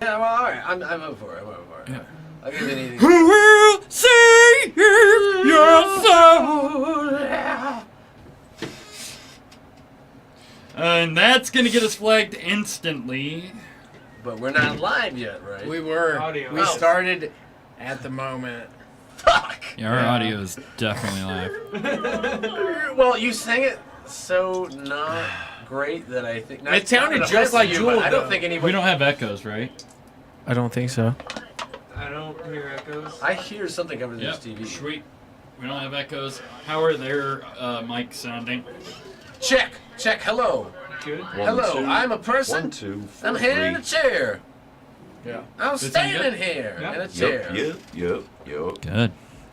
Yeah, well, all right. I'm up for it. Yeah. I'll give anything. Who will save your soul? And that's gonna get us flagged instantly. But we're not live yet, right? We were. Audio. We started at the moment. Fuck! Yeah, our audio is definitely live. Well, you sang it so not great that I think... It sounded just like Jewel, I don't though. think anybody... We don't have echoes, right? I don't think so. I don't hear echoes. I hear something coming through Yep. this TV. Sweet. We don't have echoes. How are their mics sounding? Check! Hello! Good. Hello, I'm a person. 1, 2, 4, I'm here in a chair. Yeah. I'm Is it standing good? here Yep. in a chair. Yep.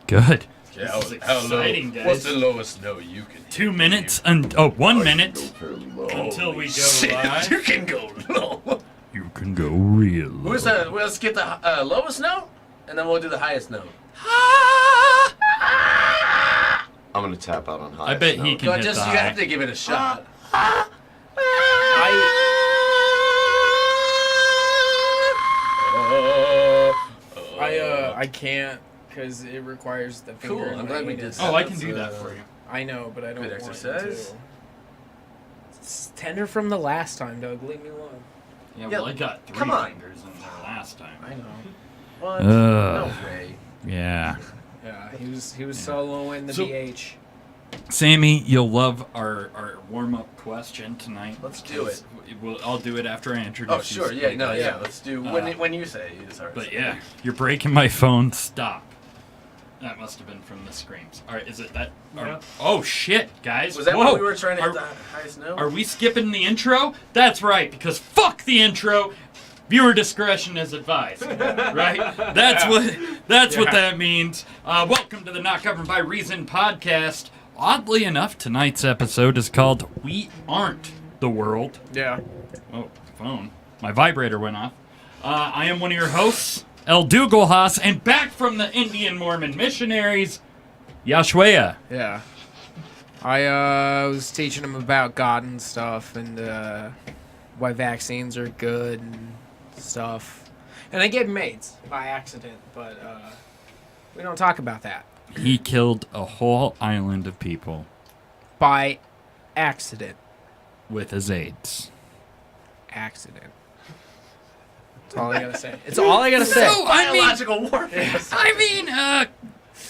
Good. Yeah, This is exciting, guys. What's the lowest note you can 2 minutes and 1 minute Fairly low. until we go Shit, live. you can go low. You can go real low. Who's the? Let's get the lowest note, and then we'll do the highest note. I'm gonna tap out on high. I bet he can So hit just the you high. have to give it a shot. I can't because it requires the finger. Cool, in I'm my glad we anus. did Oh, I can do that for you. I know, but I don't Good want exercise. to. It's tender from the last time, Doug. Leave me alone. Yeah, Yeah, well, I got 3 come on. fingers in there last time. I know. What? Ugh. No way. Yeah. Yeah, he was soloing the So- BH. Sammy, you'll love our warm-up question tonight. Let's do it. I'll do it after I introduce Oh sure, you. yeah, no, yeah. Let's do Uh, when you say it. Sorry. But yeah, you're breaking my phone. Stop. That must have been from the screams. All right, is it that? Yeah. Oh shit, guys! Was that Whoa. when we were trying to hit Are- the highest note? Are we skipping the intro? That's right, because fuck the intro. Viewer discretion is advised. Right? That's what that means. Welcome to the Not Covered by Reason podcast. Oddly enough, tonight's episode is called "We Aren't the World." Yeah. Oh, phone. My vibrator went off. I am one of your hosts, El Dougalhaas, and back from the Indian Mormon missionaries, Yashwea. Yeah. I was teaching him about God and stuff and why vaccines are good and stuff. And I gave him AIDS by accident, but we don't talk about that. He killed a whole island of people By accident. with his AIDS. Accident. That's all I gotta say. It's all I gotta say. So, Biological warfare.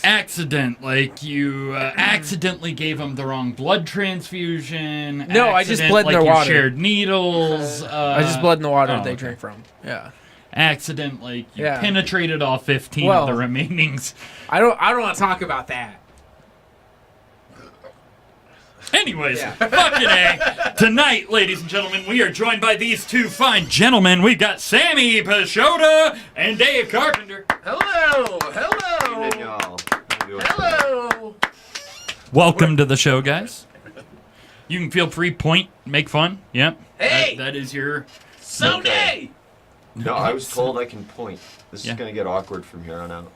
Accident. Like you accidentally gave him the wrong blood transfusion. No, I just Accident, bled in like their you water. shared needles. I just bled in the water oh, they okay. drink from. Yeah. Accident, like you Yeah. penetrated all 15 Well- of the remainings. I don't want to talk about that. Anyways, Yeah. fucking A. Tonight, ladies and gentlemen, we are joined by these two fine gentlemen. We've got Sammy Pisciotta and Dave Carpenter. Hello. Evening, y'all. How you doing? Hello. Welcome to the show, guys. You can feel free, point, make fun. Yep. Hey! That is your... Someday. No, I was told I can point. This Yeah. is gonna get awkward from here on out.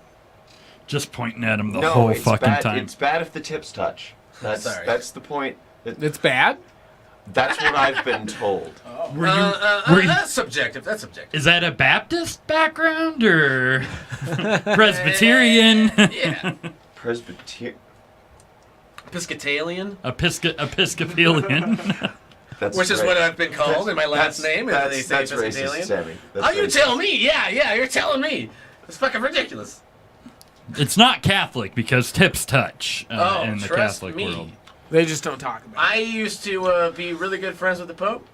Just pointing at him the no, whole it's fucking bad. time. It's bad if the tips touch. Sorry. That's the point. It's bad? That's what I've been told. Were you... That's subjective. That's subjective. Is that a Baptist background or Presbyterian? Yeah. Presbyterian. Episcopalian, Episcopalian? That's which is right. what I've been called in my last name. And they say That's Episcopalian. racist, Sammy. That's Oh, you racist. tell me. Yeah, you're telling me. It's fucking ridiculous. It's not Catholic because tips touch Oh, in the trust Catholic me. world. They just don't talk about I used to be really good friends with the Pope.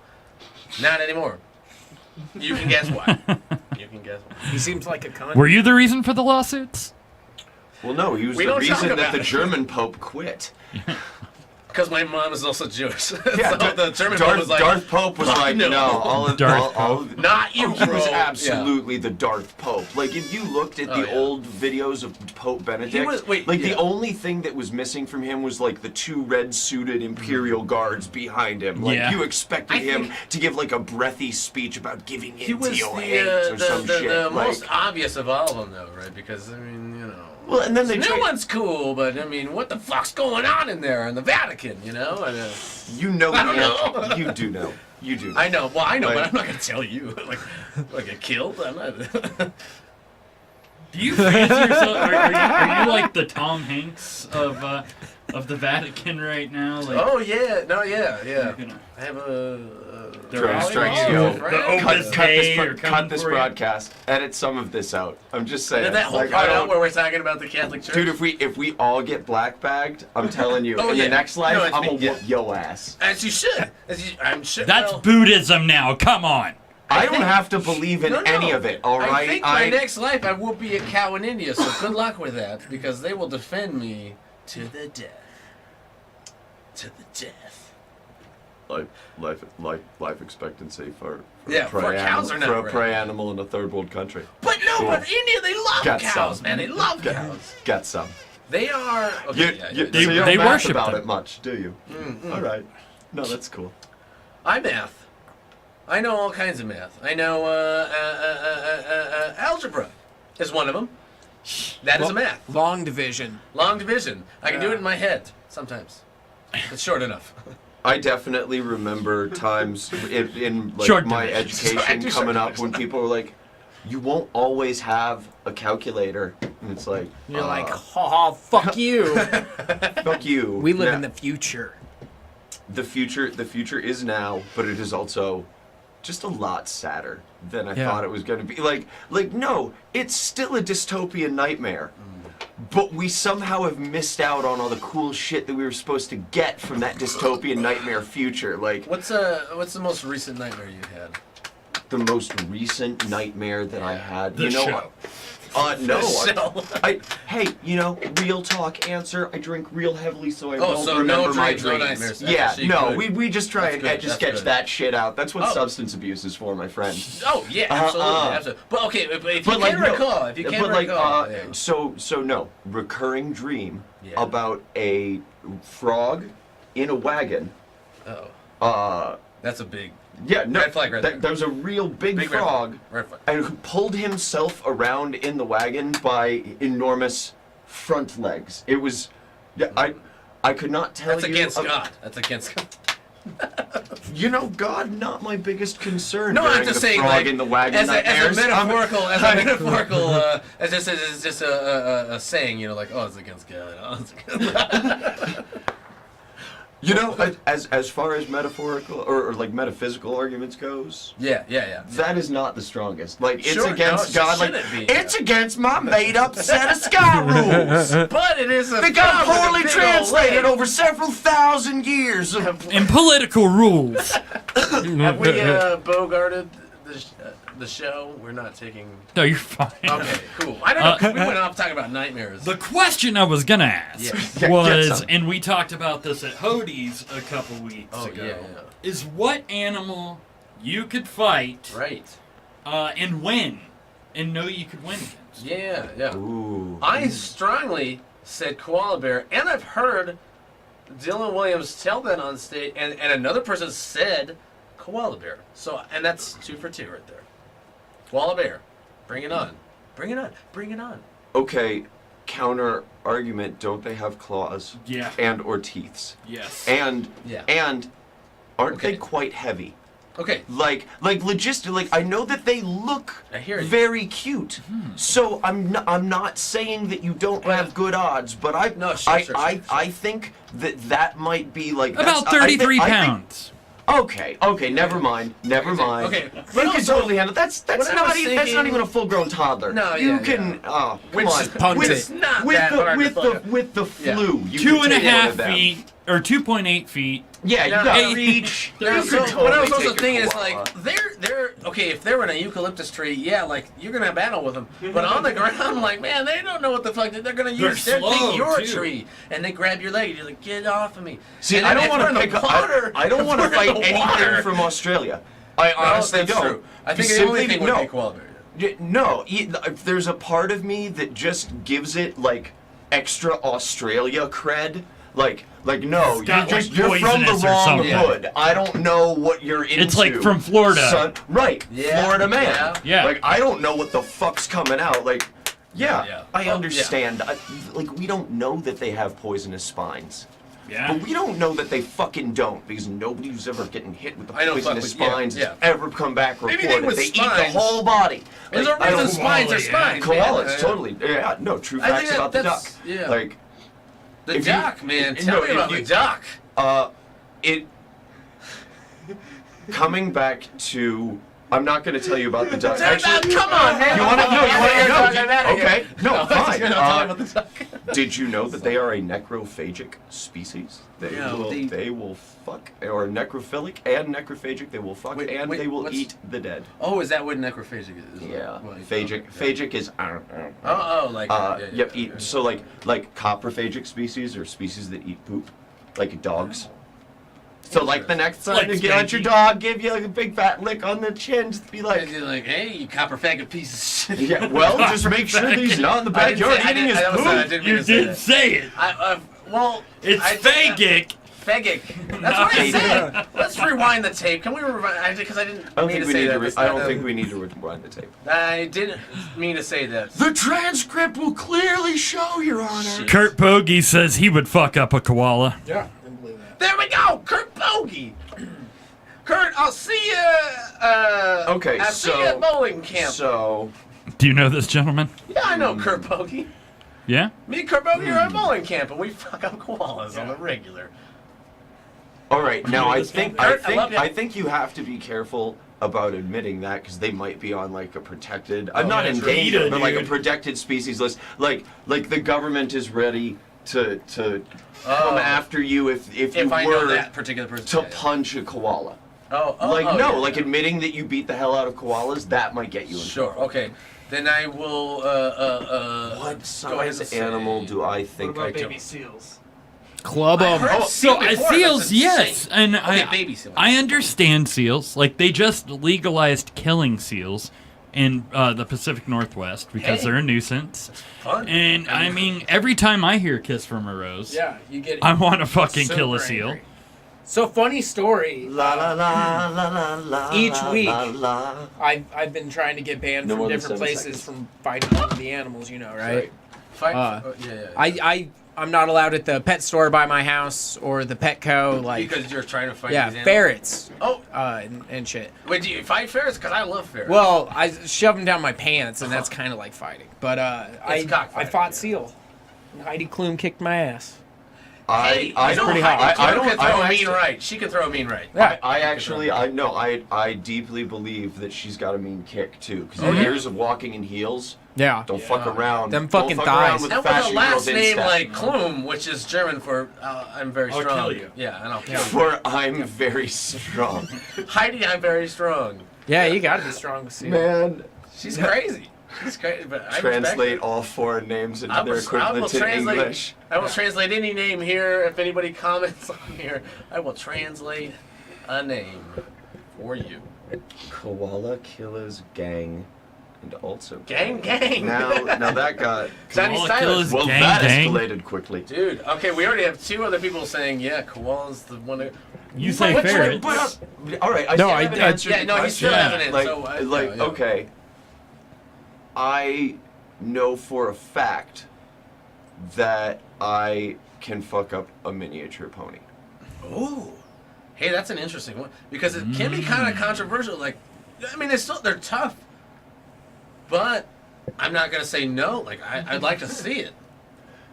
Not anymore. You can guess why. You can guess why. it. He seems like a cunt. Were you the reason for the lawsuits? Well, no, he was We the don't talk reason that about the it. German Pope quit. Because my mom is also Jewish. Yeah, so the German Darth, Pope was like, Darth Pope was "Fuck like, no." no, all of Darth all of not you, He bro. was Yeah. absolutely the Darth Pope. Like, if you looked at Oh, the yeah. old videos of Pope Benedict, He was- wait, like, yeah. the only thing that was missing from him was, like, the two red-suited Imperial guards behind him. Like, Yeah. you expected I him think- to give, like, a breathy speech about giving He in was to your the, hate or some shit. the like, most obvious of all of them, though, right? Because, I mean, you know. well, and then The they new tried- one's cool, but, I mean, what the fuck's going on in there in the Vatican, you know? And, You know I don't the answer. know. You do know. You do. I know. Well, I know, but Like- I'm not gonna tell you. Like get killed. I'm not. Do you fancy yourself? Are you like the Tom Hanks of the Vatican right now? Like, Oh yeah, no, yeah. you're gonna- I have a. They're Drone all- strikes oh, you. the Right? Opus Dei are coming cut this for you. broadcast. Edit some of this out. I'm just saying. Did that whole like, part I out don't- where we're talking about the Catholic Church? Dude, if we all get black bagged, I'm telling you, Oh, in yeah. the next life, No, it's I'm me, gonna yeah. whoop yo ass. As you should. I'm sure. That's well, Buddhism now. Come on. I don't think- have to believe in no, no. any of it. All right. I think my next life I will be a cow in India, so good luck with that because they will defend me to the death. To the death. life expectancy for Yeah, for cows are not for a right. prey animal in a third world country. But no, Cool. but India, they love Got cows, some. man. They love cows. Get some. They are. Okay, They- so you don't they math worship about them. it much, do you? All right. No, that's cool. I math. I know all kinds of math. I know algebra is one of them. That is a math. Long division. Long division. I can do it in my head sometimes. It's short enough. I definitely remember times in like Short my division. education coming up when people were like, "You won't always have a calculator," and it's like, You're like, ha, fuck you. "Fuck you." We live Now, in the future. the future is now, but it is also just a lot sadder than I Yeah. thought it was going to be. Like no, it's still a dystopian nightmare. But we somehow have missed out on all the cool shit that we were supposed to get from that dystopian nightmare future. Like What's the most recent nightmare you had? the most recent nightmare that I had. The show. No. Show. Hey, real talk answer. I drink real heavily, so I Oh, don't so remember no my dreams, no dreams. nightmares. That's Yeah, actually no, good. we just try That's and good, just that's sketch good. that shit out. That's what Oh. substance abuse is for, my friend. Oh yeah, absolutely. But okay, but if you can recall, if you can recall, yeah. so no, recurring dream Yeah. about a frog in a wagon. Oh, that's a big Yeah, no, Red flag right there. There's a real big red frog. flag. Red flag. And who pulled himself around in the wagon by enormous front legs. It was, yeah, I could not tell That's you. against God. That's against God. God, not my biggest concern. No, I'm during just the saying, frog like, in the wagon as a nightmares. metaphorical, as just a saying, like, oh, it's against God. Oh, it's against As far as metaphorical or like metaphysical arguments goes, yeah. that is not the strongest. Like it's Sure, against no, it God. Like shouldn't be, it's against my made-up set of sky rules. But it is a They got frog with a poorly big old translated leg. over several thousand years. In political rules. Have we bogarted the show? We're not taking. No, you're fine. Okay, cool. I don't know. 'Cause we went off talking about nightmares. The question I was gonna ask Get was, some. and we talked about this at Hodie's a couple weeks Oh, ago, yeah. is what animal you could fight Right. and win, and know you could win against. Yeah. Ooh. I strongly said koala bear, and I've heard Dylan Williams tell that on stage, and another person said koala bear. So, and that's 2 for 2 right there. Koala bear, bring it on, bring it on, bring it on. Okay, counter argument. Don't they have claws? Yeah. And or teeths? Yes. And Yeah. aren't Okay. they quite heavy? Okay, Like I know that they look I hear you. very cute. So I'm not saying that you don't have good odds, but No, sure. I think that might be like About that's- I think- 33 I think- pounds. Okay, never mind. Okay, You but can also- totally handle that's what I not was even that's not thinking- even a full grown toddler. No, you yeah, can come Which on. is punt with, it. It's not with that the hard with to the fuck up. with the Yeah. flu. You Two can and a take one half of them. feet, or 2.8 feet. Yeah, you No, got hey, reach. Yeah, You so can what I was totally also take a thinking is koala. like they're okay if they're in a eucalyptus tree, yeah, like you're gonna have battle with them. But on the ground, like man, they don't know what the fuck they're gonna use. They're slow, thinking you're a too. tree, and they grab your leg. And you're like, get off of me. See, And I then don't if want we're to in pick the up. water. I don't want to if we're in fight the anything water. from Australia. I No, honestly that's don't. true. I think the Simply only thing would no. be koala bear. No, there's a part of me that just gives it like extra Australia cred. Like no, got, like, you're from the poisonous or wrong something. hood. I don't know what you're into. It's like from Florida. Son. Right, Yeah, Florida man. Yeah. Like I don't know what the fuck's coming out. Like, yeah, Yeah. I Oh, understand. Like we don't know that they have poisonous spines. Yeah. But we don't know that they fucking don't, because nobody who's ever getting hit with the I don't fuck poisonous with- yeah, spines yeah. has ever come back Maybe reported. they with They eat spines. the whole body. There's Like, a I don't- reason spines are Koala, yeah. spines. man. Koalas, totally. Yeah, no, true I think facts about the duck. that's- yeah. Like, The if you- duck, man. no, Tell me if about you- the duck. it coming back to. I'm not going to tell you about the duck. Actually, come on, man. You want to know? You want to Get know? the duck out of here. Okay, no, fine. Tell me about the duck. Did you know that they are a necrophagic species? No, They will fuck, or necrophilic and necrophagic. They will fuck Wait, and wait, they will what's- eat the dead. Oh, is that what necrophagic is? Yeah, Like, phagic. okay. Phagic is. Like. Yep. Eat. So like coprophagic species or species that eat poop, like dogs. So like the next time Like you get out your Spanky. dog, give you like a big fat lick on the chin, just be And like, you're like, hey, you copper faggot piece of shit. yeah. Well, just make sure that he's not in the I didn't backyard say- I eating his didn't- I poop. was- I didn't mean You to say did that. say it. Well, It's I- fagic. Faggot. That's what I said. Let's rewind the tape. Can we rewind? Because I didn't I don't mean think to we say need that. to. That's I not- don't think we need to rewind the tape. I didn't mean to say that. The transcript will clearly show, Your Honor. Shit. Kurt Bogey says he would fuck up a koala. Yeah, I can believe that. There we go, Kurt Bogey. Kurt, I'll see you. Okay, I'll see so- you at bowling camp. So, Do you know this gentleman? Yeah, I know Kurt Bogey. Yeah? Me and Kurt Bogey are at bowling camp, and we fuck up koalas on the regular. all right. Now I think I Kurt, I love think ya. I think you have to be careful about admitting that because they might be on like a protected, Oh, not yeah, endangered, PETA, but like a dude. protected species list. Like the government is ready to come Oh. after you if you If I know were that particular person. to yeah, yeah. punch a koala. Yeah. Admitting that you beat the hell out of koalas, that might get you in Sure. trouble. Okay. Then I will. What Go ahead and size say- animal do I What think I about can? baby seals? Club I 'em. heard So seal before, seals, that's yes, insane. and Okay, baby seal. I understand seals. Like they just legalized killing seals in the Pacific Northwest because Hey. they're a nuisance. Fun. And I mean, every time I hear "Kiss from a Rose," Yeah, you get. I want to fucking super kill a seal. angry. So funny story. La la la la la la. Each week. La, la. I've been trying to get banned No from more than different 7 places seconds. from fighting the animals. You know, right? Fight. Uh, yeah. I'm not allowed at the pet store by my house or the Petco. Like, Because you're trying to fight. yeah, these animals. ferrets. Oh, And shit. wait. Do you fight ferrets? Because I love ferrets. Well, I shove them down my pants, and that's kind of like fighting. But I cockfighting, fought yeah. seal. And Heidi Klum kicked my ass. hey, I you know, pretty Heidi hot. Klum I don't- can I throw don't a mean actually- right. She can throw a mean right. Yeah. I actually, I deeply believe that she's got a mean kick too. Because Oh, yeah? years of walking in heels, Yeah. don't fuck around. Them Don't fucking fuck thighs. around with And with a fashion last girls name insta. like Klum, which is German for I'm very I'll strong. kill you. Yeah, and I'll kill For I'm very strong. you. Heidi, I'm very strong. Yeah, you gotta be strong to seal. Man, She's crazy. She's crazy, but I translate respect her. all foreign names into I their will equivalents in translate. English. I will translate any name here. If anybody comments on here, I will translate a name for you. Koala Killers Gang, and also Gang, gang. Now that got Johnny Koala Stylus. Killers. well, Gang, that gang. escalated quickly. Dude, okay, we already have 2 other people saying, yeah, koala's the one that... You say But- ferrets. all right, I No, still I- haven't I- answered Yeah, the no, he question. still Yeah. hasn't. Like, So, yeah. okay. I know for a fact that I can fuck up a miniature pony. Ooh. Hey, that's an interesting one. Because it can be kind of controversial. Like, I mean, they're tough. But I'm not going to say no. Like, I'd like to see it.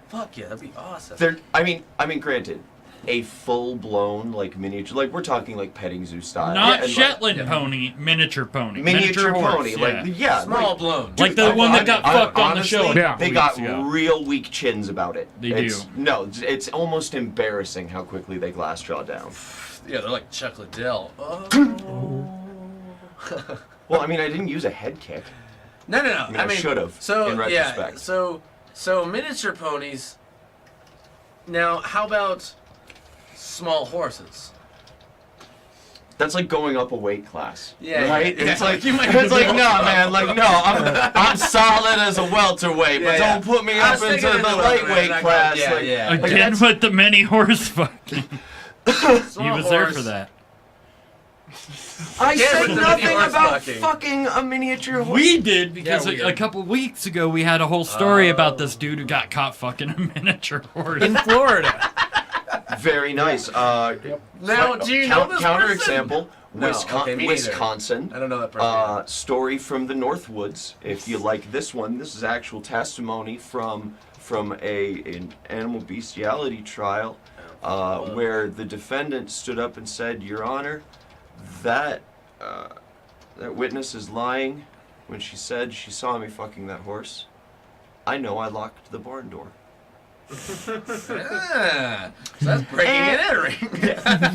Fuck yeah, that'd be awesome. I mean, granted, a full-blown like miniature, like we're talking like petting zoo style, Not and, Shetland yeah. pony, miniature pony. miniature horse, pony, yeah. like yeah, Small like, blown. Like the one that got fucked on the honestly, show a They couple got weeks ago. real weak chins about it. They it's, do. No, it's almost embarrassing how quickly they glass jaw down. Yeah, they're like Chuck Liddell. Oh. Well, I mean, I didn't use a head kick. No. I mean, I should've, So in yeah, retrospect. so miniature ponies. Now, how about small horses? That's like going up a weight class. Yeah, right. yeah. It's like You might it's like have no, to- man. Like no, I'm solid as a welterweight, but Yeah, yeah. don't put me I up was into thinking the in the welterweight, lightweight not class. going- yeah, like, yeah. like, Again that's- with the mini horse fucking. Small He was there horse. for that. I Yeah, said with the nothing mini horse about fucking. fucking a miniature horse. We did because Yeah, we a did. couple weeks ago we had a whole story about this dude who got caught fucking a miniature horse. In Florida. Very nice. Now, do you know this counter person? example? No, okay, me neither. Wisconsin. I don't know that person. Story from the Northwoods. If you like this one, this is actual testimony from an animal bestiality trial, where the defendant stood up and said, "Your Honor, that witness is lying when she said she saw me fucking that horse. I know I locked the barn door." So that's breaking and entering.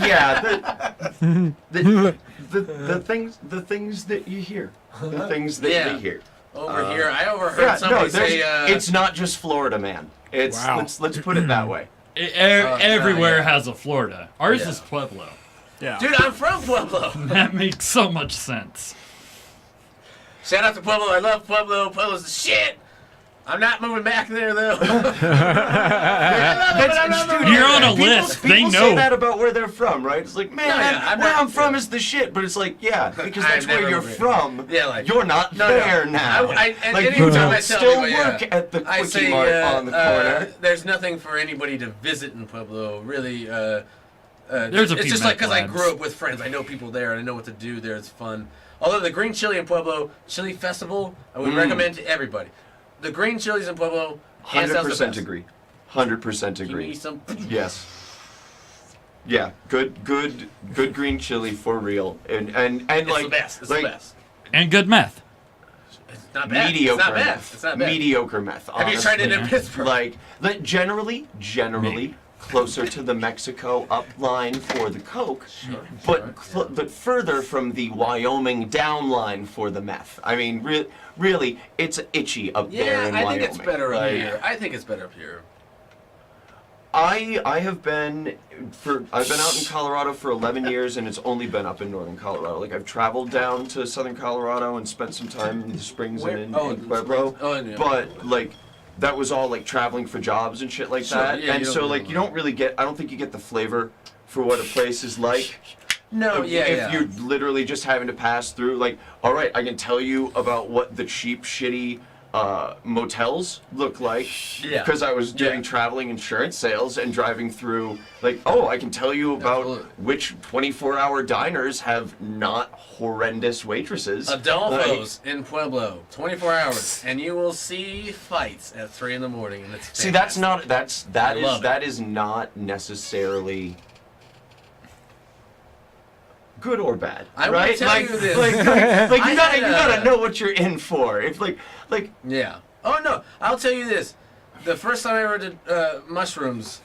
Yeah, the things that you hear, the things that you hear. Over here, I overheard somebody say, it's not just Florida, man. It's Wow. let's put it that way. Everywhere has a Florida. Ours is Pueblo. Yeah. dude, I'm from Pueblo. That makes so much sense. Shout out to Pueblo. I love Pueblo. Pueblo's the shit. I'm not moving back there though. You're on a list. They People know. say that about where they're from, right? It's like, man, where I'm from is the shit. But it's like, yeah, because that's I've where never you're moved. from. Yeah, like you're not there now. And like anytime you I don't tell still people, work at the I Quickie say Mart on the corner. there's nothing for anybody to visit in Pueblo. Really, There's a it's few just like because I meth grew labs. up with friends. I know people there, and I know what to do there. It's fun. Although the green chili in Pueblo, chili festival, I would recommend to everybody. The green chilies in Pueblo, hands down the 100% best. agree. 100% Give me agree. some. Yes. Yeah, good green chili for real, and It's like the best. It's like the best. And good meth. It's not bad. mediocre It's not bad. meth. It's not bad. Mediocre meth. Have you tried it in honestly. Pittsburgh? Like generally closer to the Mexico up line for the coke, but further from the Wyoming down line for the meth. I mean, really, it's itchy up there in I Wyoming. think it's better up Like, here. I think it's better up here. I have been I've been out in Colorado for 11 years, and it's only been up in northern Colorado. Like I've traveled down to southern Colorado and spent some time in the Springs Where? and Oh, in in Pueblo. Springs. Oh, yeah. But like that was all like traveling for jobs and shit like Sure, that. yeah, and you don't so really like you don't really get. I don't think you get the flavor for what a place is like. No, If you're literally just having to pass through, like, all right, I can tell you about what the cheap, shitty motels look like Yeah. because I was doing traveling insurance sales and driving through. Like, oh, I can tell you about Absolutely. which 24-hour diners have not horrendous waitresses. Adolfo's in Pueblo, 24 hours, and you will see fights at 3 in the morning, and it's See, that's not love that is not necessarily good or bad, I will right? tell like, you this. like you I gotta had, know what you're in for. If like Yeah. Oh no, I'll tell you this. The first time I ever did mushrooms,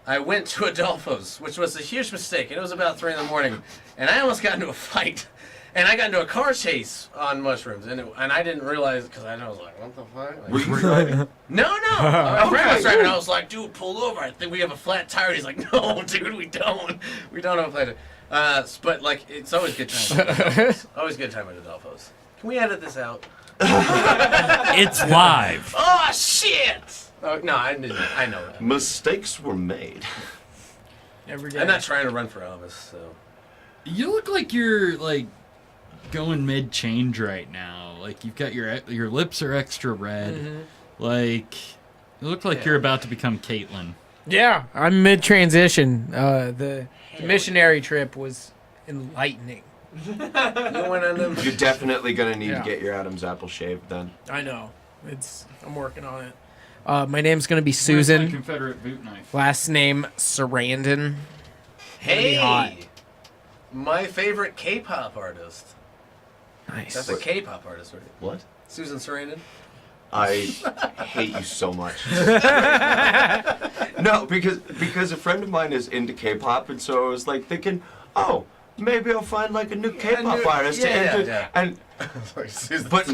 I went to Adolfo's, which was a huge mistake, and it was about 3 in the morning, and I almost got into a fight. And I got into a car chase on mushrooms, and I didn't realize, because I was like, what the fuck? Like, were you driving? no. My friend was Okay. driving, and I was like, dude, pull over. I think we have a flat tire. And he's like, no, dude, we don't. We don't have a flat tire. But, like, it's always good time at Adolfo's. Always good time at Adolfo's. Can we edit this out? It's live. Oh, shit! Oh, no, I didn't. I know that. Mistakes were made. Every day. I'm not trying to run for office, so. You look like you're like going mid-change right now. Like you've got your lips are extra red. Like you look like you're about to become Caitlyn. Yeah, I'm mid-transition. The missionary trip was enlightening. You went on them. You're definitely gonna need Yeah. to get your Adam's apple shaved then. I know. I'm working on it. My name's gonna be Where's my Susan. Confederate boot knife. Last name Sarandon. Hey! hot. My favorite K-pop artist. Nice. That's a K-pop artist, right? What? Susan Sarandon. I hate you so much. No, because a friend of mine is into K-pop, and so I was like thinking, oh, maybe I'll find like a new K-pop artist to enter. And but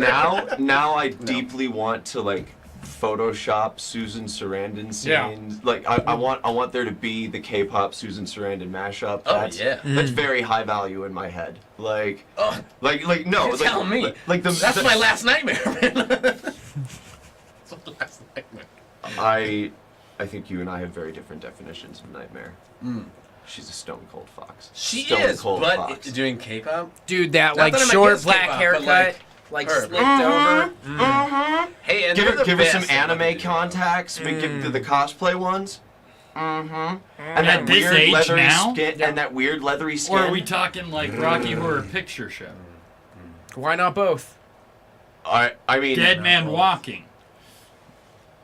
now I deeply want to like Photoshop Susan Sarandon scenes. Yeah. Like I want there to be the K-pop Susan Sarandon mashup. Oh, That's, yeah. That's very high value in my head. Like Oh, like no. you're like, telling me. Like That's my last nightmare, man. That's my last nightmare. I think you and I have very different definitions of nightmare. She's a stone cold fox. She Stone is, cold but fox. doing K-pop. Dude, that Not like that I'm short against black K-pop, but, haircut, like, like her. slicked over. Hey, and Give they're her the give her best some at what anime they do. contacts. We give the cosplay ones. And At that this weird age leathery now? skin, and that weird leathery skin. Or are we talking like Rocky Horror Picture Show? Why not both? I mean, Dead Man Walking.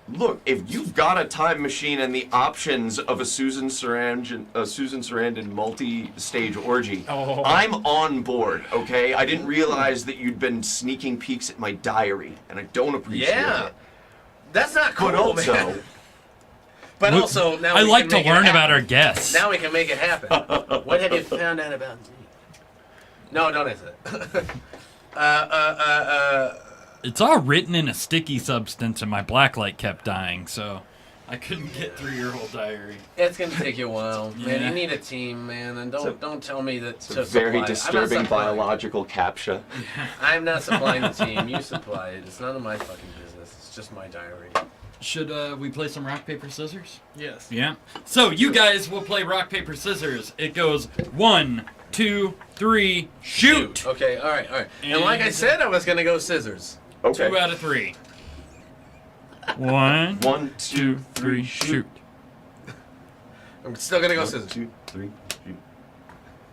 look, if you've got a time machine and the options of a Susan Sarandon multi-stage orgy, I'm on board. Okay, I didn't realize that you'd been sneaking peeks at my diary, and I don't appreciate it. That's not cool, But also, man. But also, now I we like can to make it learn happen. about our guests. Now we can make it happen. What have you found out about me? No, don't answer that. It's all written in a sticky substance, and my blacklight kept dying, so I couldn't get through your whole diary. It's gonna take you a while, man. Yeah. You need a team, man, and don't tell me that. it's a very disturbing biological captcha. I'm not supplying the team. You supply it. It's none of my fucking business. It's just my diary. Should we play some rock, paper, scissors? Yes. Yeah. So you guys will play rock, paper, scissors. It goes 1, 2, 3, shoot! Okay, all right. And like I said, I was gonna go scissors. Okay. 2 out of 3. 1, 1, 2, 3, shoot. I'm still gonna go 1, scissors. 2, 3, shoot.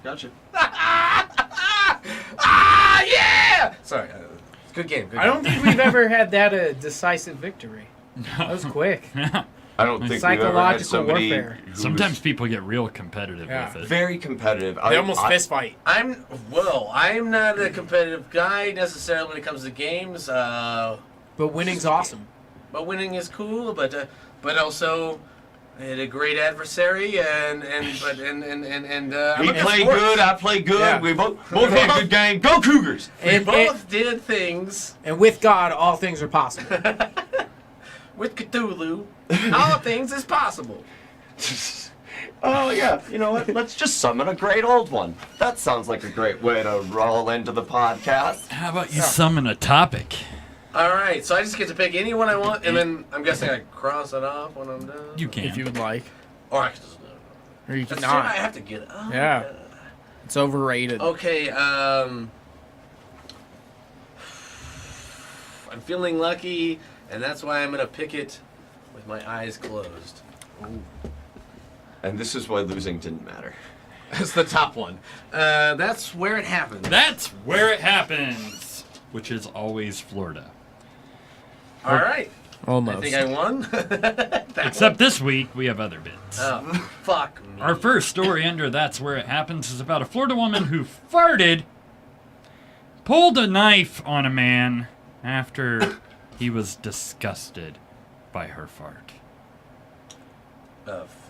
Gotcha. Ah, yeah! Sorry. Good game. Good I don't game. think we've ever had that a decisive victory. That was quick. I don't think we've ever had Psychological somebody warfare. who was Sometimes people get real competitive Yeah. with it. very competitive. They almost fist fight. I'm not a competitive guy necessarily when it comes to games. But winning's awesome. But winning is cool. But also, I had a great adversary, and I'm He a played sports. good. I played good. Yeah. We both had a good game. Go Cougars! We both did things And with God, all things are possible. with Cthulhu. All things is possible. Oh yeah, you know what? Let's just summon a great old one. That sounds like a great way to roll into the podcast. How about you summon a topic? All right, so I just get to pick any one I want, and then I'm guessing I cross it off when I'm done. You can. If you would like. Or I can just. Or you That's can true, I not. have to get. Oh, Yeah. It's overrated. Okay, I'm feeling lucky, and that's why I'm gonna pick it with my eyes closed. And this is why losing didn't matter. That's the top one. That's where it happens. That's where it happens, which is always Florida. All right. Almost. I think I won. Except this week, we have other bits. Oh, fuck me. Our first story under That's Where It Happens is about a Florida woman who pulled a knife on a man after he was disgusted by her fart.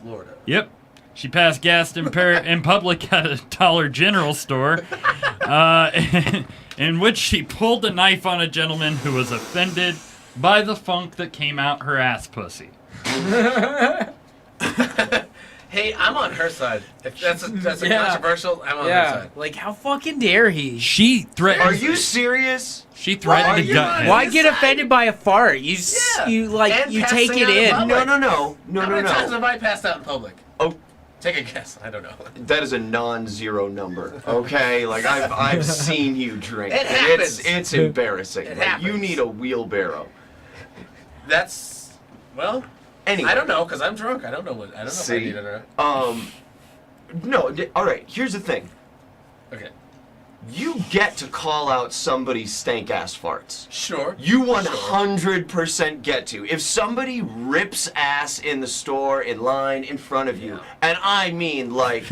Florida. Yep. She passed gas in public at a Dollar General store, in which she pulled a knife on a gentleman who was offended by the funk that came out her ass pussy. Hey, I'm on her side. If that's a Yeah. controversial, I'm on her Yeah. side. Like, how fucking dare he? She threatened. Are you serious? She threatened Are to you gut not- him. Why get offended by a fart? You Yeah. you like And you passing take it out in in. public. No. How many times have I passed out in public? Oh, Take a guess. I don't know. that is a non-zero number. Okay, like I've seen you drink. It and happens. It's embarrassing. It Like, you happens. need a wheelbarrow. That's well. Anyway. I don't know because I'm drunk. I don't know if I See. need it or not. No. All right. Here's the thing. Okay. You get to call out somebody's stank ass farts. Sure. You 100% get to. If somebody rips ass in the store in line in front of you, and I mean like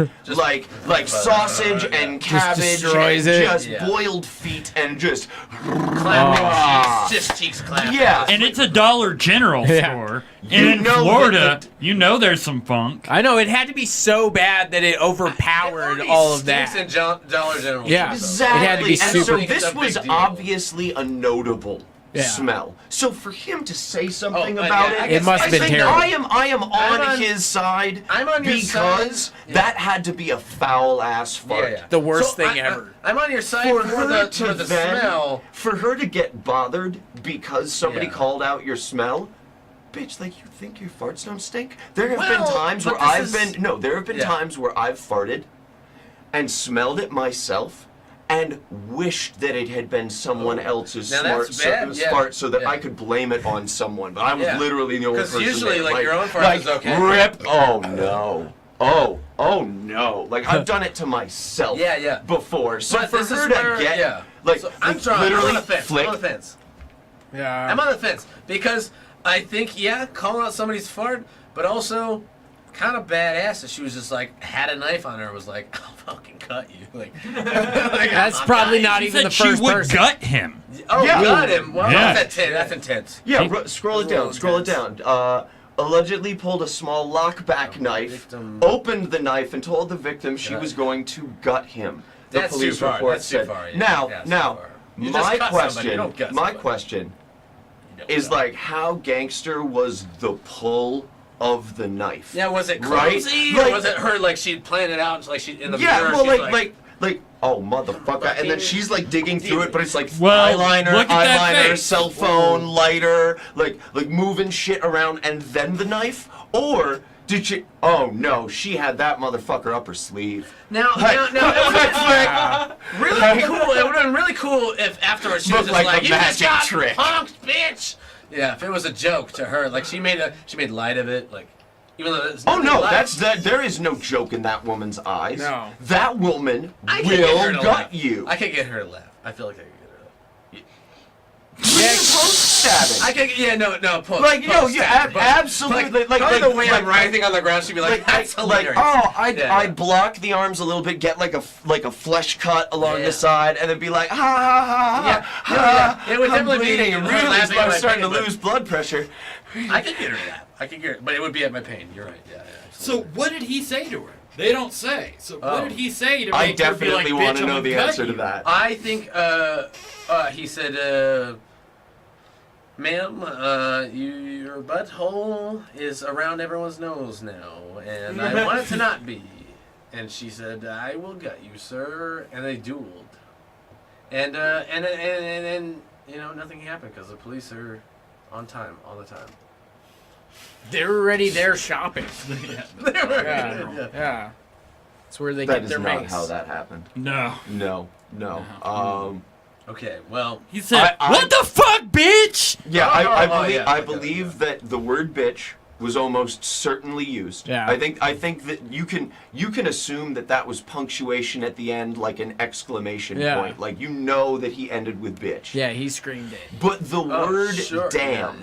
sausage and cabbage destroys and it. just Yeah. boiled feet and just Clapping cheeks, just cheeks clapping. Yeah. And it's a Dollar General Yeah. store. You And in know Florida, that you know there's some funk. I know it had to be so bad that it overpowered all of that. In Dollar General. Yeah. Exactly. It had to be and super- so It's a this big was deal. obviously a notable Yeah. smell. So for him to say something Oh, about yeah, I it, guess- It must I have been think terrible. I am I'm on on- his side. I'm on your because side. Yeah. that had to be a foul ass fart. Yeah. The worst So thing ever. I'm on your side For for her the to then, smell. for her to get bothered because somebody Yeah. called out your smell, bitch, like you think your farts don't stink? There have Well, been times but where this I've is- been there have been Yeah. times where I've farted and smelled it myself and wished that it had been someone else's Now smart that's bad, yeah. fart so that Yeah. I could blame it on someone. But I was Yeah. literally the only person. Because usually, there. like, your own fart like, is okay. Rip. Oh no. Oh no. Like I've done it to myself. Yeah. Before. So But for this her is to where, get yeah. like, So I'm like sorry, literally I'm on the fence. flick. I'm on the fence. Yeah. I'm on the fence because I think, yeah, calling out somebody's fart, but also kind of badass that she was just like had a knife on her and was like, I'll fucking cut you. Like, That's I'll probably cut not you. even the She first would person. gut him. Oh, Yeah. got him. Well, Yeah. that's intense. Yeah, She- scroll it That's a down. little Scroll it intense. down. Allegedly pulled a small lockback knife, victim- opened the knife, and told the victim she Gut. was going to gut him. The That's police too far. report That's said. too far. Yeah. Now, That's too now, far. You just my cut somebody, you don't question, gut my somebody. question You don't is gut. like, how gangster was the pull of the knife? Yeah, was it Right? clumsy Like- or was it her like she'd planned it out, like she in the Yeah, mirror? well, she's like, oh motherfucker, and then she's like digging through it, but it's like Well, eyeliner, look at that eyeliner, face. cell phone, lighter, like moving shit around, and then the knife, or did she? Oh no, she had that motherfucker up her sleeve. Now, Like, it would have been really cool. It would have been really cool if afterwards she was Looked just like like, a "You just magic got trick." punked, bitch." Yeah, if it was a joke to her, like she made light of it, like even though it's Oh no, light. that's that. There is no joke in that woman's eyes. No. That woman I could get her will to gut laugh. you. I could get her to laugh. I feel like I could get her to laugh. Post stabbing. I could, yeah, no, post. Like, no, post yeah, stab, but, absolutely. Like, probably the way I'm like, writhing on the ground, she'd be like, "That's hilarious." oh, Yeah. I'd block the arms a little bit, get like a flesh cut along Yeah. the side, and then be like, ha ha ha Yeah. ha. Yeah. It would I'm definitely be bleeding and her really laughing at my starting to pain, but- lose blood pressure. I could get her to laugh. I could get her, but it would be at my pain. You're right. Yeah. So absolutely. what did he say to her? They don't say. So Oh. what did he say to I make her be like, definitely want "Bitch, to I'm know gonna the cut answer to you"? that. I think he said, "Ma'am, your butthole is around everyone's nose now, and I want it to not be." And she said, "I will gut you, sir." And they dueled. And you know, nothing happened because the police are on time all the time. They're already there shopping. Yeah. Yeah. Yeah. That's where they That get is their not mace. how that happened. No. No. Okay, well, He said, I- "What the fuck, bitch?" Yeah, Oh, yeah, I okay, believe that the word bitch was almost certainly used. Yeah. I think that you can assume that that was punctuation at the end, like an exclamation Yeah. point. Like you know that he ended with bitch. Yeah, he screamed it. But the word sure. damn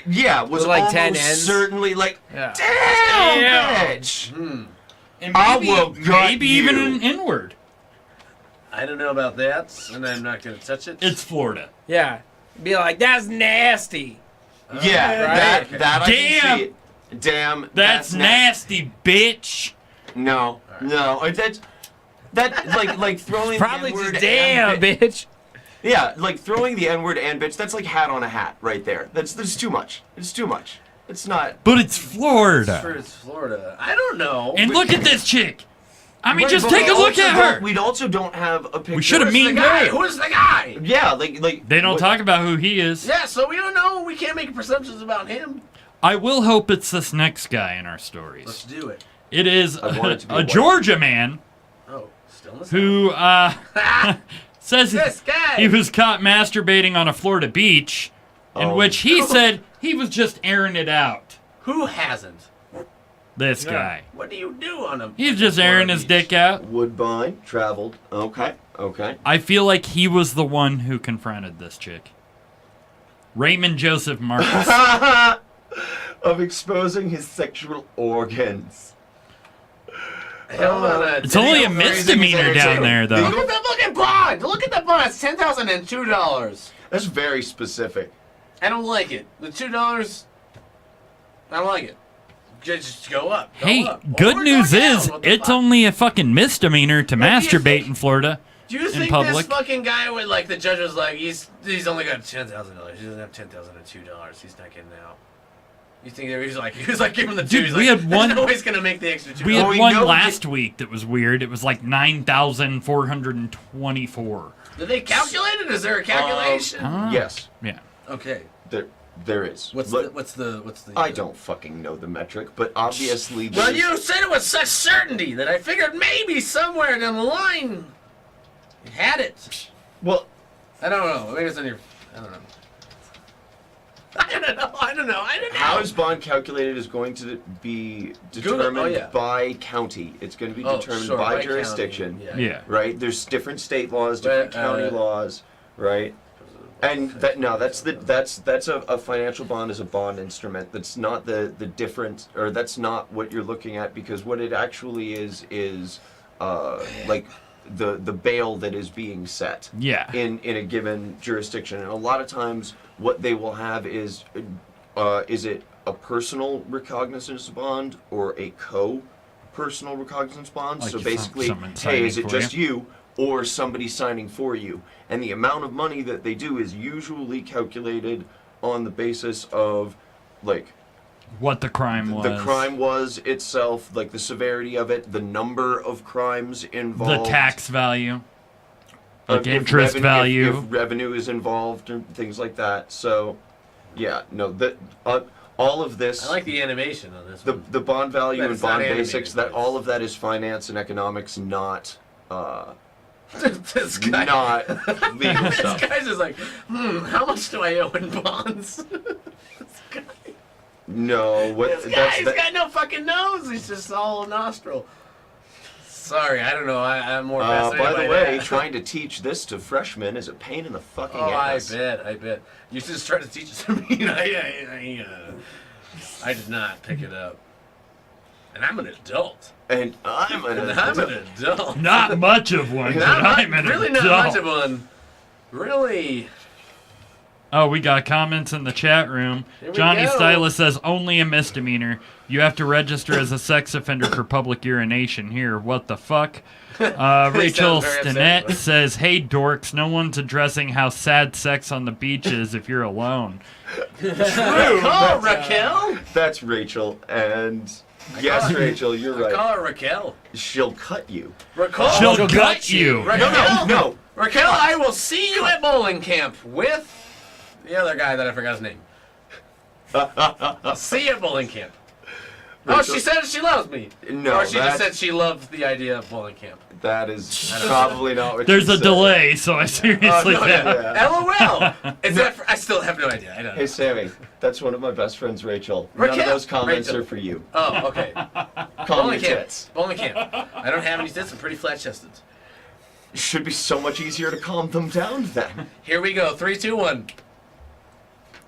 Yeah. was like almost 10 ends. certainly like Yeah. damn, Damn. bitch. And I maybe, will gut maybe even you. an N-word. I don't know about that, and I'm not going to touch it. It's Florida. Yeah. Be like, that's nasty. Yeah, Right. that I Damn. can see it. Damn, That's nasty, bitch. No, no, that's like throwing Probably the N-word just damn, and bitch. Yeah, like throwing the N-word and bitch. That's like hat on a hat right there. That's too much. It's too much. It's not. But it's Sure, Florida. it's Florida. I don't know. And look at this chick. I mean, Right, just but take we a look also at don't- her. We also don't have a picture. We should have Who's mean the guy? her. Who's the guy? Yeah, like They don't what- talk about who he is. Yeah, so we don't know. We can't make presumptions about him. I will hope it's this next guy in our Let's stories. do it. It is I want it to be a a white- Georgia man Oh, still in the who says This guy. he was caught masturbating on a Florida beach, in Oh. which he said he was just airing it out. Who hasn't? This Yeah. guy. What do you do on a? He's just airing his dick out. Woodbine traveled. Okay. I feel like he was the one who confronted this chick. Raymond Joseph Marcus. Of exposing his sexual organs. Hell on a It's only a video. misdemeanor down there, Look though. at the fucking bond. Look at the bond. It's $10,002. That's very specific. I don't like it. The $2. I don't like it. Just go up. Go Hey, up. good Or go news down. is, What the it's fuck? only a fucking misdemeanor to What do you masturbate think? in Florida. Do you think public. this fucking guy would like the judge was like he's only got $10,000. He doesn't have $10,002. He's not getting out. You think he was like give him the two? Dude, He's we like, had one- There's no way he's gonna make the extra $2. We had Well, we one know last week that was weird. It was like 9,424. Did they calculate it? Is there a calculation? Ah. Yes, Yeah. Okay. there is. What's Look, the? I don't fucking know the metric, but obviously. Well, there's- you said it with such certainty that I figured maybe somewhere down the line. You had it. Well, I don't know. Maybe it's on your. I don't know. I don't know. how is bond calculated is going to be determined by county. It's going to be determined by jurisdiction. County. Yeah. Right? There's different state laws, different county laws, right? And that's a financial bond is a bond instrument. That's not the difference, or that's not what you're looking at, because what it actually is like the bail that is being set in a given jurisdiction. And a lot of times what they will have is it a personal recognizance bond or a co-personal recognizance bond? Like so basically, hey, is it just you or somebody signing for you? And the amount of money that they do is usually calculated on the basis of, like, what the crime was. The crime was itself, like the severity of it, the number of crimes involved. The tax value. Like interest value. If revenue is involved or things like that. So, yeah, no, all of this. I like the animation on this one. The bond value But and it's not bond animated, basics, but that all of that is finance and economics, not this guy. not legal This stuff. guy's just like, how much do I owe in bonds? This guy. No, what This guy, he's got no fucking nose. He's just all nostril. Sorry, I don't know. I'm more fascinated by the way, that. trying to teach this to freshmen is a pain in the fucking Oh, ass. I bet. You just tried to teach it to me. I did not pick it up. And I'm an adult. And I'm an adult. Not much of one, but I'm an really adult. not much of one. Really. Oh, we got comments in the chat room. Here we Johnny go. Stylus says, only a misdemeanor. You have to register as a sex offender for public urination. Here, what the fuck? Rachel sound very Stinnett upset. says, hey, dorks, no one's addressing how sad sex on the beach is if you're alone. True. Call Raquel. That's Rachel, and yes, Rachel, you're right. Call her Raquel. She'll cut you. Raquel. She'll gut you. Raquel. No. Raquel, I will see you at bowling camp with the other guy that I forgot his name. I'll see you at bowling camp. Oh, she said she loves me. No, Or she just said she loved the idea of bowling camp. That is probably not what There's she a said. delay, so I seriously Oh, no, think. yeah. LOL. Is that I still have no idea. I don't know. Hey, Sammy, that's one of my best friends, Rachel. None Raquel. of those comments Rachel. are for you. Oh, okay. Call Bowling me camp. tits. Bowling camp. I don't have any tits. I'm pretty flat-chested. Should be so much easier to calm them down then. Here we go. 3, 2, 1.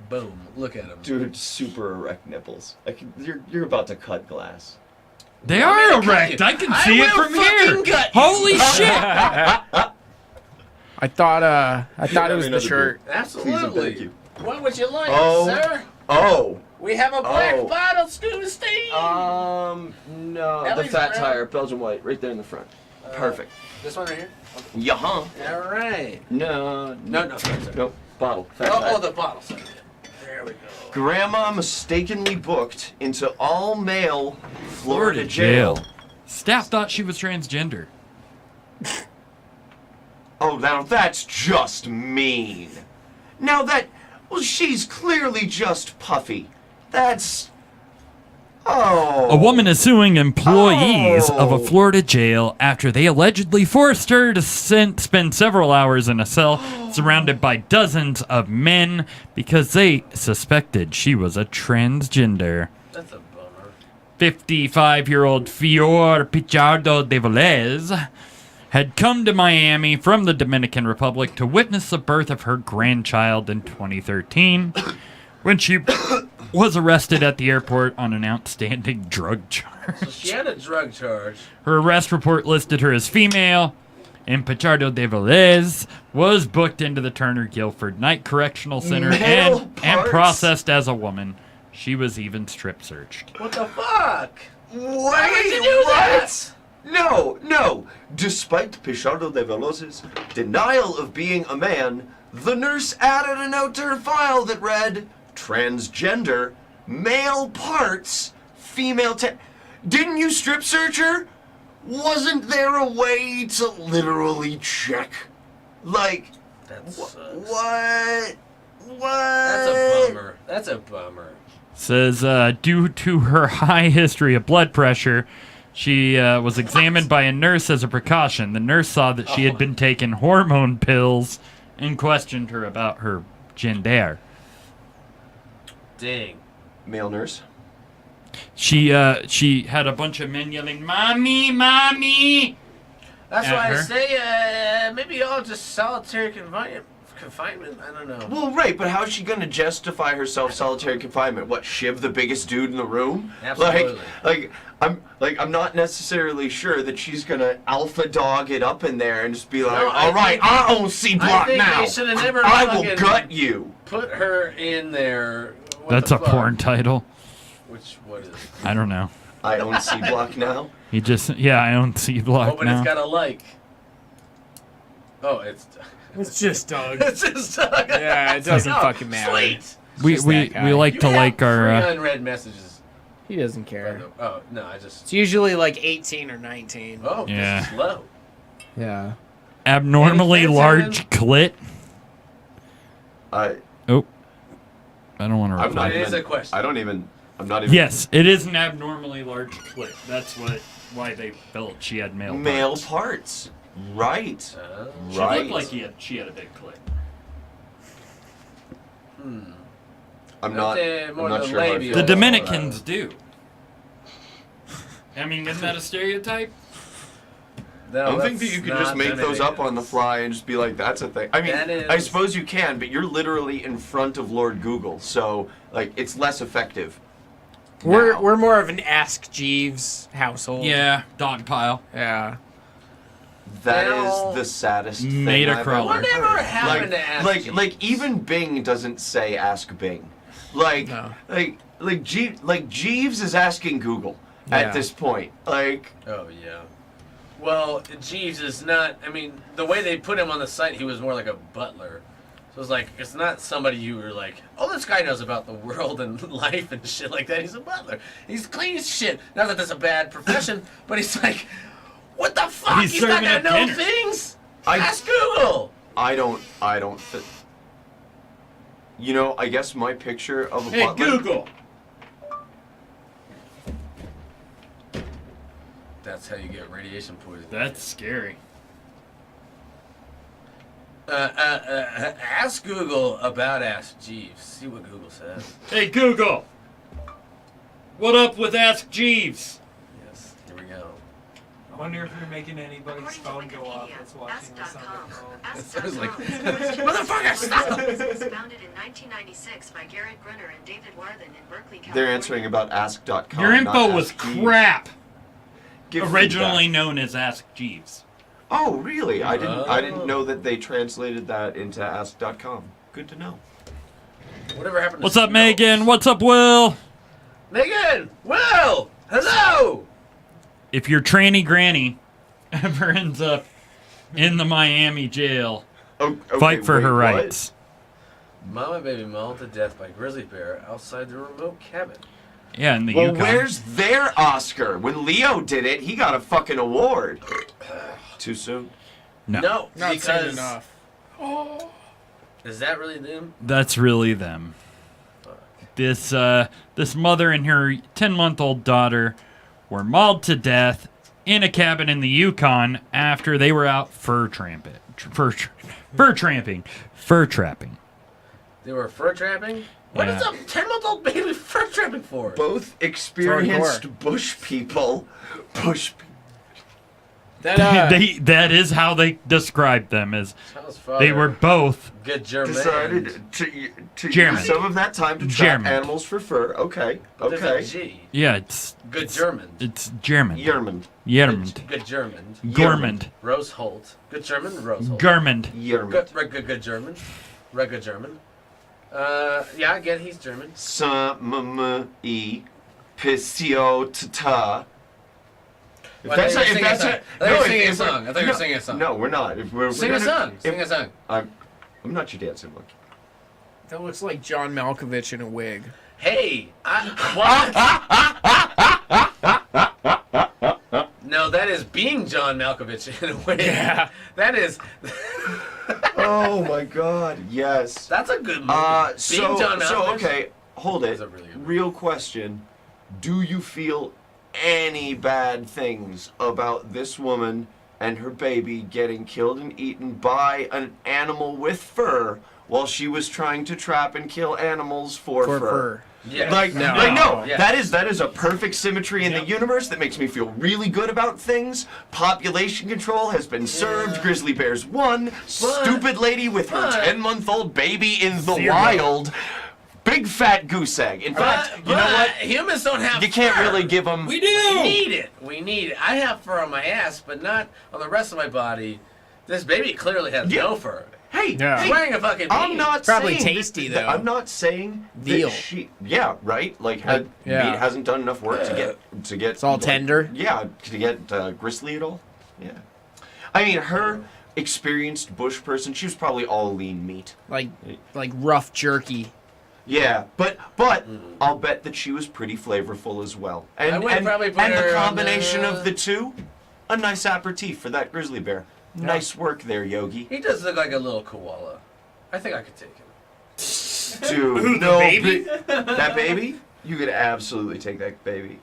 Boom. Look at him. Dude, super erect nipples. You're about to cut glass. They I'm are gonna cut erect. you. I can see it will from here. fucking gut you. Holy shit. I thought it was the Another shirt. Absolutely. Please and thank you. What would you like, Oh. sir? Oh. We have a black Oh. bottle, Scooby Steve. No. The Ellie's fat brown. tire, Belgian white, right there in the front. Perfect. This one right here? Yeah. All right. No. No, sorry. Nope. Bottle. Fat Oh, tire. the bottle. Sorry. There we go. Grandma mistakenly booked into all-male Florida jail. Staff thought she was transgender. Oh, now that's just mean. Now well, she's clearly just puffy. That's... Oh. A woman is suing employees of a Oh. Florida jail after they allegedly forced her to spend several hours in a cell surrounded by dozens of men because they suspected she was a transgender. That's a bummer. 55-year-old Fior Pichardo de Velez had come to Miami from the Dominican Republic to witness the birth of her grandchild in 2013 when she was arrested at the airport on an outstanding drug charge. So she had a drug charge. Her arrest report listed her as female, and Pichardo de Velez was booked into the Turner Guilford Night Correctional Center Male and parts? processed as a woman. She was even strip searched. What the fuck? Wait, Why would you do that? No. Despite Pichardo de Veloz's denial of being a man, the nurse added a note to her file that read, transgender, male parts, female Didn't you strip search her? Wasn't there a way to literally check? Like, That sucks. what? That's a bummer. Says, due to her high history of blood pressure, She was examined by a nurse as a precaution. The nurse saw that she had been taking hormone pills and questioned her about her gender. Dang. Male nurse. She had a bunch of men yelling, "Mommy, mommy!" That's At why I her? say maybe all just solitary confinement. I don't know. Well, right, but how's she gonna justify herself solitary confinement? What, shiv the biggest dude in the room? Absolutely. I'm not necessarily sure that she's gonna alpha dog it up in there and just be like, No, I all right, think- I own C block think now. they shoulda never I will fucking- gut you. Put her in there. What That's the a fuck? porn title. What is it? I don't know. I own C block now. He just, I own C block Oh, but now. it's got a like. Oh, it's. It's just Doug. It's just. Yeah, it doesn't fucking matter. Sweet. we just we, that guy. we like You to have like our. free unread messages. He doesn't care. Oh no, I just. It's usually like 18 or 19. Oh, Yeah. this is low. Yeah. Abnormally Any fans large clit. I Oh, I don't want to. I'm not It is even. a question. I'm not even. Yes, it is an abnormally large clit. That's why they felt she had male. Male parts. parts. Right. She Right. looked like she had a big clit. I'm not. More I'm not than sure. How I labia. feel The about Dominicans do. I mean, isn't that a stereotype? No, I don't think that's that you can just not make those up on the Dominicans. fly and just be like, that's a thing. I mean, That I is- suppose you can, but you're literally in front of Lord Google, so like it's less effective. now. We're more of an Ask Jeeves household. Yeah, dog pile. Yeah. That Well, is the saddest made thing a I've crawler. ever Whatever heard. happened to Ask Jeeves? like even Bing doesn't say Ask Bing. Like No. like Jeeves is asking Google at Yeah. this point. Like Oh yeah. Well, Jeeves is not. I mean, the way they put him on the site, he was more like a butler. So it's like it's not somebody you were like, oh, this guy knows about the world and life and shit like that. He's a butler. He's clean as shit. Not that that's a bad profession, but he's like, what the fuck? He's He's not serving gonna up know dinner. things. I- Ask Google. I don't you know, I guess my picture of a Hey, butler. Google. That's how you get radiation poisoning. That's scary. Ask Google about Ask Jeeves. See what Google says. Hey, Google. What up with Ask Jeeves? Yes, here we go. I wonder if you're making anybody's phone According to go off Wikipedia, that's watching this on their phone. Sounds like, Ask.com motherfucker, stop! was founded in 1996 by Garrett Brunner and David Warthen in Berkeley, California. They're answering about ask.com. Your not info was Ask Jeeves. crap. Give Originally feedback. known as Ask Jeeves. Oh, really? I didn't Oh. know that they translated that into ask.com. Good to know. Whatever happened to What's up, Snow? Megan? What's up, Will? Megan! Will! Hello! If your tranny granny ever ends up in the Miami jail, Oh, okay, fight for wait, her what? rights. Mama and baby mauled to death by grizzly bear outside the remote cabin. Yeah, in the Well, Yukon. where's their Oscar? When Leo did it, he got a fucking award. Too soon? No, No, Not because soon enough. is that really them? that's really them. This mother and her 10-month-old daughter were mauled to death in a cabin in the Yukon after they were out fur tramping. They were fur trapping? What is Yeah. a 10-month-old baby fur trapping for? Both experienced bush people. That, That is how they described them, as Sounds they were both good German. Decided to German. use some of that time to trap German. animals for fur. Okay. There's a Okay. G. yeah, it's Good German. It's German. Yermund. Good German. Gormand. Rose Holt. Good German. Rose Holt. Garmand. Yermund. Good German. Good German. Yeah, I get he's German. Sammy Pisciotta. Well, I thought you were singing a song. I thought you were singing a song. No, we're not. If we're Sing we're a gonna- song. if- Sing a song. I'm not your dancing monkey. that looks like John Malkovich in a wig. Hey, what? No, that is being John Malkovich in a way. Yeah. That is. Oh my God! Yes. That's a good movie. So John Malkovich. okay, hold it. That's a really good movie. Real question: do you feel any bad things about this woman and her baby getting killed and eaten by an animal with fur while she was trying to trap and kill animals for fur. Yeah. Like, No. no, Yeah. that is a perfect symmetry in the universe that makes me feel really good about things. Population control has been served. Grizzly bears won. Stupid lady with her 10-month-old baby in the wild. Big fat goose egg. In fact, you know what? Humans don't have You can't fur. really give them. We do. We need it. We need it. I have fur on my ass, but not on the rest of my body. This baby clearly has no fur. Hey, Yeah. He's wearing a fucking I'm beanie. not Probably saying tasty, that- though. I'm not saying Veal. that she. Yeah, right. Like yeah. meat hasn't done enough work to get. It's all like, tender. Yeah, to get gristly at all. Yeah. I mean, her experienced bush person. She was probably all lean meat. Like rough jerky. Yeah, but I'll bet that she was pretty flavorful as well. And I would probably put and her the on combination the- of the two, a nice aperitif for that grizzly bear. Nice work there, Yogi. He does look like a little koala. I think I could take him. Dude, the baby? that baby? You could absolutely take that baby.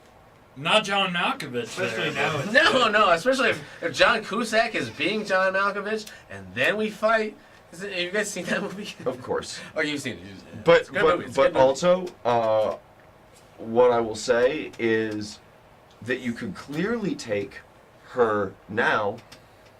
Not John Malkovich. Especially there. now. No, especially if John Cusack is being John Malkovich, and then we fight. Have you guys seen that movie? Of course. Oh, you've seen it. But It's a good movie. It's a good movie. also, what I will say is that you could clearly take her now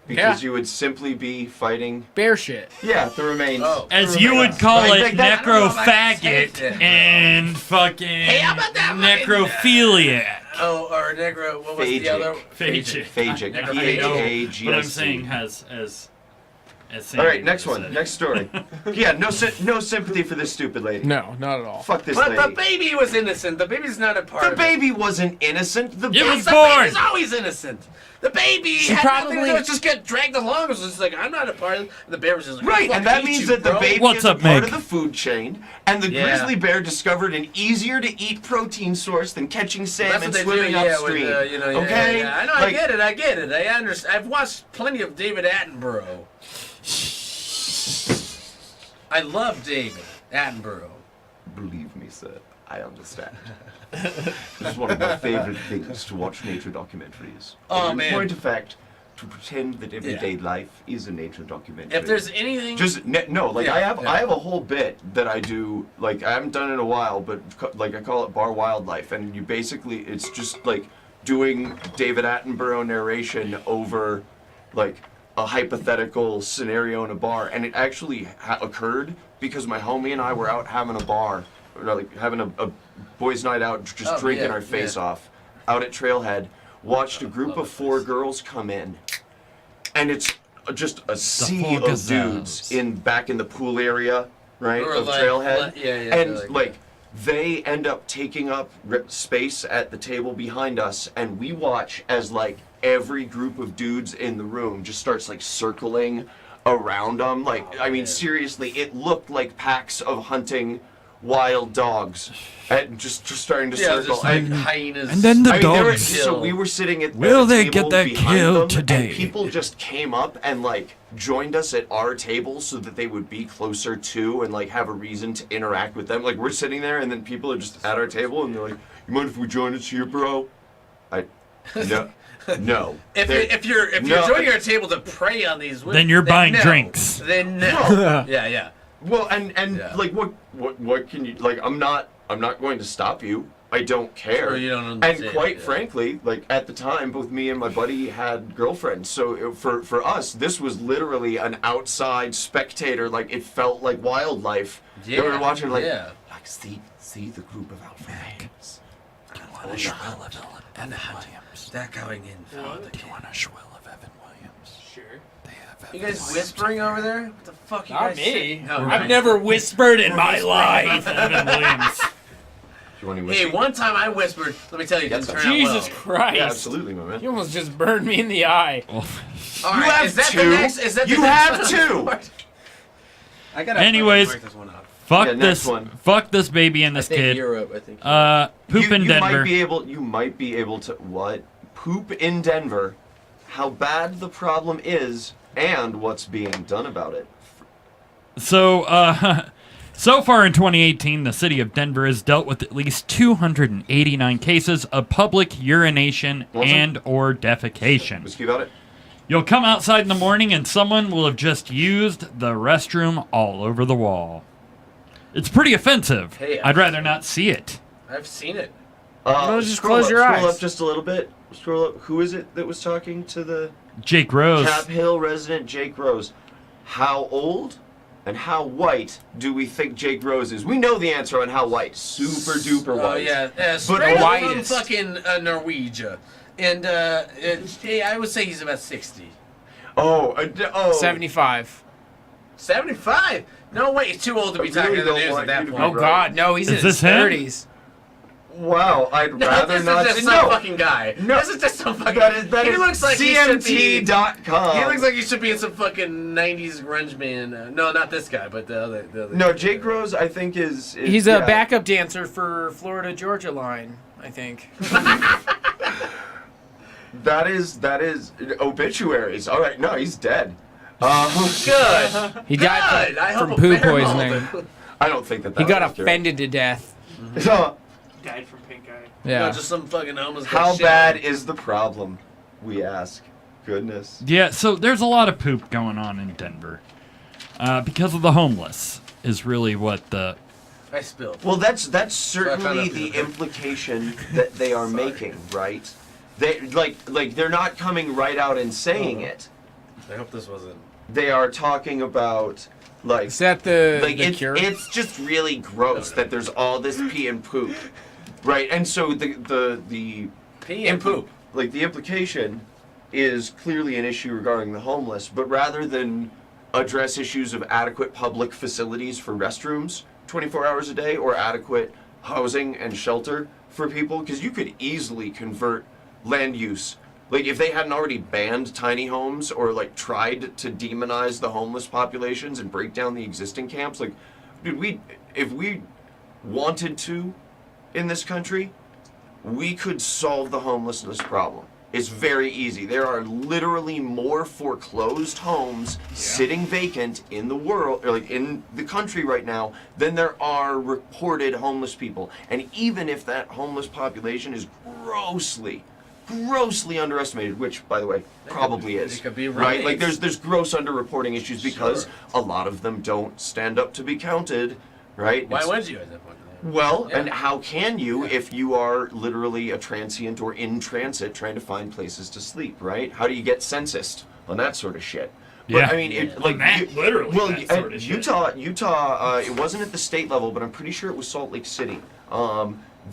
because Yeah. you would simply be fighting, Bear shit. the remains. Oh. As you would call Like it, that- I don't know if I can take necro-faggot it, bro. and fucking Hey, how about that fucking- necrophiliac. Oh, or Negro. What was the Phagic. other? Phagic. Phagic. Never P-H-A-G-I-C. know, P-H-A-G-I-C. but I'm saying has as All right, next Sammy one. said. Next story. Yeah, no sympathy for this stupid lady. No, not at all. Fuck this But lady. the baby was innocent. The baby's not a part The of baby wasn't innocent. The It baby was The born. baby's always innocent. The baby She had nothing to probably- do with just get dragged along. It was just like, I'm not a part of it. The bear was just like, Right, "I'll and that fucking eat means you, that the bro." baby What's is a up, part Meg? of the food chain, and the Yeah. grizzly bear discovered an easier to eat protein source than catching That's salmon what they swimming do, yeah, upstream. with, you know, okay? Yeah. I know, Like, I get it. I understand. I've watched plenty of David Attenborough. I love David Attenborough. Believe me, sir, I understand. It's one of my favorite things to watch nature documentaries. Oh, In man. point of fact, to pretend that everyday life is a nature documentary. If there's anything, No, like Yeah, I have yeah. I have a whole bit that I do, like I haven't done it in a while, but like I call it Bar Wildlife, and you basically it's just like doing David Attenborough narration over like a hypothetical scenario in a bar, and it actually occurred because my homie and I were out having a bar, or like having a boys' night out, just Oh, drinking yeah, our face yeah. off, out at Trailhead. Watched a group love of it, 4 please. girls come in, and it's just a sea four of gazelles. dudes back in the pool area, right, Or of like- Trailhead, yeah, and like- like they end up taking up space at the table behind us, and we watch as like every group of dudes in the room just starts like circling around them. Like, I mean, seriously, it looked like packs of hunting wild dogs, and just starting to yeah, circle. just like And- hyenas. And then the I mean, they were, dogs. so we were sitting at Will the they table get that behind kill them, today? And people just came up and like joined us at our table so that they would be closer to and like have a reason to interact with them. Like we're sitting there and then people are just at our table and they're like, "You mind if we join us here, bro?" No. If you're No. joining our table to prey on these women, Then you're buying no. drinks. Then no. No. Yeah. Well, and Yeah. like what can you like? I'm not going to stop you. I don't care. Sure, you don't and understand, quite yeah. frankly, like at the time, both me and my buddy had girlfriends. So for us, this was literally an outside spectator. Like it felt like wildlife. Yeah. We were watching like yeah. see the group of alpha males. They're going in. want a swill of Evan Williams? Sure. You guys whispering over there? What the fuck? You Not guys me. saying? No, I've never whispered in my life. Evan Williams. Do you want any Hey, whiskey? one time I whispered. Let me tell you, it didn't That's turn out well. Jesus Christ. Yeah, absolutely, my man. You almost just burned me in the eye. All You have is that two. The next, is that the You next have one? two. I gotta Anyways. fucking work this one out. Fuck Yeah, next this. one. Fuck this baby and I this think kid. Europe. I think. Poop in Denver. You might be able to what? Poop in Denver. How bad the problem is and what's being done about it. So, So far in 2018, the city of Denver has dealt with at least 289 cases of public urination and or defecation. Let's keep at it. You'll come outside in the morning and someone will have just used the restroom all over the wall. It's pretty offensive. Hey, I'd rather not see it. I've seen it. No, just Scroll close up, your scroll eyes. up just a little bit. Scroll up. Who is it that was talking to the Jake Rose. Cap Hill resident Jake Rose? How old and how white do we think Jake Rose is? We know the answer on how white. Super duper white. Oh yeah, straight up from whitest. fucking Norwegia, and hey, I would say he's about 60. Oh, 75. 75? No way, he's too old to be I talking really to the don't news want at that you to point. Oh God, no, he's in Is his this him? 30s. Wow, I'd No, rather this not. is just No, some fucking guy. No. This is just some fucking. that he is looks like he should be. CMT.com. He looks like he should be in some fucking 90s grunge band. No, not this guy, but the other. No, guy. Jake Rose, I think is He's a yeah. backup dancer for Florida Georgia Line, I think. That is obituaries. All right, no, he's dead. Good. He died Good. I from hope a poo bear poisoning. mauled him. I don't think that. He got was accurate. offended to death. So, Died from pink eye. Yeah. No, just some fucking homeless guy how shit. bad is the problem? We ask. Goodness. Yeah, so there's a lot of poop going on in Denver. Because of the homeless is really what the... I spilled. Well, that's I certainly found out the the other day. implication that they are making, right? They like they're not coming right out and saying it. I hope this wasn't. They are talking about like Is that the cure? it's just really gross that there's all this pee and poop, right? And so the Pee and poop. like the implication is clearly an issue regarding the homeless, but rather than address issues of adequate public facilities for restrooms 24 hours a day or adequate housing and shelter for people, because you could easily convert land use. Like if they hadn't already banned tiny homes or like tried to demonize the homeless populations and break down the existing camps, like dude, if we wanted to in this country, we could solve the homelessness problem. It's very easy. There are literally more foreclosed homes sitting vacant in the world, or like in the country right now, than there are reported homeless people. And even if that homeless population is grossly underestimated, which, by the way, probably is. It could be right. Like roommates. there's gross underreporting issues because a lot of them don't stand up to be counted. Right. Why It's- would you at that point? well, Yeah. and how can you if you are literally a transient or in transit trying to find places to sleep, right? How do you get censused on that sort of shit? But, Yeah. I mean, On that, literally, Well, that sort of shit. Utah, it wasn't at the state level, but I'm pretty sure it was Salt Lake City.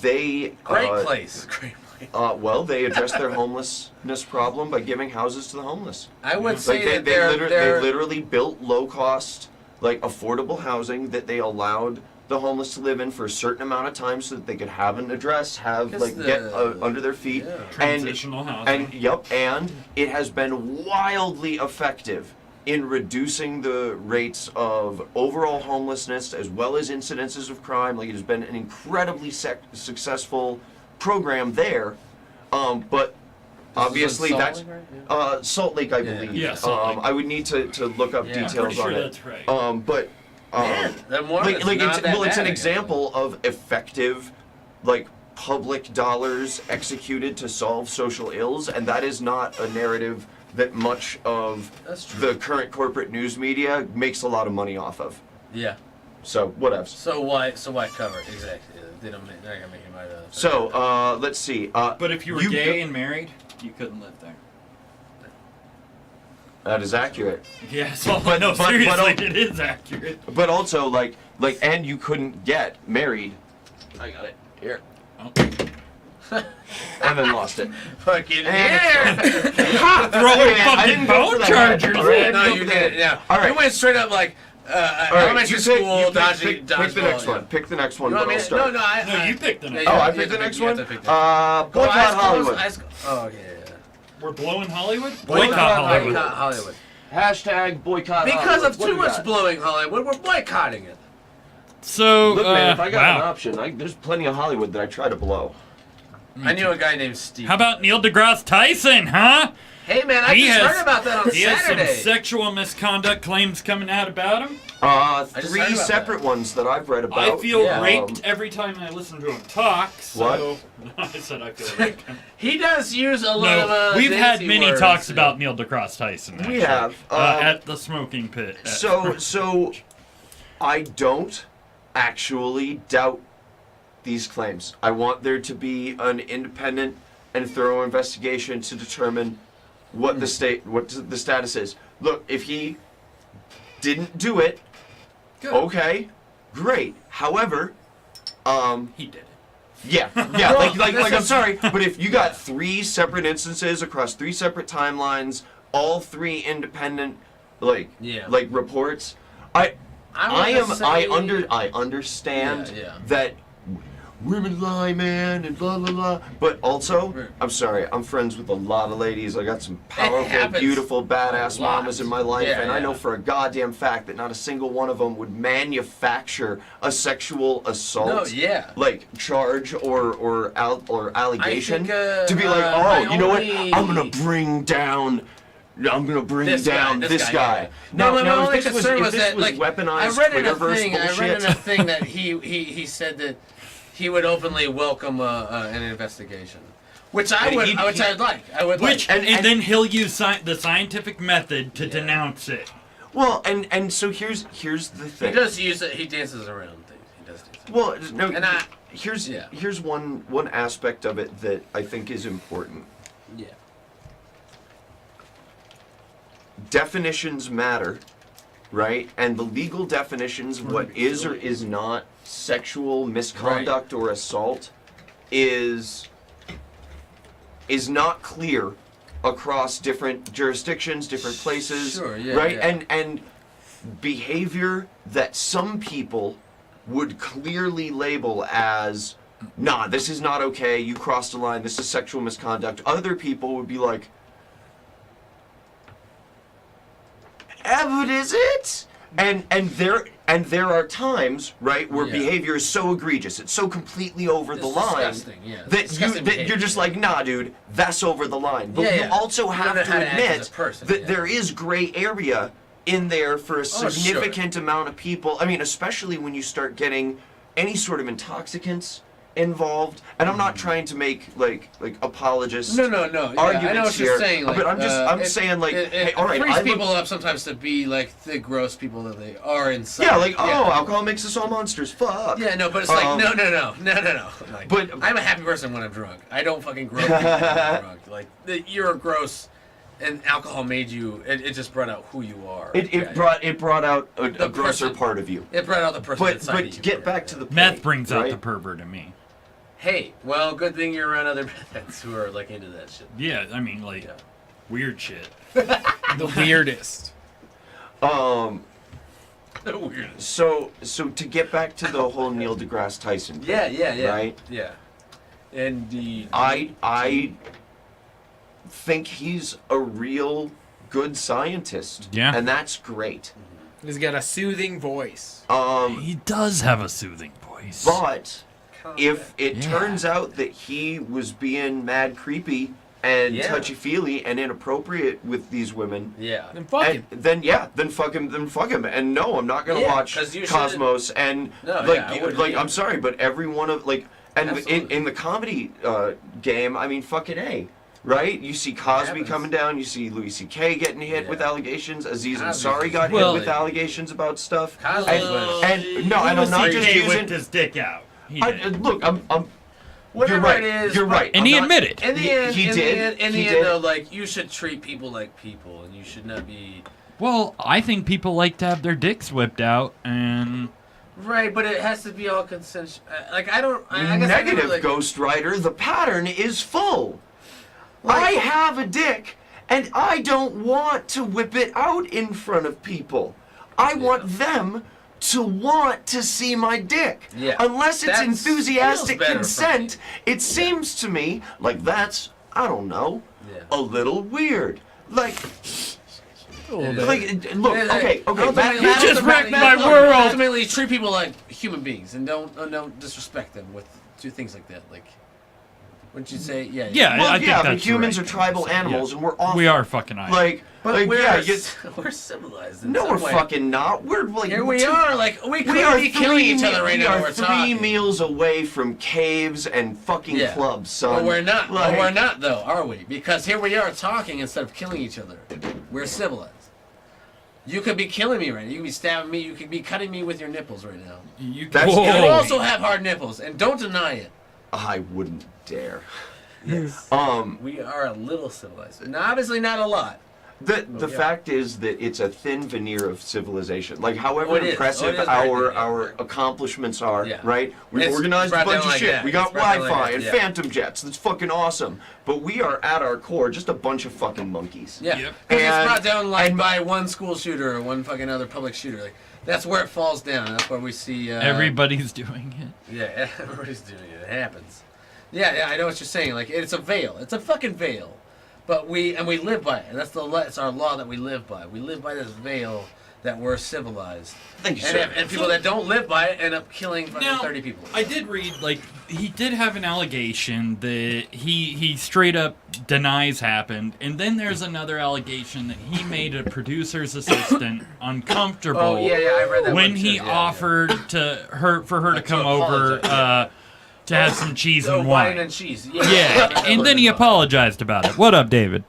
They Great place. Great place. well, they addressed their homelessness problem by giving houses to the homeless. I would Like say that they they're literally built low cost, like affordable housing that they allowed the homeless to live in for a certain amount of time so that they could have an address, have Because like get the- under their feet, yeah. Transitional housing. and it has been wildly effective in reducing the rates of overall homelessness as well as incidences of crime. Like it has been an incredibly successful program there, but obviously Salt that's Lake, right? Salt Lake, I Yeah. believe. Yeah, Salt Lake. I would need to look up Yeah. I'm details pretty sure on it. that's right. But Man, then more like, it's like not it's, that well, it's bad, an I guess. example of effective, like public dollars executed to solve social ills, and that is not a narrative that much of That's true. the current corporate news media makes a lot of money off of. Yeah. So whatevs. So why cover it? Exactly. They're not gonna make him out of. So let's see. But if you were gay and married, you couldn't live there. that is accurate. Yeah, so But- no, but- seriously, but- it is accurate. But also like and you couldn't get married. I got it here. Oh. And then lost it. Fucking And- Throwing I fucking didn't go for bone the chargers. head. All right. No, you didn't. Yeah. All right. You went straight up like All right, elementary you school pick dodging the next one. Pick the next one. You But want me I'll to, start. No, you picked the next yeah, Oh, you I have picked to the next you one. have to pick that. Boycott Hollywood. Oh, okay. Yeah. We're blowing Hollywood? Boycott Hollywood. Boycott Hollywood. Hashtag boycott. Because Hollywood. of What too do we much got? blowing Hollywood, we're boycotting it. So, Look, man, if I got an wow. option, there's plenty of Hollywood that I try to blow. I knew a guy named Steve. How about Neil deGrasse Tyson, huh? Hey man, I He just has- heard about that on He has some Saturday. sexual misconduct claims coming out about him. just Three heard about separate ones that I've read about. I feel Yeah. raped every time I listen to him talk. So I said I feel raped. He does use a lot of. No, we've had dainty many words, talks yeah. about Neil deGrasse Tyson. We actually, have, at the smoking pit. So I don't actually doubt these claims. I want there to be an independent and thorough investigation to determine what the status is. Look, if he didn't do it, Good. okay, great. However, He did it. yeah, like I'm sorry, but if you got 3 separate instances across 3 separate timelines, all 3 independent, like reports, I understand that women lie, man, and blah blah blah. But also, I'm sorry, I'm friends with a lot of ladies. I got some powerful, happens beautiful, badass a lot. mamas in my life, Yeah, and I yeah. know for a goddamn fact that not a single one of them would manufacture a sexual assault, like charge or allegation, think, to be like, oh, my you know what? only- I'm gonna bring down this guy. No, my only if this was, concern if was this that, was like, weaponized I read in a Twitterverse thing. I bullshit. read in a thing that he said that he would openly welcome an investigation, which I And would, he'd- which I'd like. I would Which like. and then he'll use the scientific method to denounce it. Well, and so here's the He thing. does use it. He dances around things. He does do things. Well, no. And I- here's one aspect of it that I think is important. Yeah. Definitions matter, right? And the legal definitions of what is or is not sexual misconduct or assault is not clear across different jurisdictions, different places, Sure, yeah, right? yeah. And behavior that some people would clearly label as, nah, this is not okay, you crossed a line, this is sexual misconduct. Other people would be like, what is it? And there are times, right, where behavior is so egregious, it's so completely over the line disgusting, yeah. that Disgusting you're behavior, just like, nah, dude, that's over the line. But you also have know to how to act as admit a person, that yeah. there is gray area in there for a sure. significant amount of people. I mean, especially when you start getting any sort of intoxicants involved. And I'm not trying to make like apologist No. Yeah, arguments I know what here, you're saying. Like, but I'm it- saying like, it hey, all right, frees I look- people up sometimes to be like the gross people that they are inside. yeah, like alcohol makes us all monsters. Fuck. Yeah, no, but it's like no. Like, But- I'm a happy person when I'm drunk. I don't fucking grow people when I'm drunk. Like you're gross, and alcohol made you. It just brought out who you are. It brought out a grosser person. part of you. It brought out the person But inside of you. get back to the point, Meth brings out right? the pervert in me. Hey, well, good thing you're around other meths who are like into that shit. Yeah, I mean like weird shit. The weirdest. The weirdest. So to get back to the whole Neil deGrasse Tyson thing, Yeah. right? Yeah. Indeed. I think he's a real good scientist. Yeah. And that's great. He's got a soothing voice. He does have a soothing voice. But if it turns out that he was being mad creepy and touchy-feely and inappropriate with these women, Then fuck him. then fuck him. And no, I'm not gonna watch 'cause you Cosmos. And No, I wouldn't either. I'm sorry, but every one of and Absolutely. in the comedy game, I mean, fucking A. Right? You see Cosby happens. coming down. You see Louis C.K. getting hit with allegations. Aziz Cosby. Ansari got Well, hit with allegations about stuff. Cosby was- And I'm not just He using. whipped his dick out. He did. Look, I'm. Whatever You're right. it is, You're right. And I'm he not- admitted. In the He- end, he in did. the end, in He the did. end, though, like you should treat people like people, and you should not be Well, I think people like to have their dicks whipped out, and right. But it has to be all consensual. Like I don't. I guess I Negative, never, like, Ghost Rider. The pattern is full. Like- I have a dick, and I don't want to whip it out in front of people. I want them to want to see my dick. Yeah. Unless it's That enthusiastic feels better for consent, me. it seems to me like that's, I don't know, Yeah. a little weird. Like, A little bit. look, Yeah, okay, ultimately- back, You just wrecked my look, world. Ultimately, treat people like human beings, and don't disrespect them with do things like that. Like Would you say? Yeah. Yeah, Well, I think yeah, that's but humans right. are tribal animals, and we're awful. We are fucking idiots. Like, But we're, yeah, we're civilized. In no, some we're way. fucking not. We're like Here we are. Like we could We are be killing each other right now. We We're are 3 talking. meals away from caves and fucking Yeah. clubs, son. But we're not. Like, But we're not, though, are we? Because here we are talking instead of killing each other. We're civilized. You could be killing me right now. You could be stabbing me. You could be cutting me with your nipples right now. You That's Whoa. You also have hard nipples, and don't deny it. I wouldn't dare. Yes. Um, We are a little civilized. And obviously not a lot. the yeah. fact is that it's a thin veneer of civilization. Like, however Oh, it is. impressive Oh, it is very our thin, our yeah. accomplishments are, Yeah. right? We've It's organized a brought bunch down of like shit. that. We It's got brought down like Wi-Fi that, and yeah. phantom jets. That's fucking awesome. But we are at our core just a bunch of fucking monkeys. Yeah. Yep. Because it's And- brought down like and- by one school shooter or one fucking other public shooter. Like that's where it falls down. That's where we see. Everybody's doing it. Yeah, everybody's doing it. It happens. Yeah, I know what you're saying. Like it's a veil. It's a fucking veil. But we live by it. And that's it's our law that we live by. We live by this veil that we're civilized. Thank you, And, sir. and people that don't live by it end up killing fucking Now, 30 people. I did read, like, he did have an allegation that he straight up denies happened, and then there's another allegation that he made a producer's assistant uncomfortable Oh yeah, I read that when one too. he Yeah, offered for her to come over apologize, to have some cheese So and wine wine. and cheese. Yeah, and then he apologized about it. What up, David?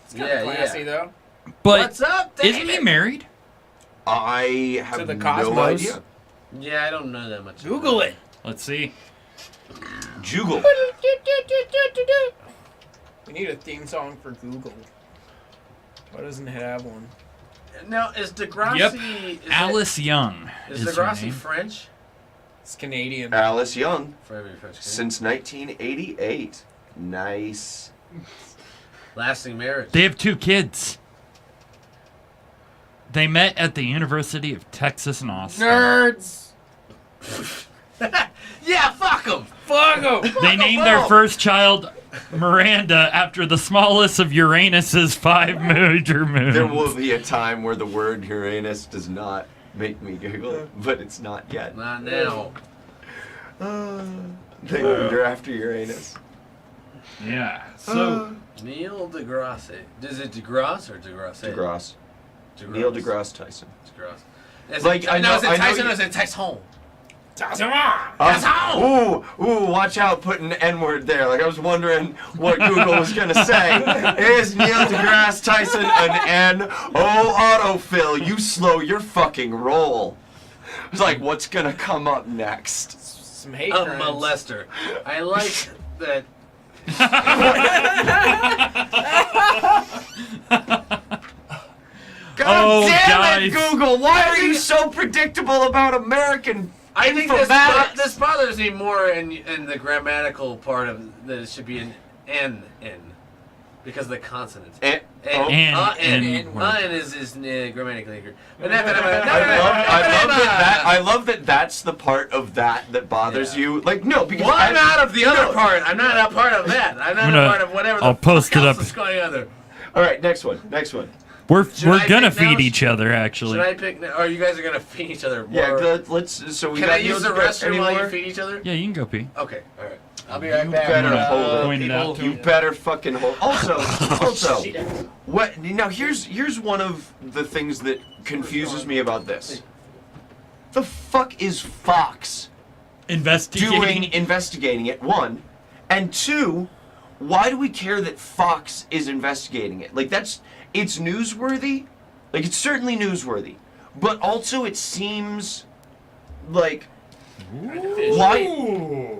It's kind of classy, yeah. though. But What's up, David? isn't he married? I have To the no cosmos. idea. Yeah, I don't know that much. Google it. Let's see. Jugal. We need a theme song for Google. Why doesn't it have one? Now, is Degrassi... Yep. Is Alice Young Is is her Degrassi name. French? It's Canadian. Alice Young. For every French. Since 1988. Nice. Lasting marriage. They have 2 kids. They met at the University of Texas in Austin. Nerds. Yeah, fuck them. Fuck 'em. They named their first child Miranda after the smallest of Uranus's 5 major moons. There will be a time where the word Uranus does not make me giggle, but it's not yet. Not now. They named her after Uranus. Yeah. So Neil deGrasse. Is it DeGrasse or DeGrasse? DeGrasse. Neil deGrasse Tyson. DeGrasse. Is Like, it, I know- no, is it I know Tyson you- or is it Tyson? Ooh, watch out putting an N-word there. Like, I was wondering what Google was going to say. Is Neil deGrasse Tyson an N? Oh, autofill, you slow your fucking roll. I was like, what's going to come up next? Some hate A crimes. molester. I like that. God Oh, damn it, guys. Google! Why are you so predictable about American I think informatics? this bothers me more in the grammatical part of that it should be an N because of the consonants. Eh, oh. N is grammatically accurate. I love that that's the part of that bothers Yeah. you. Like, no, because Well, I'm out of the other part. I'm not a part of that. I'm not a part of whatever I'll the post fuck it else up. is going on there. All right, next one. we're Should I gonna pick now? feed each other actually. Should I pick? Or you guys are gonna feed each other? Yeah, More? let's. So we Can got I use the Neil deGrasse restroom while you anymore? feed each other? Yeah, you can go pee. Okay, all right. I'll be right back. better hold it. Point it out to You him. better fucking hold. Also, what? Now here's one of the things that confuses me about this. The fuck is Fox investigating it? One, and two, why do we care that Fox is investigating it? Like it's newsworthy. Like it's certainly newsworthy, but also it seems like why.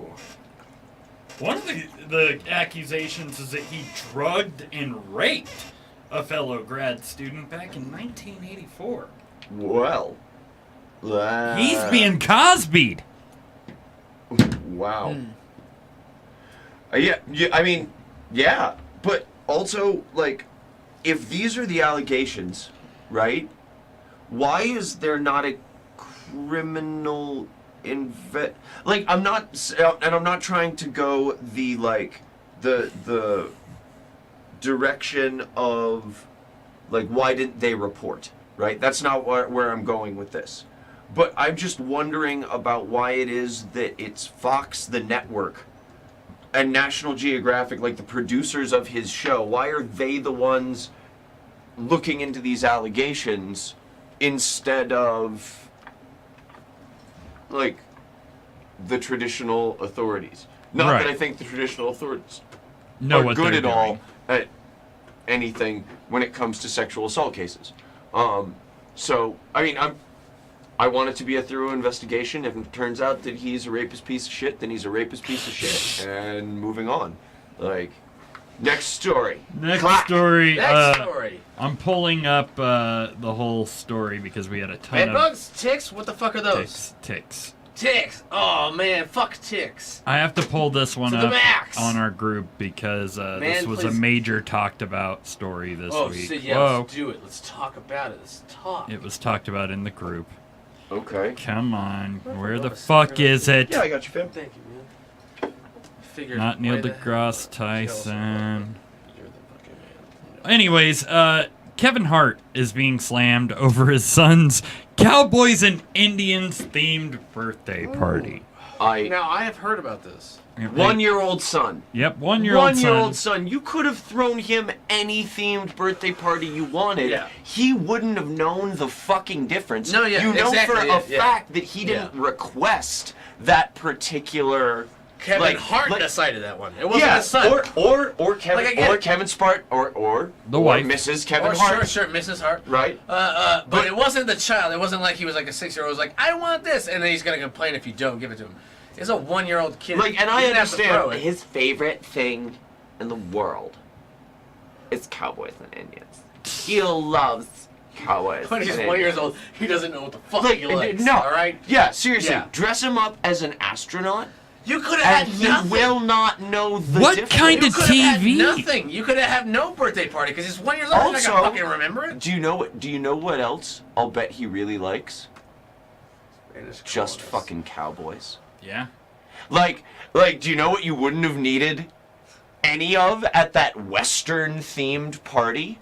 One of the accusations is that he drugged and raped a fellow grad student back in 1984. Well, He's being Cosby'd. Wow. Yeah, I mean, yeah, but also, like, if these are the allegations, right? Why is there not a criminal like, I'm not trying to go the the direction of like why didn't they report, right? That's not where I'm going with this. But I'm just wondering about why it is that it's Fox, the network, and National Geographic, like the producers of his show, why are they the ones looking into these allegations instead of like the traditional authorities? Not Right. that I think the traditional authorities Know are what good they're at all doing. at anything when it comes to sexual assault cases. So I mean, I want it to be a thorough investigation. If it turns out that he's a rapist piece of shit, then he's a rapist piece of shit. And moving on. Like, next story. Next Clack. story. Next story. I'm pulling up the whole story because we had a ton Bed of bugs? Ticks? What the fuck are those? ticks. Ticks. Oh, man. Fuck ticks. I have to pull this one To the up max. on our group because this Man, was please. a major talked about story this Oh, week. shit, yeah, Whoa. let's do it. Let's talk about it. Let's talk. It was talked about in the group. Okay. Come on. Where the love a fuck secret is it? Yeah, I got you, fam. Thank you, man. Figured Not Neil way the hell deGrasse up. Tyson. You're the fucking man. Anyways, Kevin Hart is being slammed over his son's Cowboys and Indians themed birthday party. Now, I have heard about this. 1-year-old son. Yep, 1-year-old son. 1-year-old son. You could have thrown him any themed birthday party you wanted. Yeah. He wouldn't have known the fucking difference. No, yeah, you know exactly, for a yeah. fact that he didn't request that particular. Kevin Hart like- decided that one. It wasn't Yeah, his son. or Kevin Like, I get or it. Kevin Spart or The wife. Mrs. Kevin Or Hart. sure, Mrs. Hart. Right? But it wasn't the child. It wasn't like he was like a 6-year-old. It was like, I want this, and then he's gonna complain if you don't give it to him. It's a 1-year-old kid. Like, and He I didn't have to throw understand it. his favorite thing in the world is Cowboys and Indians. He loves Cowboys. When he's and 1 years Indians. old, he doesn't know what the fuck Like, he likes. no, all right. Yeah, seriously, Yeah. dress him up as an astronaut, You could have and had he nothing. will not know the What difference. kind You of could have TV? had nothing. You could have had no birthday party because he's 1 year old. He's not Also, gonna fucking remember it. Do you know what else? I'll bet he really likes. Just fucking Cowboys. Yeah. Like, do you know what you wouldn't have needed any of at that Western themed party?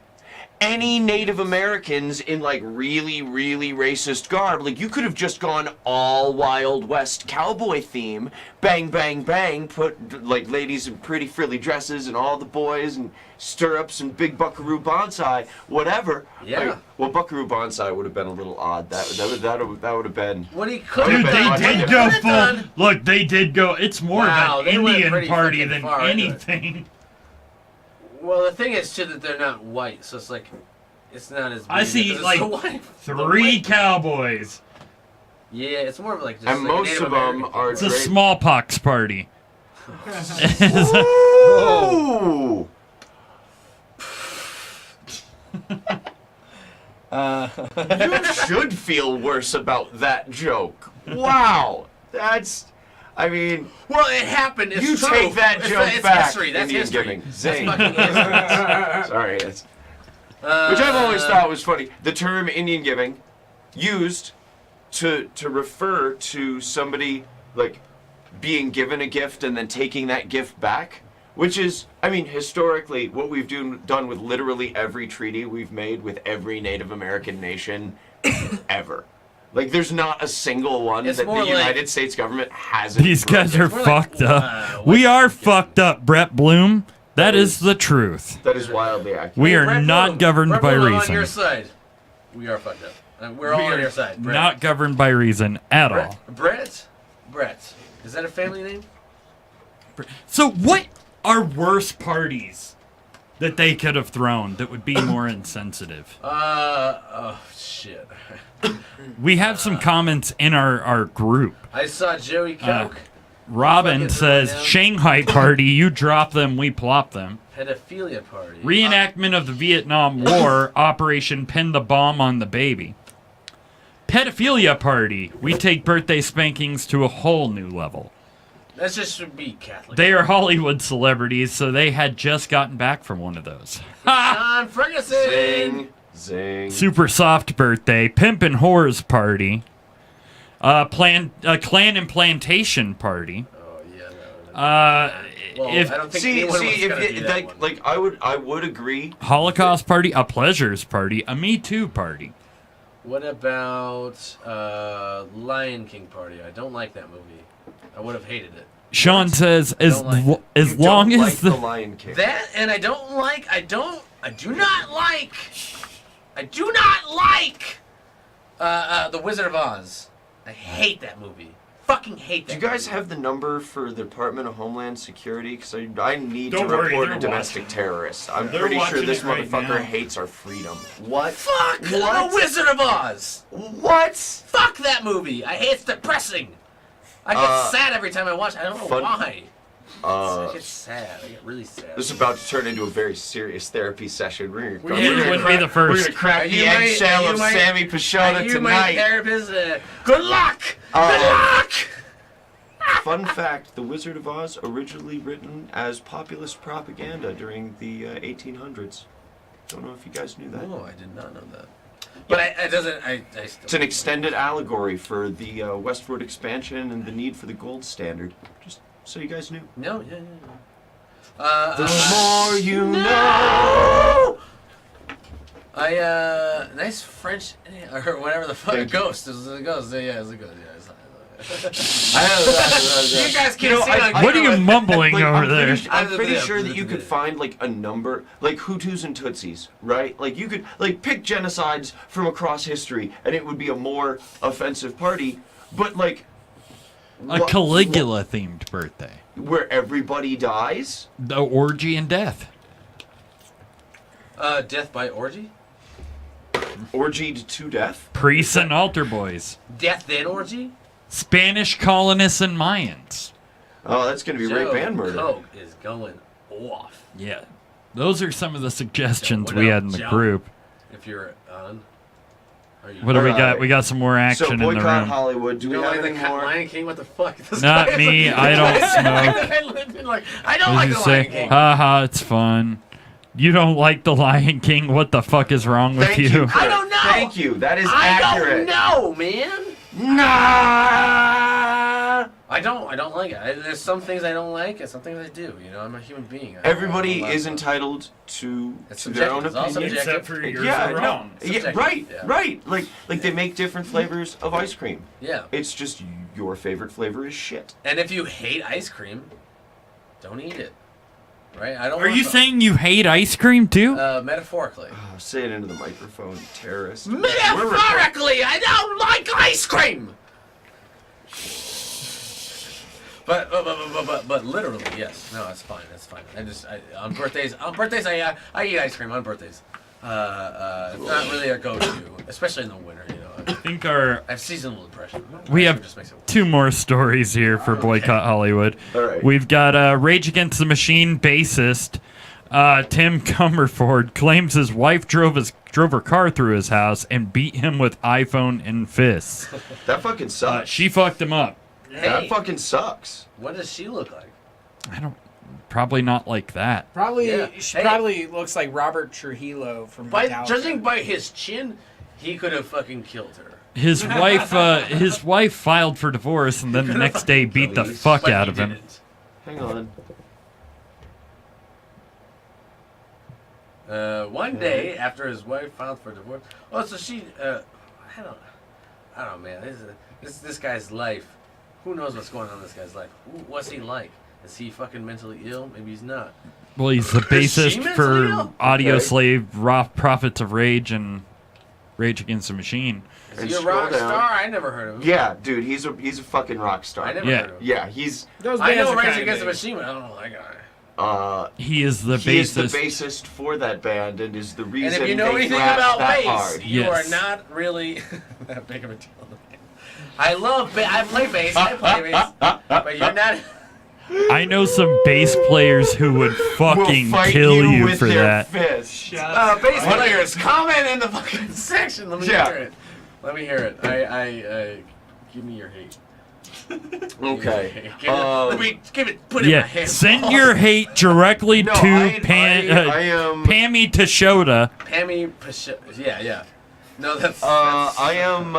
Any Native Americans in like really, really racist garb. Like, you could have just gone all Wild West cowboy theme. Bang, bang, bang. Put like ladies in pretty frilly dresses and all the boys and stirrups and big buckaroo bonsai, whatever. Yeah. Like, well, buckaroo bonsai would have been a little odd. That would have been. What he could Dude, have they done. did what go he could've full. done- Look, they did go. It's more Wow, of they an went Indian pretty party fucking than far into it. anything. Well, the thing is too that they're not white, so it's like it's not as. I big see, because it's like, the white- the 3 white- cowboys. Yeah, it's more of like just. And like most Native of them American are It's people. a Great. smallpox party. Ooh! You should feel worse about that joke. Wow. That's, I mean, Well, it happened. It's you true. take that it's, joke it's back. History. That's Indian history. giving. That's Zing. fucking history. Sorry, it's, which I've always thought was funny. The term Indian giving, used to refer to somebody like being given a gift and then taking that gift back, which is, I mean, historically, what we've done with literally every treaty we've made with every Native American nation ever. Like, there's not a single one It's that the more like- United States government hasn't. These guys are It's more like, fucked up. what- We are fucked up, Brett Bloom. That is the truth. That is wildly accurate. We are Brett not Bloom, governed Brett by Bloom, I'm on reason. your side. We are fucked up. We're all We on are your side. Brett. Not governed by reason at all. Brett. Is that a family name? So what are worse parties that they could have thrown that would be more insensitive? Oh shit. We have some comments in our group. I saw Joey Coke. Robin Fucking says, throw it down. Shanghai party, you drop them, we plop them. Pedophilia party. Reenactment of the Vietnam War, Operation Pin the Bomb on the Baby. Pedophilia party, we take birthday spankings to a whole new level. That just should be Catholic. They are Hollywood celebrities, so they had just gotten back from one of those. John Ferguson. Zing. Zing. Super soft birthday, pimp and whores party, clan and plantation party. Oh yeah. Well, If I don't think See, anyone was if gonna do it, that one. like I would agree. Holocaust party, a pleasures party, a Me Too party. What about Lion King party? I don't like that movie. I would have hated it. Sean says, as Don't like it. as You long don't as like the the Lion King. That, and I do not like The Wizard of Oz. I hate that movie. Fucking hate Do that you guys movie. have the number for the Department of Homeland Security? Because I need Don't to worry, report they're a domestic watching. terrorist. I'm They're pretty sure watching this it right motherfucker now. hates our freedom. What? Fuck What? The Wizard of Oz. What? Fuck that movie. I hate it's depressing. I get sad every time I watch it. I don't know fun- why. I Uh, get sad. I get really sad. this is about to turn into a very serious therapy session. We're It wouldn't be the We're first. gonna crack Are the you my- eggshell are of you my- Sammy Pisciotta Are you my tonight. therapist? Good luck. Good luck. Fun fact: The Wizard of Oz originally written as populist propaganda during the 1800s. Don't know if you guys knew that. Oh, I did not know that. But it doesn't. I still. It's an extended allegory for the westward expansion and the need for the gold standard. Just so you guys knew. No, yeah. The more you know. No! Nice French, or whatever the fuck. Thank you. Ghost. It was a ghost. Yeah, it was a ghost. Yeah, You guys can't see it on What are you mumbling over there? I'm pretty sure that you could find like a number, like Hutus and Tutsis, right? Like you could like pick genocides from across history, and it would be a more offensive party. But like A Caligula-themed birthday. where everybody dies. The orgy and death. Death by orgy. Orgied to death. Priests and altar boys. Death then orgy. Spanish colonists and Mayans. Oh, that's gonna be rape and murder. Coke is going off. Yeah. Those are some of the suggestions What we up, had in the Joe? group. If you're on. What do we Alright. got? We got some more action So in the boycott room. Hollywood. Do You we don't have like any the more? Lion King? What the fuck? This Not guy is me, like- I don't I don't like You the say, Lion King. haha, it's fun. You don't like the Lion King? What the fuck is wrong with Thank you? you. I don't know. Thank you. That is I accurate. don't know, man. Nah. I don't like it. There's some things I don't like and some things I do. You know, I'm a human being. Everybody I don't is like entitled to It's their own subjective. It's all opinion. subjective. Except for yours Yeah, are no, wrong. yeah, Subjective, right, yeah. right. Like they make different flavors of ice cream. Yeah. It's just your favorite flavor is shit. And if you hate ice cream, don't eat it. Right? I don't. Are want you to- saying you hate ice cream too? Metaphorically. Oh, say it into the microphone, terrorist. Metaphorically, I don't like ice cream. But literally, yes. No, it's fine. It's fine. On birthdays I eat ice cream on birthdays. It's not really a go-to, especially in the winter. You know, I think our I have seasonal depression. We Ice have cream just makes it worse. two more stories here for Boycott Hollywood. All right. We've got Rage Against the Machine bassist Tim Cumberford claims his wife drove her car through his house and beat him with iPhone and fists. That fucking sucks. She fucked him up. That fucking sucks. What does she look like? I don't. Probably not like that. Probably, Yeah. she Hey. probably looks like Robert Trujillo from Metallica. Judging by his chin, he could have fucking killed her. His wife filed for divorce and then the next day beat the fuck But out he of him. didn't. Hang on. One day after his wife filed for divorce. Oh, so she. I don't know, man. This guy's life. Who knows what's going on in this guy's life? What's he like? Is he fucking mentally ill? Maybe he's not. Well, he's the Is she bassist mentally for ill? Audio Okay. Slave, Prophets of Rage, and Rage Against the Machine. Is And he a scroll rock down. star? I never heard of him. Yeah, dude, he's a fucking rock star. I never Yeah. heard of him. Yeah, he's Those I bands know are Rage kinda Against the big. Machine, but I don't know that guy. He is the he is the bassist. bassist for that band and is the reason And if you know they anything rap about that bass, hard. you Yes. are not really that big of a deal. I love bass. I play bass. I play bass. But you're not. I know some bass players who would fucking Will fight kill you with for their that. Fists. Bass players, comment in the fucking section. Let me Yeah. hear it. Let me hear it. I give me your hate. Okay. Let me give it. Put it in my Yeah, hand. send your hate directly No, to I am. Pammy Pisciotta. Pammy Pisciotta. Yeah. No, that's. I am.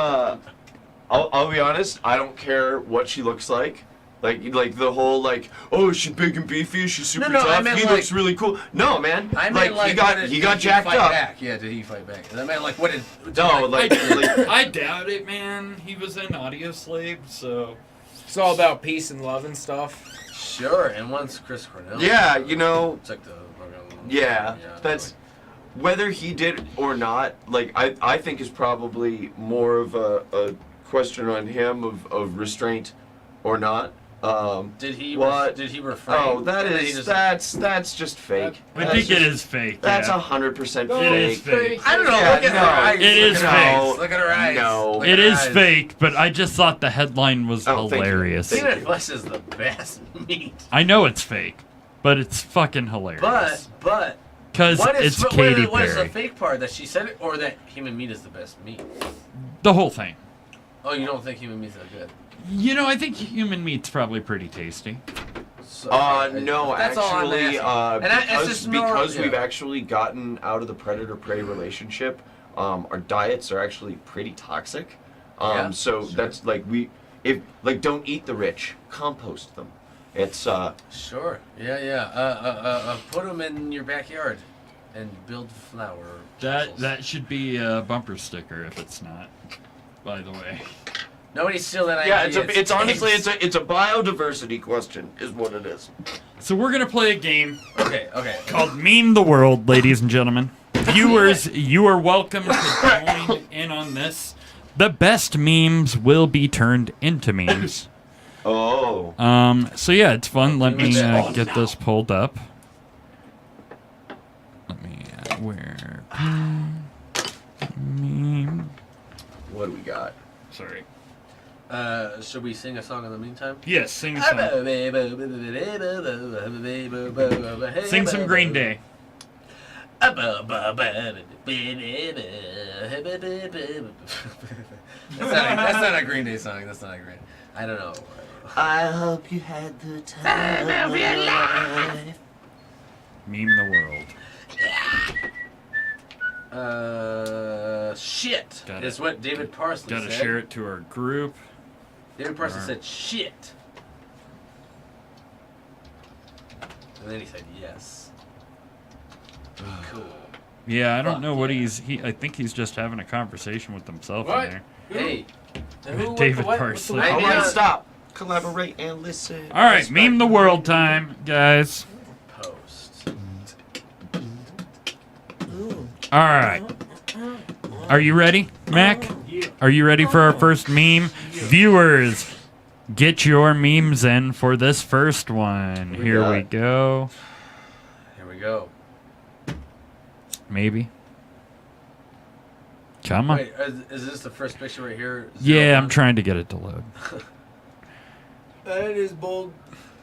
I'll be honest. I don't care what she looks like. Like the whole oh, is she big and beefy? Is she super No, I tough? meant He looks really cool. No, man. I meant he got did jacked fight up. Back? Yeah, did he fight back? I meant what did? No, like I doubt it, man. He was in Audio Slave, so. It's all about peace and love and stuff. Sure, and once Chris Cornell. Yeah, you know. It's like the. Yeah, that's whether he did or not. Like I think is probably more of a question on him of restraint or not. Did he? What? Did he refrain? Oh, that's just fake. I think it is fake. That's yeah. 100% It is fake. fake. I don't know. Yeah, Look at no. her eyes. It is Look at her fake. eyes. Look at her eyes. No. Look at It her is eyes. fake, but I just thought the headline was Oh, thank you. hilarious. Thank Peanut flesh is the best meat. I know it's fake, but it's fucking hilarious. But Because what is it's Katy what is the Perry. fake part that she said it, or that human meat is the best meat? The whole thing. Oh, you don't think human meat's that good? You know, I think human meat's probably pretty tasty. So, No, that's all I'm actually, asking. And it's just because yeah. we've actually gotten out of the predator-prey relationship, our diets are actually pretty toxic. Yeah, So sure. that's like don't eat the rich, compost them. It's Sure. Yeah. Put them in your backyard and build flower. puzzles. That should be a bumper sticker if it's not. By the way. Nobody steal that yeah. idea. It's honestly it's a biodiversity question, is what it is. So we're gonna play a game Okay. called Meme the World, ladies and gentlemen. Viewers, you are welcome to join in on this. The best memes will be turned into memes. Oh. So yeah, it's fun. Let me get this pulled up. Let me where meme. What do we got? Sorry. Should we sing a song in the meantime? Yes, sing a song. Sing some Green Day. That's not a Green Day song. That's not a Green. I don't know. I hope you had the time of your life. Meme the world. Shit Got is it. what David Parsley Gotta said. share it to our group. David Parsley Alright. said shit. And then he said yes. Cool. Yeah, I don't Fuck know what yeah. I think he's just having a conversation with himself What? in there. Hey, David Parsley. I All know. right, stop. Collaborate and listen. All right, meme the world time, guys. post. All right. Are you ready, Mac? Are you ready for our first meme? Viewers, get your memes in for this first one. Here we go. Here we go. Maybe. Come on. Wait, is this the first picture right here? Yeah, I'm trying to get it to load. That is bold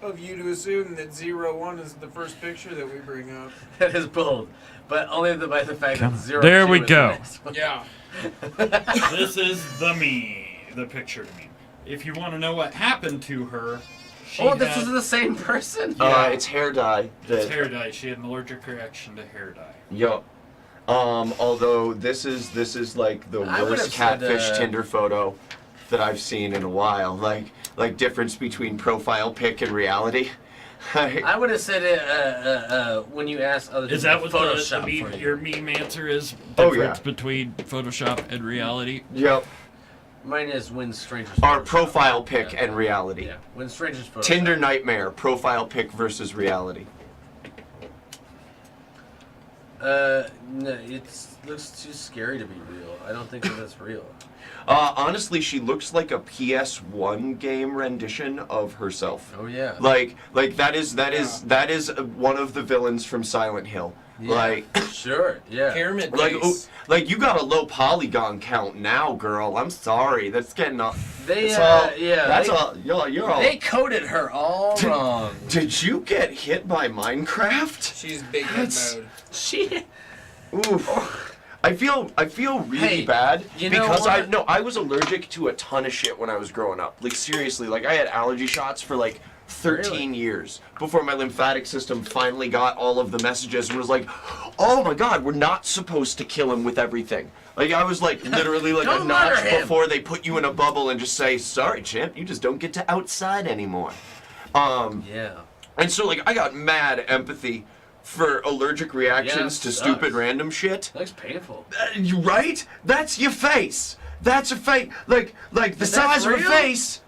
of you to assume that 01 is the first picture that we bring up. That is bold, but only by the fact Come that on. 02 There we is go. the next one. Yeah. This is the meme, the picture to me. If you want to know what happened to her, she Oh, this had is the same person. It's hair dye. it's hair dye. She had an allergic reaction to hair dye. Yup. Although this is like the I would've worst said, catfish Tinder photo that I've seen in a while. Like difference between profile pic and reality. I would have said it when you asked other people. Is that what Photoshop the for meme, you. your meme answer is? Oh, Difference yeah. between Photoshop and reality? Yep. Mine is when strangers. Our Photoshop. profile pic Yeah. and reality. Yeah, when strangers. Photoshop. Tinder nightmare. Profile pic versus reality. No, it looks too scary to be real. I don't think that that's real. Honestly, she looks like a PS1 game rendition of herself. Oh yeah. Like that is one of the villains from Silent Hill. Yeah. Like Sure. Yeah. Pyramid like base. like you got a low polygon count now, girl. I'm sorry. That's getting up. They It's all, yeah. That's they, all. You're all. They coded her all wrong. Did you get hit by Minecraft? She's big head That's- mode. She. Oof. I feel really Hey, bad you know because what? I was allergic to a ton of shit when I was growing up. Like seriously, like I had allergy shots for like 13 years before my lymphatic system finally got all of the messages and was like, "Oh my god, we're not supposed to kill him with everything." Like I was like literally like a Don't murder notch him. before they put you in a bubble and just say, "Sorry, champ, you just don't get to outside anymore." Yeah. And so like I got mad empathy for allergic reactions Yeah, to it stupid sucks. random shit. That looks painful. You right? That's your face. That's a face. Like the Is that size of a real? face.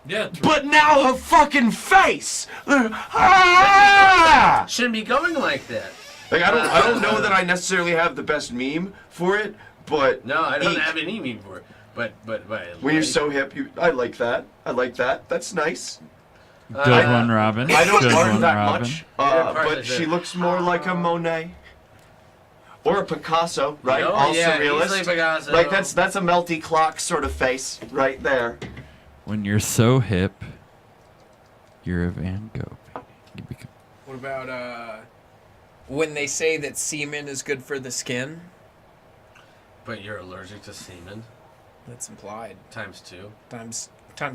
Yeah, true. But now her fucking face. Ah! Shouldn't be going like that. Like I don't know that I necessarily have the best meme for it, but No, I don't eek. have any meme for it. But When you're so hip, I like that. I like that. That's nice. Good one, Robin. I don't Good art one, that Robin. much, Yeah, but she looks more like a Monet or a Picasso, right? Oh, Also yeah, realist. easily Picasso. Like that's a melty clock sort of face right there. When you're so hip, you're a Van Gogh. You become- What about when they say that semen is good for the skin? But you're allergic to semen. That's implied. ×2. Times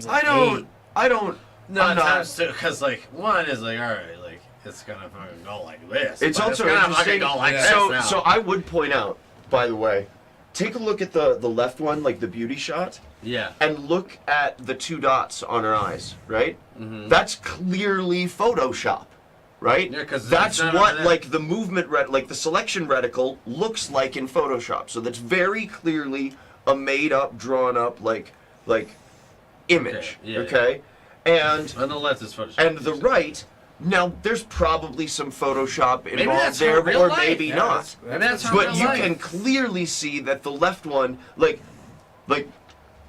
I like don't. 8. I don't. No, I'm not- ×2, because like one is like, all right, like it's gonna fucking go like this. It's but also gonna fucking interesting. go like Yeah. this So, now. so I would point out, by the way, take a look at the left one, like the beauty shot, yeah. and look at the 2 dots on her eyes. Right? Mm-hmm. That's clearly Photoshop, right? Yeah, 'cause that's it's not what over there. like the movement like the selection reticle looks like in Photoshop. So that's very clearly a made up, drawn up like image. Okay, yeah, Okay, and On the left is Photoshop. and the right. Now, there's probably some Photoshop Maybe involved that's her there, real or life. maybe Yeah, not. Maybe that's her But real you life. can clearly see that the left one, like,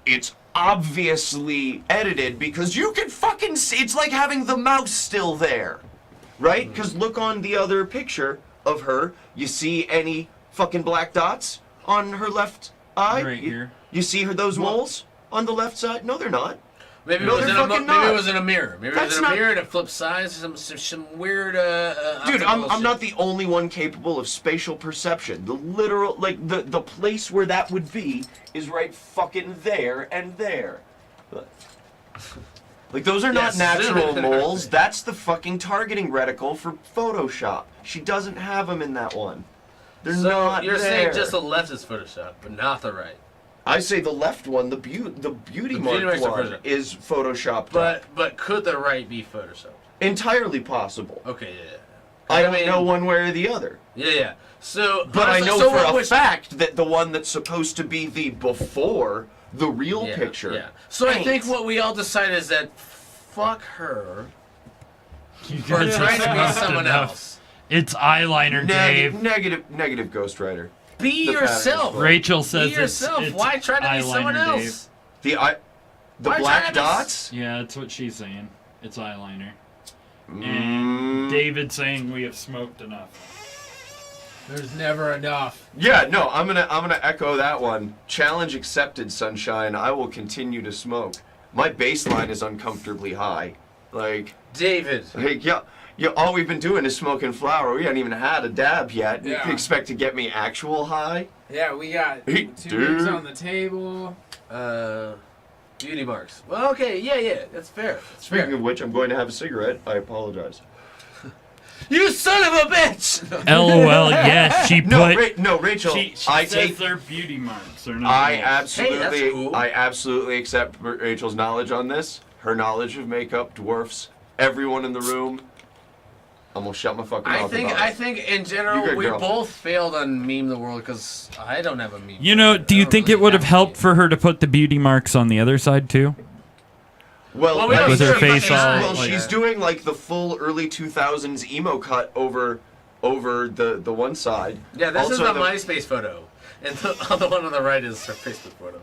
it's obviously edited because you can fucking see. It's like having the mouse still there, right? Because look on the other picture of her. You see any fucking black dots on her left eye? Right here. You see those moles on the left side? No, they're not. Maybe No, it was they're in a fucking maybe not. it was in a mirror. Maybe it That's was in a not- mirror and it flipped sides. Some weird. Dude, I'm optical not shit. the only one capable of spatial perception. The literal, like, the place where that would be is right fucking there and there. Like, those are not Yes. natural moles. That's the fucking targeting reticle for Photoshop. She doesn't have them in that one. They're So not you're there. saying just the left is Photoshop, but not the right. I say the left one, the beauty The mark beauty marks are one, Photoshop. is Photoshopped But up. but could the right be Photoshopped? Entirely possible. Okay, yeah. I don't mean- know one way or the other. Yeah. So, But I know so for what a was- fact that the one that's supposed to be the before the real Yeah, picture. Yeah. So I ain't. think what we all decided is that fuck her You for guys are trying to be smoked someone enough. else. It's eyeliner, Dave. Negative Ghost Rider. Be The pattern is yourself. full. Rachel Be says yourself. it's Why try to be someone eyeliner, else? The Why black try to be dots. Yeah, that's what she's saying. It's eyeliner. Mm, And David saying we have smoked enough. There's never enough. yeah, no, I'm gonna echo that one. Challenge accepted, sunshine. I will continue to smoke. My baseline is uncomfortably high. Like, David. yeah, all we've been doing is smoking flower. We haven't even had a dab yet. You Yeah. can expect to get me actual high? Yeah, we got Hey, 2 dude. rings on the table. Beauty marks. Well, okay, yeah, that's fair. That's Speaking fair. of which, I'm going to have a cigarette. I apologize. You son of a bitch! LOL, yes, she No, put... no, Rachel. She I says take. they're beauty marks. They're not I moles. absolutely, Hey, that's cool. I absolutely accept Rachel's knowledge on this. Her knowledge of makeup dwarfs everyone in the room. I'm gonna shut my fucking mouth about I it. think in You general good we girl. both failed on meme the world because I don't have a meme. You know, do you I don't think really it would have a helped meme. for her to put the beauty marks on the other side, too? Well, we don't With her see face fucking all, eyes. Well, like- she's doing like the full early 2000s emo cut over the one side. Yeah, this is Also the MySpace photo, and the other one on the right is her Facebook photo.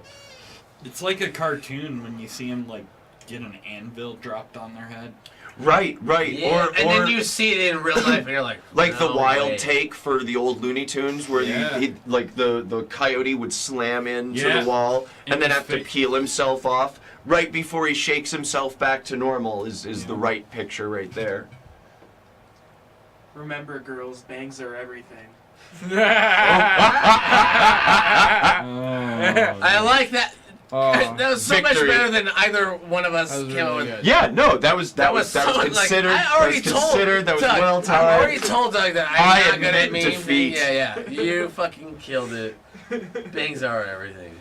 It's like a cartoon when you see him, like, get an anvil dropped on their head. Right. Yeah, Or and then you see it in real life, and you're like, like the no wild way. take for the old Looney Tunes where Yeah. like the coyote would slam into Yeah. the wall In and then his have to face. peel himself off right before he shakes himself back to normal is Yeah. the right picture right there. Remember, girls, bangs are everything. I like that. That was so Victory. much better than either one of us That was came really up with. good. Yeah, no, that was so, considered. Like, I already that was told considered. That was Doug, well I timed. already told Doug that I I'm not good at admit meme. defeat. Yeah. You fucking killed it. Bangs are everything.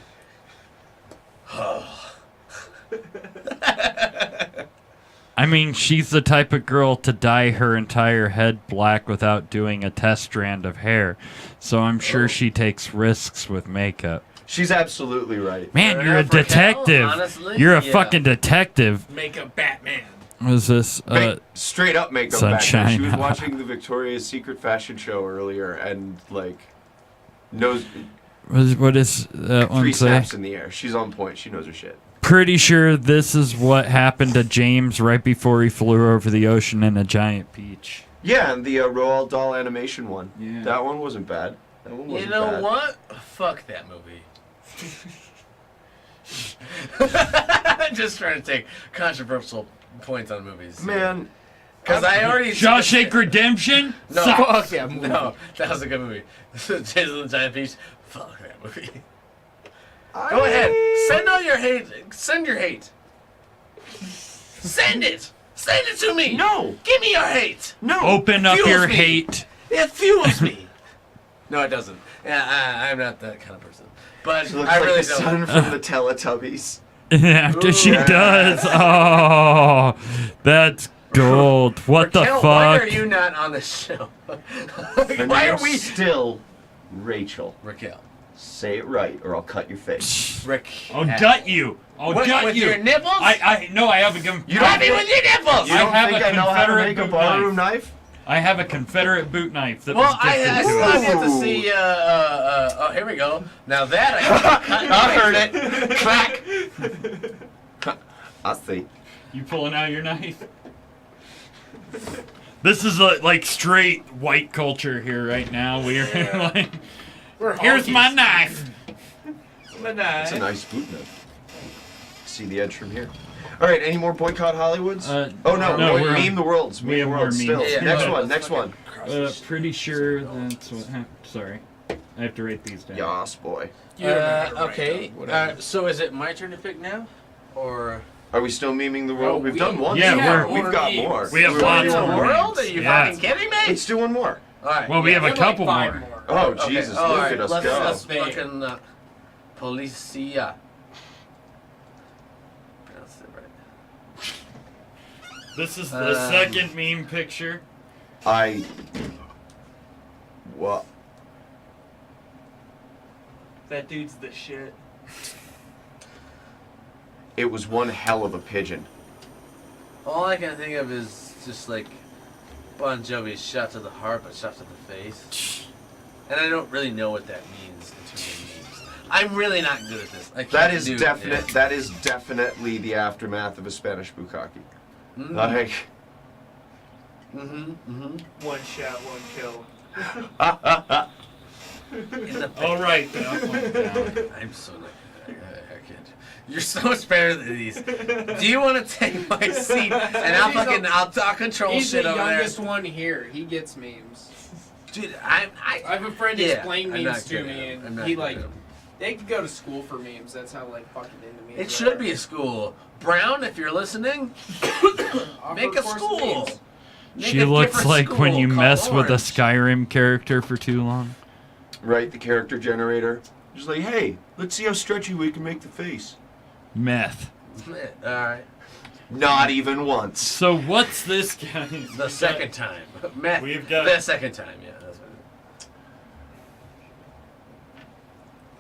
I mean, she's the type of girl to dye her entire head black without doing a test strand of hair. So I'm sure she takes risks with makeup. She's absolutely right. Man, you're a Raquel, detective. honestly, You're a yeah. fucking detective. Makeup Batman. What is this? Straight up makeup Sunshine. Batman. She was watching the Victoria's Secret fashion show earlier and like knows What is that one 3 say? snaps in the air. She's on point. She knows her shit. Pretty sure this is what happened to James right before he flew over the ocean in a giant peach. Yeah, and the Roald Dahl animation one. Yeah. That one wasn't bad. That one You wasn't know bad. what? Fuck that movie. Just trying to take controversial points on movies. Man, Because I already... Shawshank Redemption? No, Sucks. Fuck that movie. no, that was a good movie. Jason and the Giant Peach. Fuck that movie. I- Go ahead. Send all your hate. Send your hate. Send it. Send it to me. No, Give me your hate. no. Open up Fuels your me. hate. It fuels me. No, it doesn't. Yeah, I'm not that kind of person. But She looks I like really the don't. sun from the Teletubbies. After she Ooh. does. Oh, that's gold. What the Raquel, fuck? why are you not on the show? Her Why are name's we... still Rachel. Raquel. Say it right, or I'll cut your face. Raquel. I'll gut you. I'll What, gut with you. your nipples? No, I have a You don't Hit me think- with your nipples! You I don't have think a I know how to Confederate make a boot barroom knife? I have a Confederate boot knife that Well, was I gifted still to us. have yet to Ooh. see, oh, here we go. Now that I heard it. Crack. I see. You pulling out your knife? This is like straight white culture here right now. We're like, here's my knife. It's a nice boot knife. See the edge from here. All right, any more boycott Hollywoods? Oh no, no, wait, we're meme the worlds. we Meme have the more worlds still. memes. Yeah. Next Yeah. one. Next one. Pretty sure that's what happened. Sorry, I have to write these down. Yas, boy. You don't know how to write, okay. though, whatever. So is it my turn to pick now? Or... Are we still memeing the world? Oh, We've we- done one. Yeah, so we're- we've got memes. more. We have We're lots the of more. world? Are you Yeah. fucking kidding me? Let's do one more. Alright. Well, we have a Like couple 5 more. Oh Okay. Jesus! All Look right, at us let's, go. Let's fucking Policia. Pronounce it right. This is the second meme picture. What? That dude's the shit. It was one hell of a pigeon. All I can think of is just like Bon Jovi's shot to the heart, but shot to the face. And I don't really know what that means in terms of memes. I'm really not good at this. I can't That is do it, definite. yeah. That is definitely the aftermath of a Spanish bukkake. Mm-hmm. Like, One shot, one kill. In the All right, then I'll put it down. I'm so not good. I can't. You're so much better than these. Do you want to take my seat and I'll control He's shit the over youngest there? one here. He gets memes. Dude, I I have a friend who yeah, explained I'm memes not to good me, at them. I'm and not he good like at them. they could go to school for memes. That's how like fucking into memes. It they should are. be a school. Brown, if you're listening, Offer make a course of school. memes. Make She a looks different like when school you called mess with a Orange. Skyrim character for too long. right, the character generator. Just like, hey, let's see how stretchy we can make the face. Meth. All right. Not even once. So what's this guy? The second time. Meth. We've got- the second time. Yeah. That's what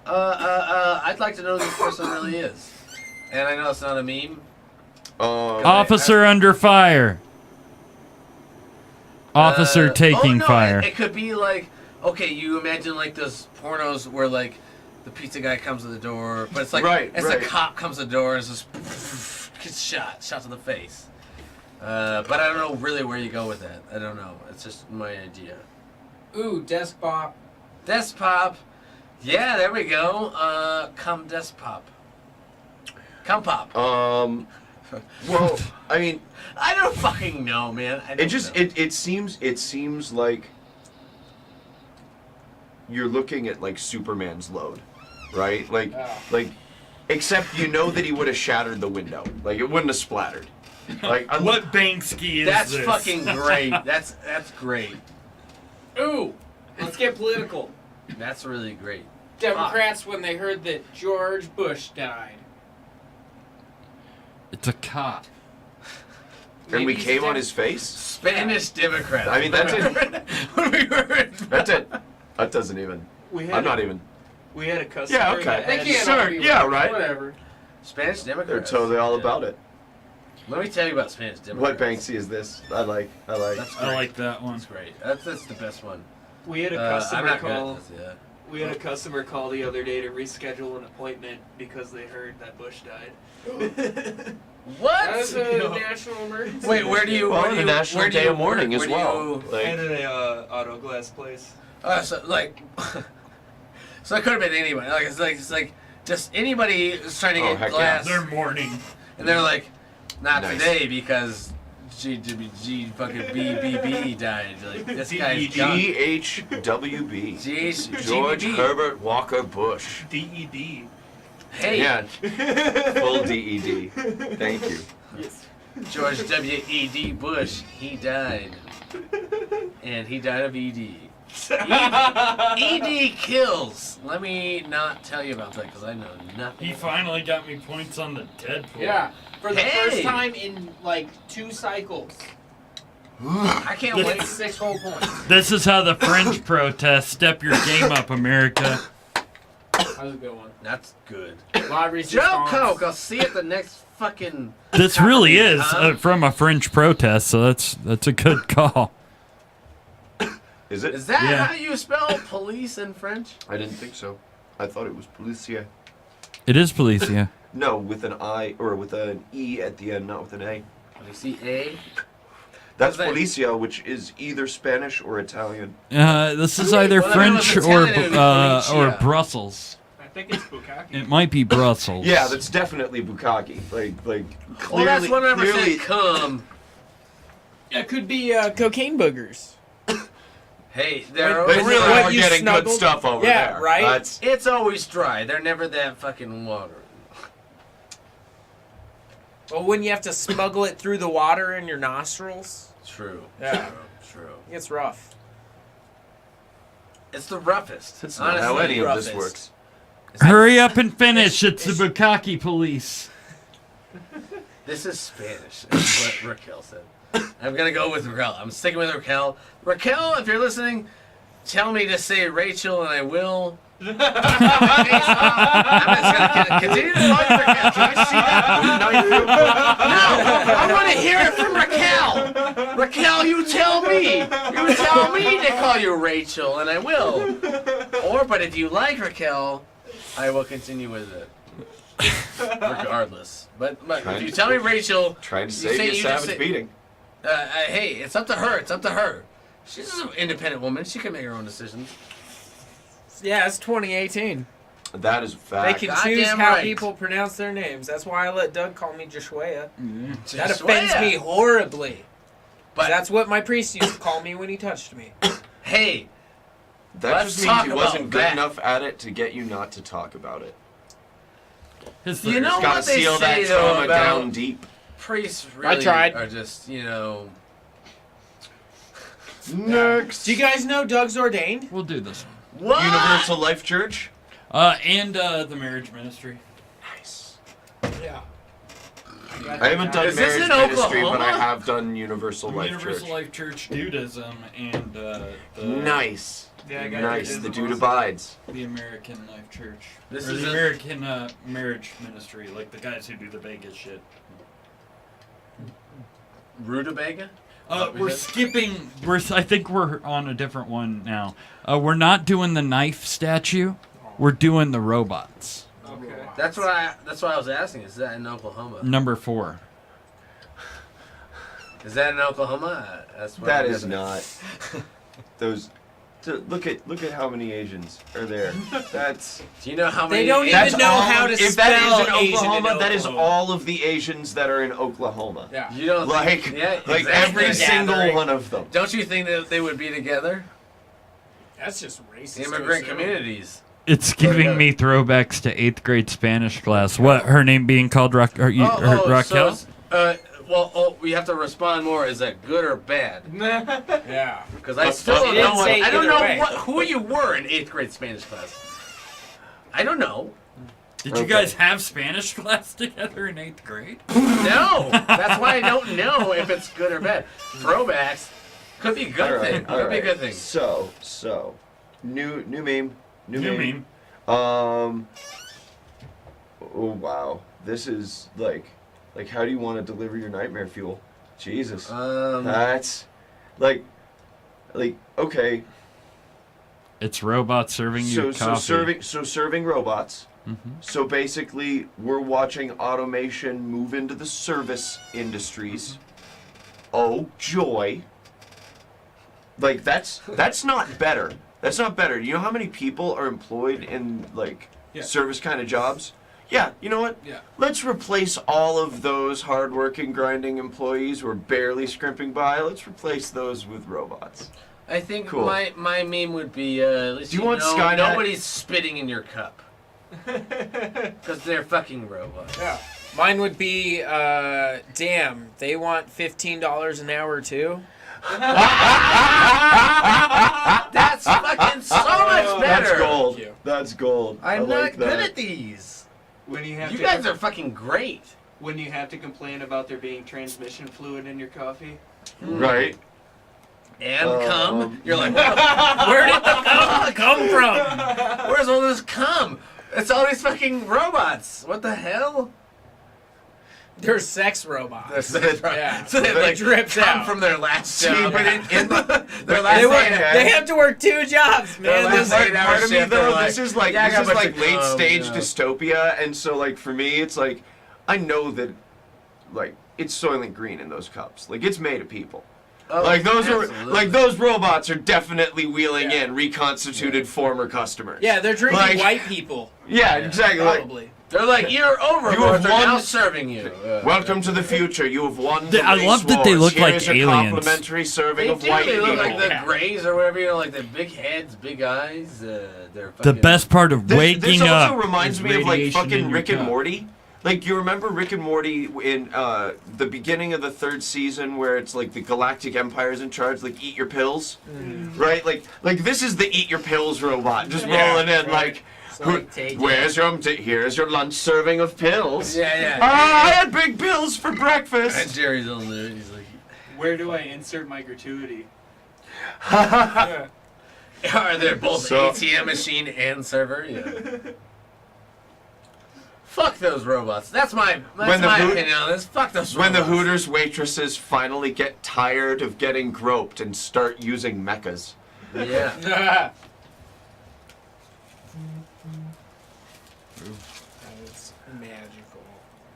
I'd like to know who this person really is. And I know it's not a meme. Officer under fire. Officer taking no, fire. It could be like, okay, you imagine like those pornos where like the pizza guy comes to the door, but it's like it's right. a cop comes to the door and it's just gets shot to the face. But I don't know really where you go with that. I don't know. It's just my idea. Ooh, desk bop. Desk pop. Yeah, there we go. Come desk pop. Come pop. Well, I mean, I don't fucking know, man. I it don't just know. it seems like you're looking at like Superman's load, right? Like except you know that he would have shattered the window. Like it wouldn't have splattered. Like What Banksy is That's this? fucking great. That's great. Ooh, let's get political. That's really great. Democrats when they heard that George Bush died. It's a cop. and we Maybe he's came a on Dem- his face. Spanish Democrat. I mean, that's it. When we were That's it. That doesn't even. We had I'm not even. We had a customer. Yeah, okay. that They had- can't Sure, all be yeah, right. Whatever. Spanish They're Democrats. totally all Yeah. about it. Let me tell you about Spanish Democrats. What Banksy is this? I like. That's great. I like that one. That's great. That's the best one. We had a I'm customer not good at call. this, yeah. We had a customer call the other day to reschedule an appointment because they heard that Bush died. What? That's a national emergency. Wait, where do you? Well, where do the you, National where do Day you of Mourning work? as Where do well. you- Like- And an auto glass place. So like, so it could have been anybody. Like it's like just anybody who's trying to Oh, get heck glass, They're mourning. and they're like, not Nice. today because G fucking BBB died. Like this guy's gone. GHWB. George GBB. Herbert Walker Bush. DED. Hey, Yeah. Full DED. Thank you. George W.E.D. Bush, he died, and he died of ED. ED kills. Let me not tell you about that because I know nothing. He finally got me points on the Deadpool. Yeah, for the Hey! first time in like 2 cycles. I can't This- wait. It's 6 whole points. This is how the French protest. Step your game up, America. That was a good one. That's good. Live Joe Coke, I'll see you at the next fucking. This really is Huh? from a French protest, so that's a good call. Is it? Is that Yeah. how you spell police in French? I didn't think so. I thought it was policia. It is Policia. No, with an I or with an E at the end, not with an A. You see A? That's What's that? policia, which is either Spanish or Italian. This is either Well, if it was French or Italian, it would be or Policia. Brussels. I think it's Bukaki. It might be Brussels. Yeah, that's definitely bukkake. Like Well, clearly. that's 100% clearly, come. It could be cocaine boogers. Hey, they're they always really What are you getting good snuggled? stuff over Yeah, there. right? That's, It's always dry. They're never that fucking watery. Well, when you have to smuggle it through the water in your nostrils, True. Yeah. True. it gets rough. It's the roughest. that's not how Honestly, any of this roughest. works. Hurry up and finish. It's the Bukaki police. This is Spanish, is what Raquel said. I'm gonna go with Raquel. I'm sticking with Raquel. Raquel, if you're listening, tell me to say Rachel and I will. I'm just gonna continue to call you Raquel. Can I see that? No, I want to hear it from Raquel. Raquel, you tell me. You tell me to call you Rachel, and I will. But if you like Raquel, I will continue with it. Regardless. But if you tell me Rachel, Trying to You save say- you a you just savage say- beating. hey, it's up to her. It's up to her. She's an independent woman. She can make her own decisions. Yeah, it's 2018. That is a They fact. can Goddamn choose how right. people pronounce their names. That's why I let Doug call me Joshua. That Just offends swear. me horribly. But That's what my priest used to call me when he touched me. hey, That Let's just talk means he wasn't about good that. enough at it to get you not to talk about it. you know Gotta what they seal say that though trauma about down deep. priests? Really tried. are just Next. Do you guys know Doug's ordained? We'll do this what? Universal Life Church. one. And the marriage ministry. Nice. Yeah. I haven't done Is this marriage in ministry, but I Oklahoma? have done Universal Life Universal Church. Life Church Dudism and the Nice. Yeah, I got Nice. it. The dude abides. the American Life Church. This or is the a- American marriage ministry, like the guys who do the Vegas shit. Rutabaga? We're skipping. I think we're on a different one now. We're not doing the knife statue. We're doing the robots. Okay. That's why I was asking. Is that in Oklahoma? Number 4. Is that in Oklahoma? That's what That I'm is guessing. not. Those. Look at how many Asians are there. That's. Do you know how many? They don't Asians- even know all how of- to If that is in spell Asian in Oklahoma, that is Oklahoma. all of the Asians that are in Oklahoma. Yeah. You don't Like, think, yeah, like exactly. every single Gathering. one of them. Don't you think that they would be together? That's just racist. to Immigrant assume. communities. It's giving me throwbacks to 8th grade Spanish class. What, her name being called Raquel? We have to respond more. Is that good or bad? Yeah. Because I But still he don't didn't know. say I don't either know way. who you were in 8th grade Spanish class. I don't know. Did you guys have Spanish class together in 8th grade? No, that's why I don't know if it's good or bad. Throwbacks could be a good thing. Could be a good thing. So, new meme. New meme. Oh wow, this is like how do you want to deliver your nightmare fuel? Jesus, that's like okay. It's robots serving you coffee. Serving robots. Mm-hmm. So basically, we're watching automation move into the service industries. Oh joy! Like that's not better. That's not better. You know how many people are employed in like service kind of jobs? Yeah, you know what? Yeah. Let's replace all of those hardworking, grinding employees who are barely scrimping by. Let's replace those with robots. I think Cool. my meme would be, at least Do you want know Skynet? nobody's spitting in your cup. Because they're fucking robots. Yeah. Mine would be, damn, they want $15 an hour too? That's fucking so much better. That's gold. Thank you. That's gold. I'm I not like good that. at these. When you have You to guys are fucking great. when you have to complain about there being transmission fluid in your coffee. Right. And cum. You're like, where did the cum come from? Where's all this cum? It's all these fucking robots. What the hell? They're sex robots. Yeah. So they have It like drips cum out. from their last See, job. but in the, Their last They, work, day. they have to work 2 jobs, man. Their This last is- 8 hour part of me shift, they're though, like, this is like yeah, I got a bunch of late cum, stage you know. dystopia, and so like for me, it's like I know that like it's Soylent Green in those cups. Like it's made of people. Oh, Like those absolutely. are like those robots are definitely wheeling Yeah. in reconstituted former customers. Yeah, they're drinking Like- white people, Yeah, exactly. Like, probably. They're like, you're over. You have They're now won- serving you. welcome to the future. You have won the I race love that they wars. look like Here's a aliens. complimentary serving They of do. white They look people. like the Yeah. Greys or whatever. You know, like the big heads, big eyes. They're The fucking, best part of This waking also up reminds is me of like radiation in fucking your Rick and cup. Morty. Like you remember Rick and Morty in the beginning of the 3rd season where it's like the Galactic Empire's in charge, like eat your pills, right? Like this is the eat your pills robot just Yeah, rolling in right. like. So, like, take Where's your here's your lunch serving of pills? Yeah, yeah. Ah, I had big pills for And breakfast. Jerry's on there. He's like, Where do I insert my gratuity? are they both So- ATM machine and server? Yeah. Fuck those robots. That's my opinion on this. Fuck those When robots. the Hooters waitresses finally get tired of getting groped and start using mechas. Yeah. That's magical.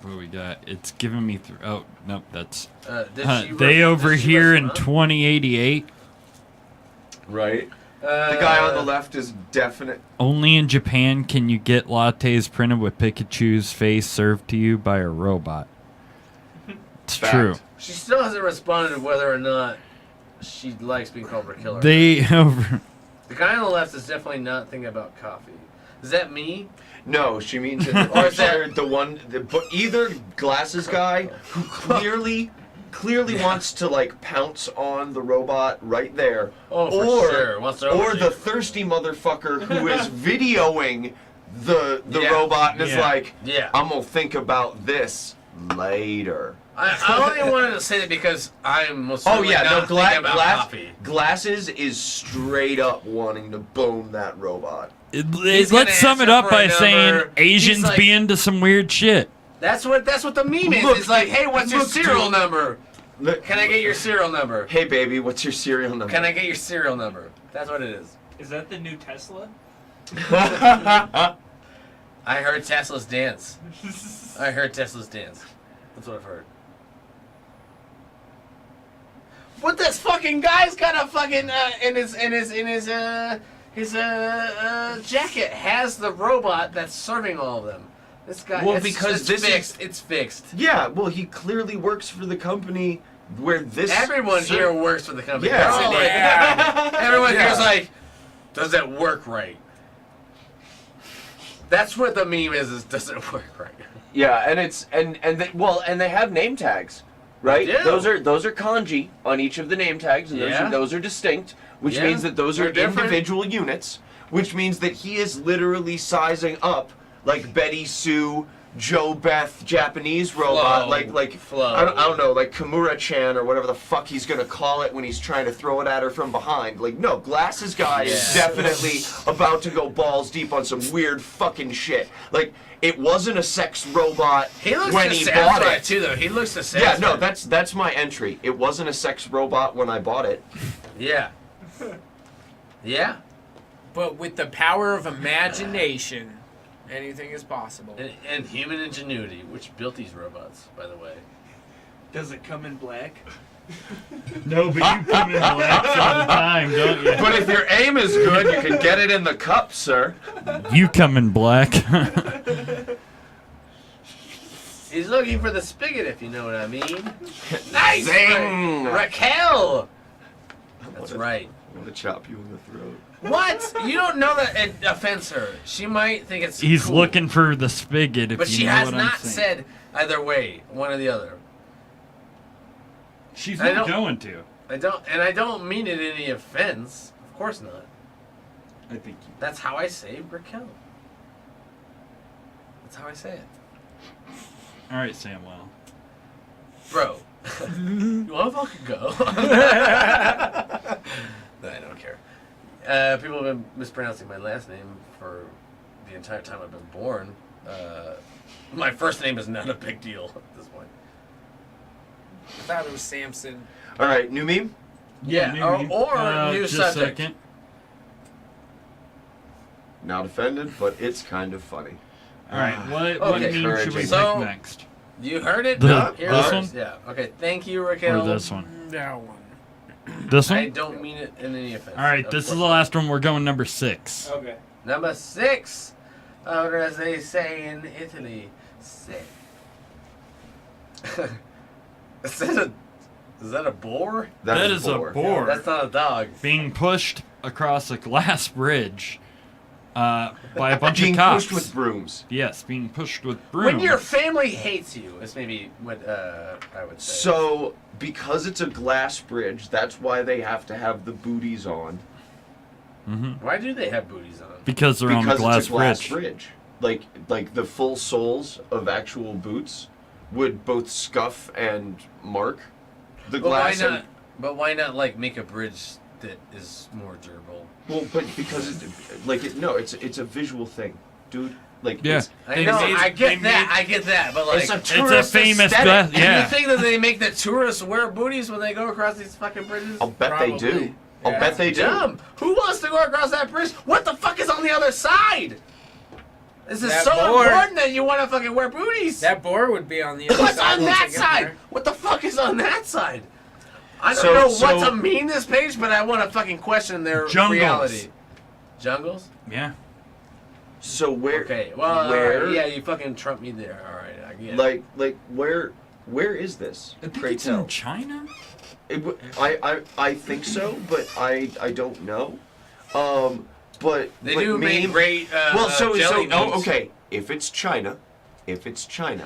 What we got? It's giving me. Oh nope, that's. Did she They over did she here listen in up? 2088. Right. The guy on the left is definite. Only in Japan can you get lattes printed with Pikachu's face served to you by a robot. It's Fact. true. She still hasn't responded to whether or not she likes being called a killer. They over. The guy on the left is definitely not thinking about coffee. Is that me? No, she means Or is that- but either glasses guy who clearly wants to like pounce on the robot right there, Oh, for sure. Wants to or overdo the it. thirsty motherfucker who is videoing the Yeah. robot and is Yeah. like, Yeah. I'm gonna think about this later. I only wanted to say that because I'm most Oh certainly yeah, not no, thinking about coffee. Glasses is straight up wanting to bone that robot. He's gonna Let's sum ask it her up for by a saying number. Asians He's like- be into some weird shit. That's what the meme is. Look, It's like, hey, what's your look, serial dude. number? Look, Can I get your serial number? hey baby, what's your serial number? Can I get your serial number? That's what it is. Is that the new Tesla? I heard Tesla's dance. I heard Tesla's dance. That's what I've heard. What this fucking guy's got a fucking in his jacket has the robot that's serving all of them. This guy. Well, it's, because it's this is- fixed. It's fixed. Yeah, well, he clearly works for the company where this. Everyone here works for the company. Yeah. They're all like- Yeah. everyone Yeah. here's like, does that work right? That's what the meme is does it work right? Yeah, and it's and they have name tags, right? They do. Those are kanji on each of the name tags, and Yeah. those are distinct, which Yeah, means that those they're are different. individual units, which means that he is literally sizing up like Betty Sue Joe Beth Japanese robot, Flo. like Flo. I don't know, like Kimura-chan or whatever the fuck he's gonna call it when he's trying to throw it at her from behind. Like, no, Glasses guy is Yeah. definitely about to go balls deep on some weird fucking shit. Like, it wasn't a sex robot He looks when he bought dissatisfied it. too, though. He looks Yeah, dissatisfied. no, that's my entry. It wasn't a sex robot when I bought it. Yeah. Yeah. But with the power of imagination, anything is possible. And human ingenuity, which built these robots, by the way. Does it come in black? No, but you come in blacks all the time, don't you? But if your aim is good, you can get it in the cup, sir. You come in black. He's looking for the spigot, if you know what I mean. Nice! Zing! Raquel! That's right. I'm gonna chop you in the throat. What? You don't know that it offends her. She might think it's He's cool. looking for the spigot, if But you she know has what I'm not saying. said either way, one or the other. She's I not don't- going to. I don't mean it in any offense. Of course not. I think you. That's how I say Raquel. That's how I say it. All right, Samuel. Bro. You wanna fucking go? No, I don't care. People have been mispronouncing my last name for the entire time I've been born. My first name is not a big deal at this point. I thought it was Samson. All right, new meme. Yeah, maybe. or new just subject. a second. Not offended, but it's kind of funny. All right, what Okay. meme should we Encouraging. So- pick next? You heard it? The- Here this it one? is. Yeah. Okay. Thank you, Raquel. Or this one? That one. This I one? don't mean it in any offense. All right, Of this is course the not. last one. We're going number 6. Okay. Number 6. Or as they say in Italy, 6. Is that a boar? That is a boar. That's not a dog. Being pushed across a glass bridge by a bunch Being of cops. pushed with brooms. Yes, being pushed with brooms. When your family hates you, is maybe what I would say. So, because it's a glass bridge, that's why they have to have the booties on. Why do they have booties on? Because they're on a Because glass it's a glass bridge. bridge. Like the full soles of actual boots would both scuff and mark the But why glass. not? But why not like make a bridge that is more durable? Well, but because it's a visual thing, dude. Like, Yeah. it's, I They know, made- I they get that, made- I get that, but like, it's a It's a tourist famous aesthetic. glass. do Yeah. you think that they make the tourists wear booties when they go across these fucking bridges? I'll bet they do. Probably. I'll Yeah. bet they do. Dumb. Who wants to go across that bridge? What the fuck is on the other side? This is That so board. important that you want to fucking wear booties. That boar would be on the other What's side. on that Take it side? there. What the fuck is on that side? I don't So- know so- what to mean this page, but I want to fucking question their Jungles. reality. Jungles? Yeah. So where? Okay. Well, where? alright, yeah, you fucking trumped me there. All right, I get it. Like where is this? I think Pray it's tell. in China. I think so, but I don't know. But They but do make meme- great. Well, jelly memes. okay. If it's China, if it's China,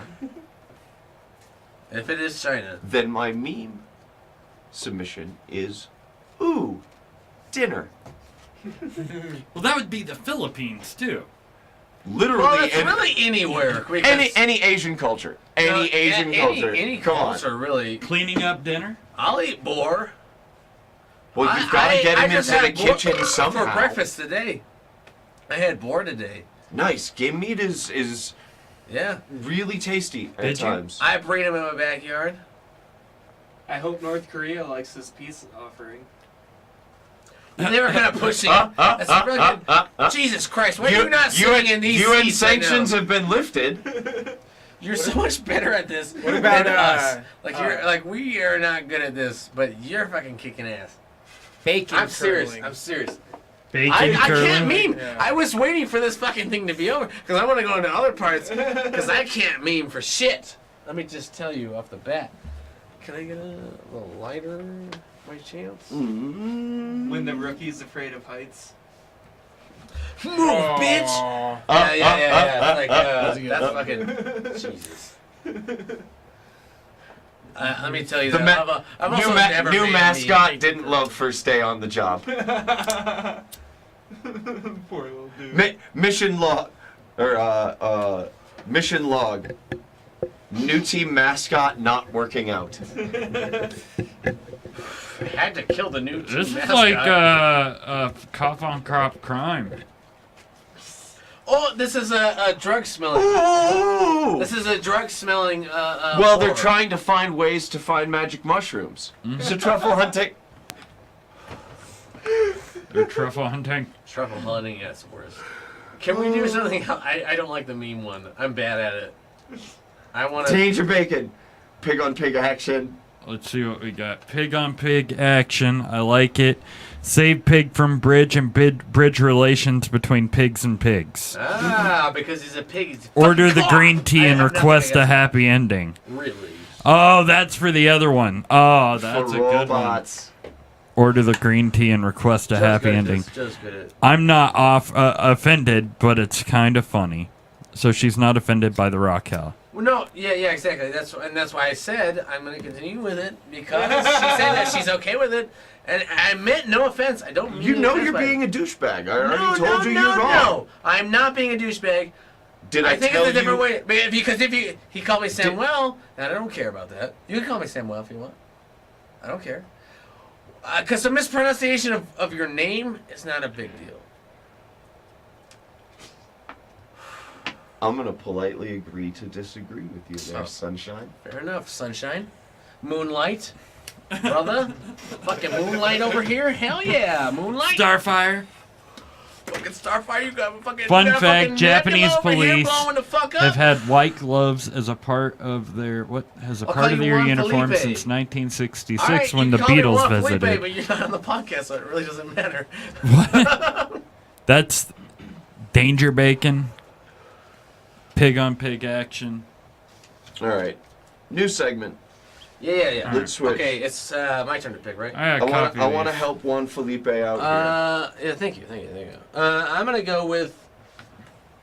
If it is China, then my meme submission is, ooh, dinner. Well, that would be the Philippines too. Literally, well, it's any, really anywhere. because- any Asian culture, No, any Asian culture. any Come culture really. Cleaning up dinner. I'll eat boar. on. Well, you've got to get him just into the had boar kitchen somehow. for breakfast today. I had boar today. Nice. Game meat is Yeah, really tasty at Did you? times. I breed them in my backyard. I hope North Korea likes this peace offering. They were kind of pushing. That's fucking- Jesus Christ! Why are you not sitting in these UN seats right sanctions now? have been lifted. You're so much better at this What about, than us. Like uh, you're like we are not good at this, but you're fucking kicking ass. Bacon I'm serious. curling. I'm serious. Bacon I curling. can't meme. Yeah. I was waiting for this fucking thing to be over because I want to go into other parts because I can't meme for shit. Let me just tell you off the bat. Can I get a little lighter by chance? When the rookie's afraid of heights. Move, bitch! Aw. Yeah. It's like, That's that's fucking Jesus. Let me tell you The that. I've also never new made a mascot meme. didn't love first day on the job. Poor little dude. Mission log, or Mission log. New team mascot not working out. Had to kill the new team This is mascot. like cop on cop crime. Oh, this is a drug smelling. Ooh! This is a drug smelling. Well, they're horror. trying to find ways to find magic mushrooms. So truffle hunting. They're truffle hunting. Truffle hunting, yes, worse. Can we do something else? I don't like the meme one. I'm bad at it. I want to. Danger bacon. Pig on pig action. Let's see what we got. Pig on pig action. I like it. Save pig from bridge and bridge relations between pigs and pigs. Ah, because he's a pig. He's Order fucking the cock. green tea I and have nothing request a against happy ending. it. Really? Oh, that's for the other one. Oh, that's For a good one. robots. Order the green tea and request a Joe's happy good at ending. this. Joe's good at it. I'm not offended, but it's kind of funny. So she's not offended by the rock cow. Well, no, yeah, exactly. That's why I said I'm going to continue with it because she said that she's okay with it, and I meant no offense. I don't mean You know offense you're by it. being a douchebag. I already told you you're wrong. No, I'm not being a douchebag. Did I I think tell it's a different you? way because if he called me Samuel, and I don't care about that. You can call me Samuel if you want. I don't care. Because the mispronunciation of your name is not a big deal. I'm gonna politely agree to disagree with you there, Oh. sunshine. Fair enough, sunshine. Moonlight. Brother. Fucking moonlight over here. Hell yeah, moonlight. Starfire. Fucking Starfire, you got fucking. Fun you got fact, fucking Japanese nebula over here police blowing the fuck up. have had white gloves as a part of their I'll call you their Juan uniform Felipe. since 1966 All right, when you the can call me Beatles Juan Felipe, visited. but you're not on the podcast, so it really doesn't matter. What? That's danger bacon. Pig on pig action. All right, new segment. Yeah. Let's switch. Okay, it's my turn to pick, right? I got copy I of want to these. help Juan Felipe out Yeah, thank you. I'm gonna go with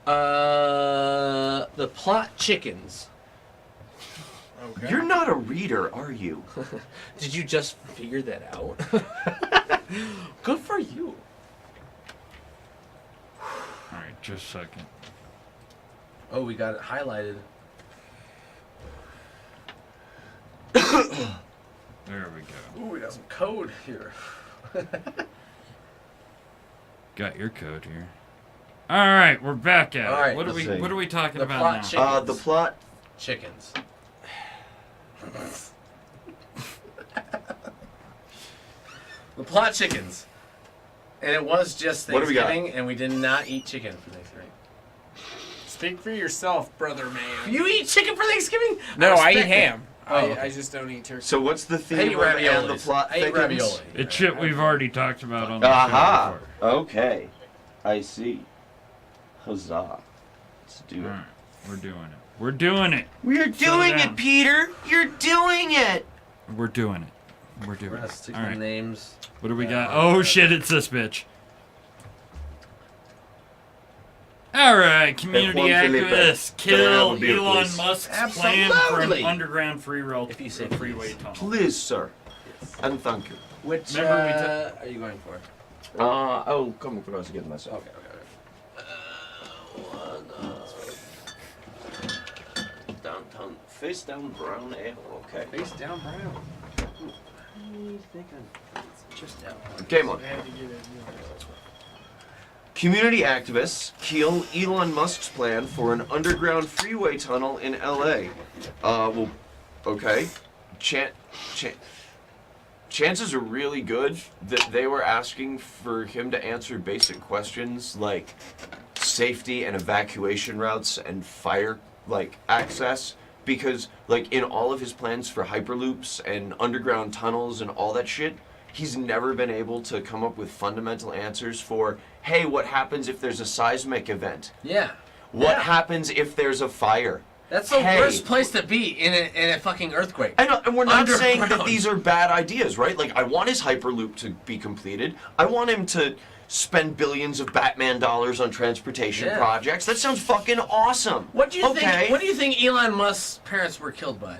the plot chickens. here. You're not a reader, are you? Did you just figure that out? Good for you. All right, just a second. Oh, we got it highlighted. There we go. Ooh, we got some code here. Got your code here. All right, we're back at All it. right, What are let's we see. What are we talking The about plot now? chick- The plot. Chickens. The plot chickens. And it was just What do we got? Thanksgiving, and we did not eat chicken for Thanksgiving. Speak for yourself, brother man. You eat chicken for Thanksgiving? No, I eat respect it. ham. Oh, okay. I just don't eat turkey. So what's the I theme eat of and the raviolis. plot I eat thickens? ravioli. It's shit we've already talked about on the Aha. show before. Okay, I see. Huzzah! Let's do All it. right, we're doing it. We're doing it. We're doing it, Peter. You're doing it. We're doing it. We're doing Let's it. stick All the right. names. What do we Yeah. got? Oh shit! It's this bitch. All right, community Juan Felipe. activists Can I have kill a beer, Elon please? Musk's plan for an Absolutely. underground freeway If you say freeway please. tunnel. Please, sir. And thank you. Which Remember we are you going for? I'll come across again myself. Okay. Downtown, face down, brown ale. Okay. Face down brown. I think I'm just out. Game on. Community activists kill Elon Musk's plan for an underground freeway tunnel in LA. Well, okay. Chances are really good that they were asking for him to answer basic questions like safety and evacuation routes and fire access, because in all of his plans for hyperloops and underground tunnels and all that shit, he's never been able to come up with fundamental answers for, hey, what happens if there's a seismic event? Yeah. What Yeah. happens if there's a fire? That's the Hey. worst place to be in a fucking earthquake. And we're not saying that Underground. these are bad ideas, right? I want his hyperloop to be completed. I want him to spend billions of Batman dollars on transportation Yeah. projects. That sounds fucking awesome. What do you okay. think? What do you think Elon Musk's parents were killed by?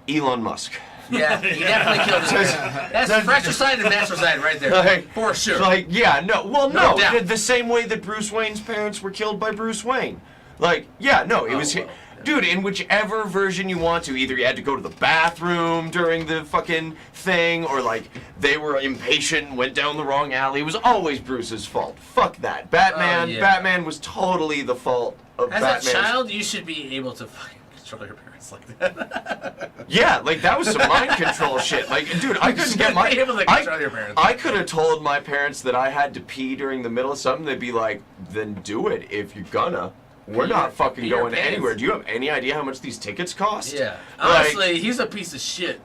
Elon Musk. Yeah, he definitely killed his parents. That's fratricide and matricide right there, Like- for sure. No, No doubt. the same way that Bruce Wayne's parents were killed by Bruce Wayne. Like, yeah, no, it Oh, was... well, yeah. Dude, in whichever version you want to, either you had to go to the bathroom during the fucking thing, or like they were impatient and went down the wrong alley. It was always Bruce's fault. Fuck that. Batman. Oh, yeah. Batman was totally the fault of As Batman's. a child, you should be able to fucking control your parents like that. Yeah, like that was some mind control shit. Like, dude, I couldn't get my. Be able to control your parents. I could have told my parents that I had to pee during the middle of something. They'd be like, "Then do it if you're gonna. We're Pee not your- fucking pee your going pants." anywhere. Do you have any idea how much these tickets cost?" Yeah. Like- Honestly, he's a piece of shit.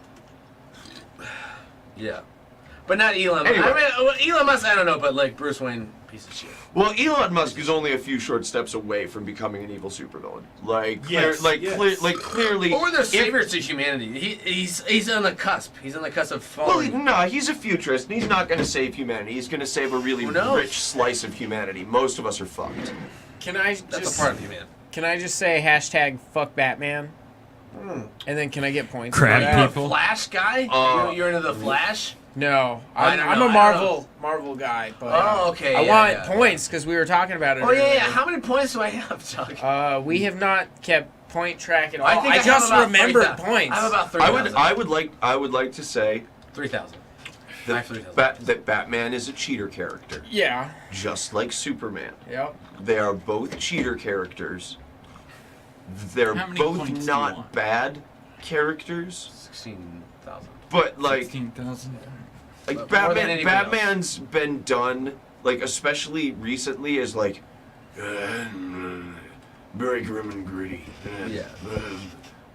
Yeah. But not Elon. Anyway. I mean, well, Elon Musk, I don't know, but like Bruce Wayne, piece of shit. Well, Elon Musk is only a few short steps away from becoming an evil supervillain. Like, Yes, yes. clearly. Or they're if- saviors to humanity. He's on the cusp. He's on the cusp of Well, falling. no, he's a futurist, and he's not going to save humanity. He's going to save a really Who knows? rich slice of humanity. Most of us are fucked. Can I That's just a part of you, man. can I just say hashtag fuck Batman? And then can I get points? Crab for that? You're a people. Flash guy? You're into the Flash? No, I I'm, don't I'm know, a I don't Marvel guy, but Oh, okay, I yeah, want yeah. points because we were talking about it. Oh, yeah, earlier. yeah. How many points do I have, Chuck? We have not kept point track at all. I think I have just about remembered 3,000. points. I have about 3,000. I would like to say 3,000. I have 3,000. that Batman is a cheater character, Yeah. just like Superman. Yep. They are both cheater characters. They're How many both points do you not want? bad characters, 16,000. but like 16,000. like But more than Batman. anything else. Batman's been done like especially recently as like very grim and gritty. Yeah.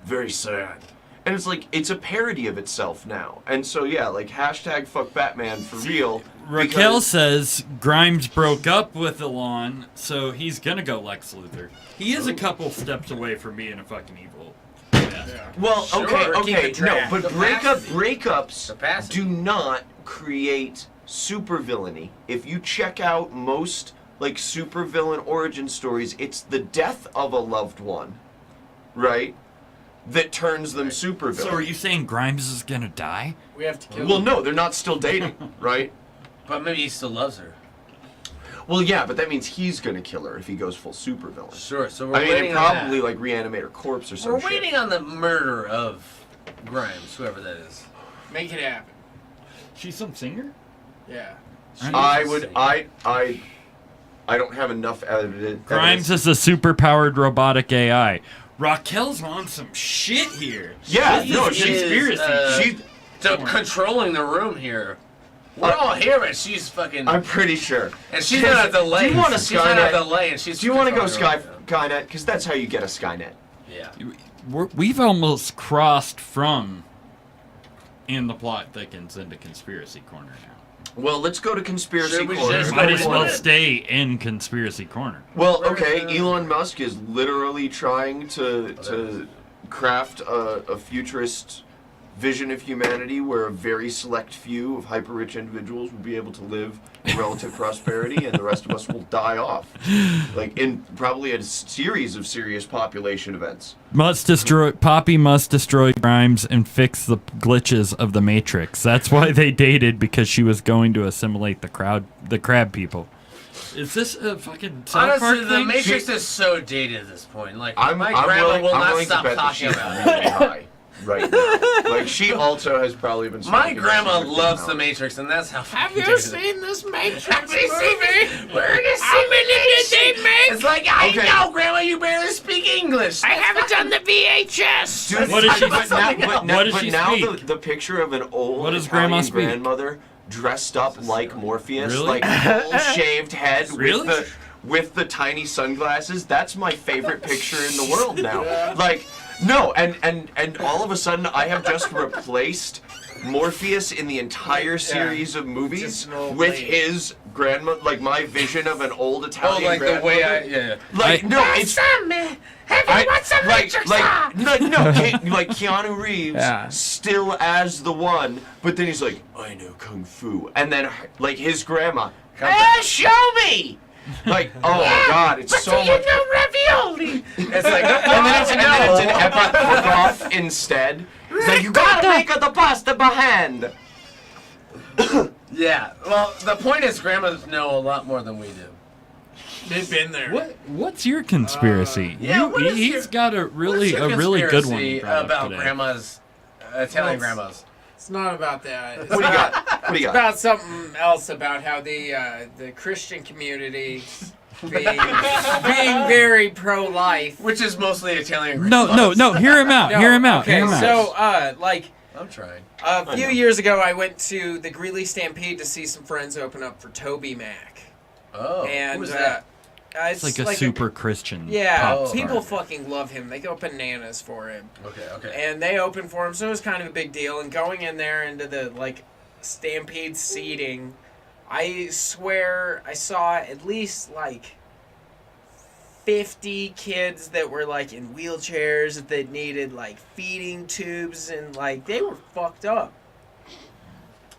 Very sad. And it's like it's a parody of itself now. And so yeah, like hashtag fuck Batman for real. Raquel because- says Grimes broke up with Elon, so he's gonna go Lex Luthor. He is a couple steps away from being a fucking evil. Well, Sure, okay, keep it no, track. but Capacity. breakups Capacity. do not create supervillainy. If you check out most like supervillain origin stories, it's the death of a loved one, right? That turns them supervillain. So are you saying Grimes is gonna die? We have to kill. Well, him. no, they're not still dating, right? But maybe he still loves her. Well, yeah, but that means he's gonna kill her if he goes full supervillain. Sure, so we're I mean, waiting and on probably that. like reanimate her corpse or We're something. waiting on the murder of Grimes, whoever that is. Make it happen. She's some singer? Yeah. I would. I don't have enough evidence. Grimes is a superpowered robotic AI. Raquel's on some shit here. Yeah, This no, is she's conspiracy. She. So controlling the room here. We're all here, but she's fucking. I'm pretty sure. And she's on a delay. Do you want a She's on a Skynet? delay, and she's. Do you want to go controlling Skynet? Because that's how you get a Skynet. Yeah. We've almost crossed from in the plot thickens into conspiracy corner now. Well, let's go to conspiracy Should we corner. just Might go as with well it? stay in conspiracy corner. Well, okay. Elon Musk is literally trying to craft a futurist vision of humanity where a very select few of hyper-rich individuals will be able to live in relative prosperity and the rest of us will die off. Like in probably a series of serious population events. Poppy must destroy Grimes and fix the glitches of the Matrix. That's why they dated, because she was going to assimilate the crab people. Is this a fucking South Park Honestly, the thing? Matrix is so dated at this point. Like, I'm my grandma will not willing stop to bet that talking she's about it. really high right now. Like she also has probably been. My smoking grandma cigarettes loves now. the Matrix, and that's how. Have fucking you dated it seen this Matrix Have you seen movie? me? We're gonna How see many did they make? It's like, I Okay. know, Grandma, you barely speak English. I haven't done the VHS. Dude, What does she- but now, but now, what does but she now speak? the picture of an old What does Italian Grandma speak? grandmother dressed up like Morpheus, Really? like full shaved head Really? with the tiny sunglasses. That's my favorite picture in the world now. Like, no, and all of a sudden I have just replaced Morpheus in the entire series of movies Just an old with lady. his grandma, like my vision of an old Oh, Italian like the grandmother. way I. Like, no, it's Sammy, have you watched some Matrix? like like Keanu Reeves Yeah. still as the one, but then he's like, I know kung fu, and then like his grandma, show me. Like, oh my God, it's so much. ravioli? It's like, And then it's an epic cook-off instead. It's like, you gotta make the pasta by hand. Yeah. Well, the point is, grandmas know a lot more than we do. They've been there. What's your conspiracy? He's got a really good one conspiracy about today. grandmas, Italian grandmas. It's not about that. It's What do you got? What do you It's got? about something else, about how the Christian community being very pro-life. Which is mostly Italian grandmas. No. Hear him out. Hear him out. Okay, Hear him out. so I'm trying. a few years ago, I went to the Greeley Stampede to see some friends open up for Toby Mac. Oh, And who's that? It's like a super Christian. Yeah, pop people star. fucking love him. They go bananas for him. Okay. And they opened for him, so it was kind of a big deal. And going in there into the Stampede seating, I swear I saw at least 50 kids that were in wheelchairs that needed feeding tubes, and they were fucked up.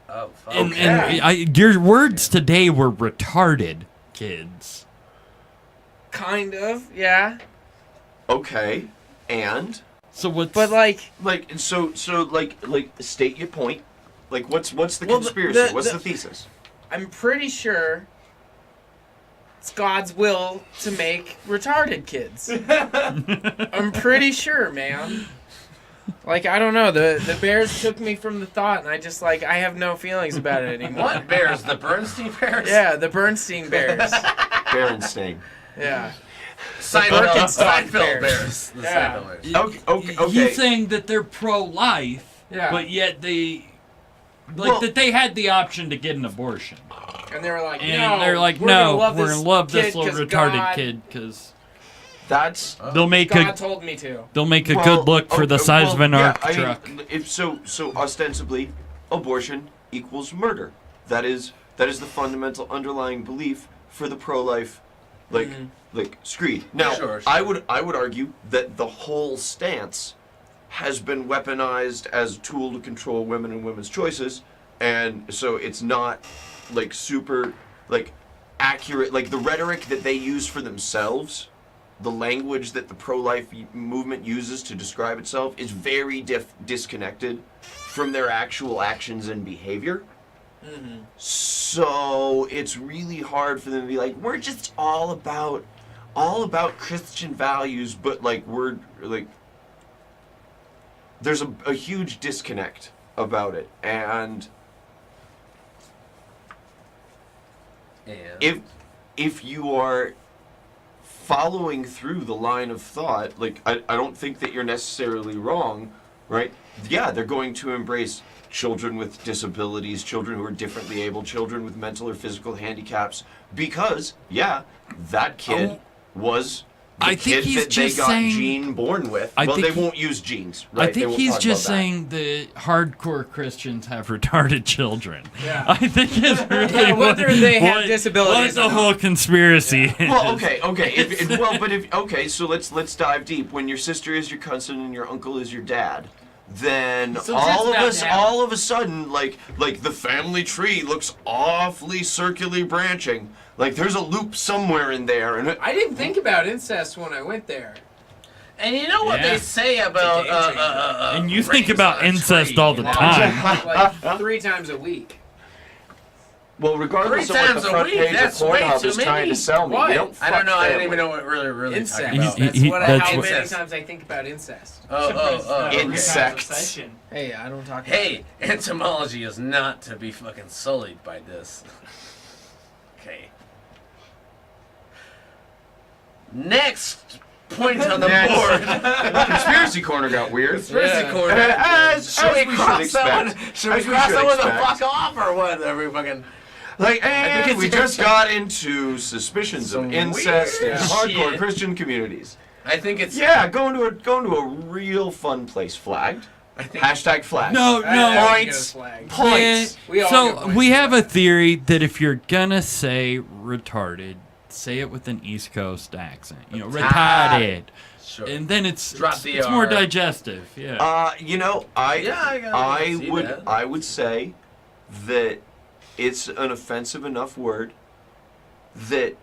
Oh, fuck. And your words today were retarded kids. Kind of, yeah. Okay, and So what's But state your point. What's the Well, conspiracy? What's the thesis? I'm pretty sure it's God's will to make retarded kids. I'm pretty sure, man. I don't know. The Bears took me from the thought, and I just I have no feelings about it anymore. What Bears? The Bernstein Bears? Yeah, the Bernstein Bears. Berenstain. Yeah. Seinfeld Bears. Bears. The Yeah. Seinfeld Bears. Okay. He's saying that they're pro-life, Yeah. yet they Well- that they had the option to get an abortion, And they were like, and no, they're like, we're no, gonna we're gonna love this kid little 'cause retarded God- kid because That's they'll make God a told me to. good look for the size of an arc truck. So ostensibly, abortion equals murder. That is the fundamental underlying belief for the pro-life, screed. Now, Sure. I would argue that the whole stance has been weaponized as a tool to control women and women's choices, and so it's not super accurate. The rhetoric that they use for themselves, the language that the pro-life movement uses to describe itself, is very disconnected from their actual actions and behavior. Mm-hmm. So it's really hard for them to be we're just all about Christian values, but we're there's a huge disconnect about it. And if you are following through the line of thought, I don't think that you're necessarily wrong, right? Yeah, they're going to embrace children with disabilities, children who are differently able, children with mental or physical handicaps, because that kid was the I think kid he's that they just got saying- gene born with. I Well, think they he- won't use genes, right? I They think won't he's talk just about that. saying that hardcore Christians have retarded children. Yeah. I think it's really Yeah, whether they have what disabilities the or whole conspiracy is. Well, okay. So let's dive deep. When your sister is your cousin and your uncle is your dad, then So all of just us, about all of a sudden, like the family tree looks awfully circularly branching. There's a loop somewhere in there, and I didn't think about incest when I went there. And you know what Yeah. they say about It's a game changer. And you think rings about on a incest tree, all the you know? time. 3 times a week. well, regardless 3 of what times the a front week, page of that's way Pornhub too is trying many. to sell me. What? You don't I don't know. fuck I didn't family. even know what really Incest. talking about. That's He- what that's how what- many times I think about incest. Oh. Insects. Hey, I don't talk about Hey, entomology is not to be fucking sullied by this. Okay. Next point on the board. Conspiracy corner got weird. Conspiracy corner. As Should we we cross should that one? expect. Should we As we cross should that one the expect. fuck off or what? Every fucking. And it's we just got into suspicions Some of incest in weird hardcore shit. Christian communities. I think it's. Yeah, going to a real fun place. Flagged. I think. Hashtag flagged. No, no. Points. Flag. Points. We all get So points we for have that. a theory that if you're gonna say retarded, say it with an East Coast accent. You know, retarded, Sure. and then it's Drop the it's more R. digestive. Yeah. I would say that it's an offensive enough word that,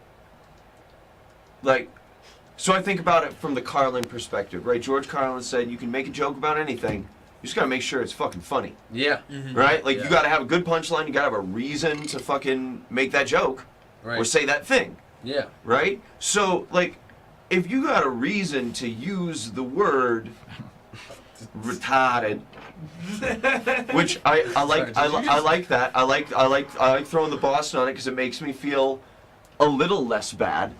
so I think about it from the Carlin perspective, right? George Carlin said you can make a joke about anything, you just gotta make sure it's fucking funny, Yeah. right? You Yeah. gotta have a good punchline, you gotta have a reason to fucking make that joke Right. or say that thing. Yeah. right? So, like, if you got a reason to use the word retarded, which I like, I like that. I like throwing the Boston on it because it makes me feel a little less bad.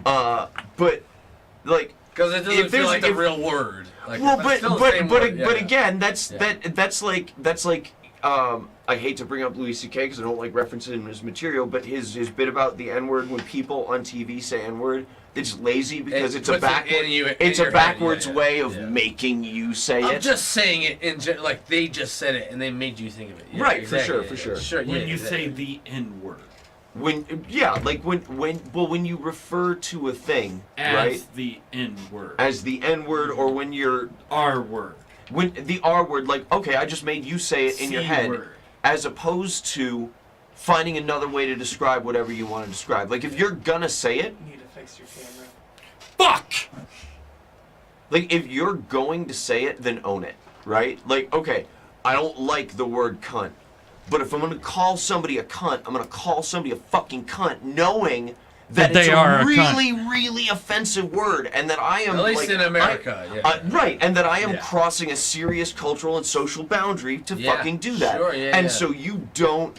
But like, Because it doesn't feel like the real word. Like, well, it's still the same word. but Yeah. again, that's like I hate to bring up Louis C.K. because I don't like referencing his material, but his bit about the N-word, when people on TV say N-word, it's lazy because It it's a puts it backward, in you- in it's your a head, backwards yeah, way of yeah. making you say I'm it. just saying it like they just said it and they made you think of it. Yeah, Right, for exactly, sure, yeah, for yeah. sure. Sure, yeah. When you yeah. say the N-word. When you refer to a thing, As right, the N-word. as the N-word, or when you're R-word. when the R-word, like, okay, I just made you say it in your head, C-word. as opposed to finding another way to describe whatever you want to describe. Like, if you're gonna say it, You need to fix your camera. Fuck! like, if you're going to say it, then own it, right? Like, okay, I don't like the word cunt, but if I'm gonna call somebody a cunt, I'm gonna call somebody a fucking cunt, knowing that That it's they are a a cunt. really, really offensive word, and that I am, At least like, in America, right, and that I am Yeah. crossing a serious cultural and social boundary to Yeah, fucking do that. sure, yeah, and yeah. so you don't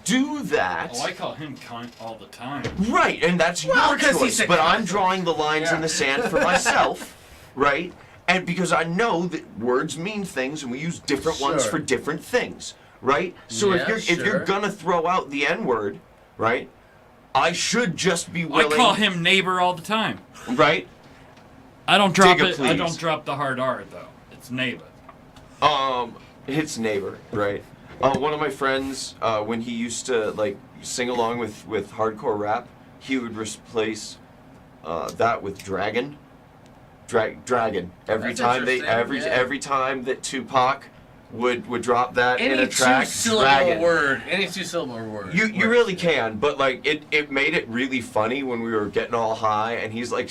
do that. Oh, I call him cunt all the time. Right, and that's Well, your 'cause he's choice. a But cunt. I'm drawing the lines in the sand for myself, right? And because I know that words mean things, and we use different ones Sure. for different things, right? So Yeah, if you're sure. gonna throw out the N-word, right? I should just be I willing, call him neighbor all the time. right? I don't drop Digga, it. I please. don't drop the hard R though. It's neighbor. It's neighbor, right? One of my friends, when he used to like sing along with hardcore rap, he would replace that with dragon. Dragon. Every That's time interesting, yeah. every time that Tupac would drop that in Any a track, two-syllable dragon. word. Any two-syllable word. You word. really can, but like it made it really funny when we were getting all high, and he's like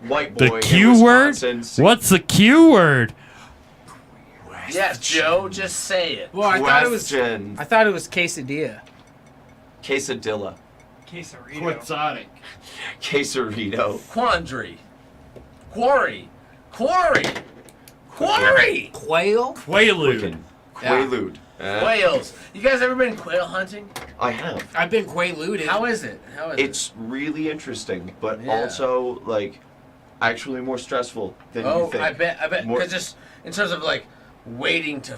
white boy The in Q word? Wisconsin sing- What's the Q word? Yeah, Joe, just say it. Well, I Question. thought it was quesadilla. Quesadilla. Quesarito. Quixotic. Quesarito. Quandary. Quarry. Quarry. Quarry. Quail? Quaalude. Frickin' Quaalude. Whales. You guys ever been quail hunting? I have. I've been quailuded. How is it? How is It's really interesting, but Yeah. also like actually more stressful than it? Oh, you think. I bet. More- Because just in terms of like waiting to.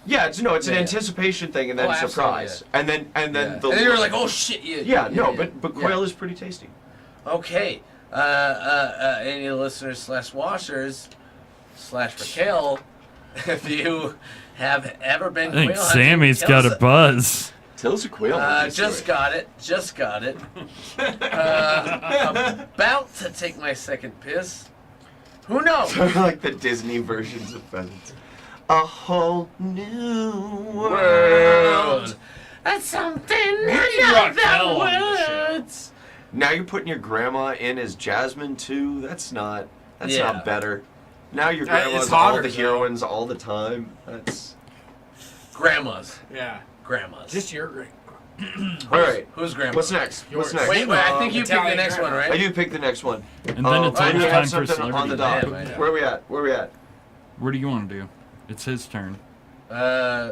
Yeah, it's an Yeah. anticipation thing and then Oh, absolutely, surprise, and then Yeah. the And then you're like, oh shit, but quail is pretty tasty. Okay. Any listeners / washers / Raquel, if you have ever been I think quail hunting, Sammy's tell got us- a buzz. Tell us a quail. Just got it. About to take my second piss. Who knows? like the Disney versions of pheasants. A whole new world. World. That's something need Raquel on the show. words. Now you're putting your grandma in as Jasmine too. That's not Yeah. better. Now your It's grandma's all hotter, the though. heroines all the time. That's Grandmas. Yeah. Grandmas. Just your grandma. all right. Who's grandma? What's next? What's Yours. next? Wait, I think you picked the Italian next one, grandma. I right? do pick the next one. And then it's I do almost have time for something on the celebrity. dock. Yeah, Where are we at? What do you want to do? It's his turn. I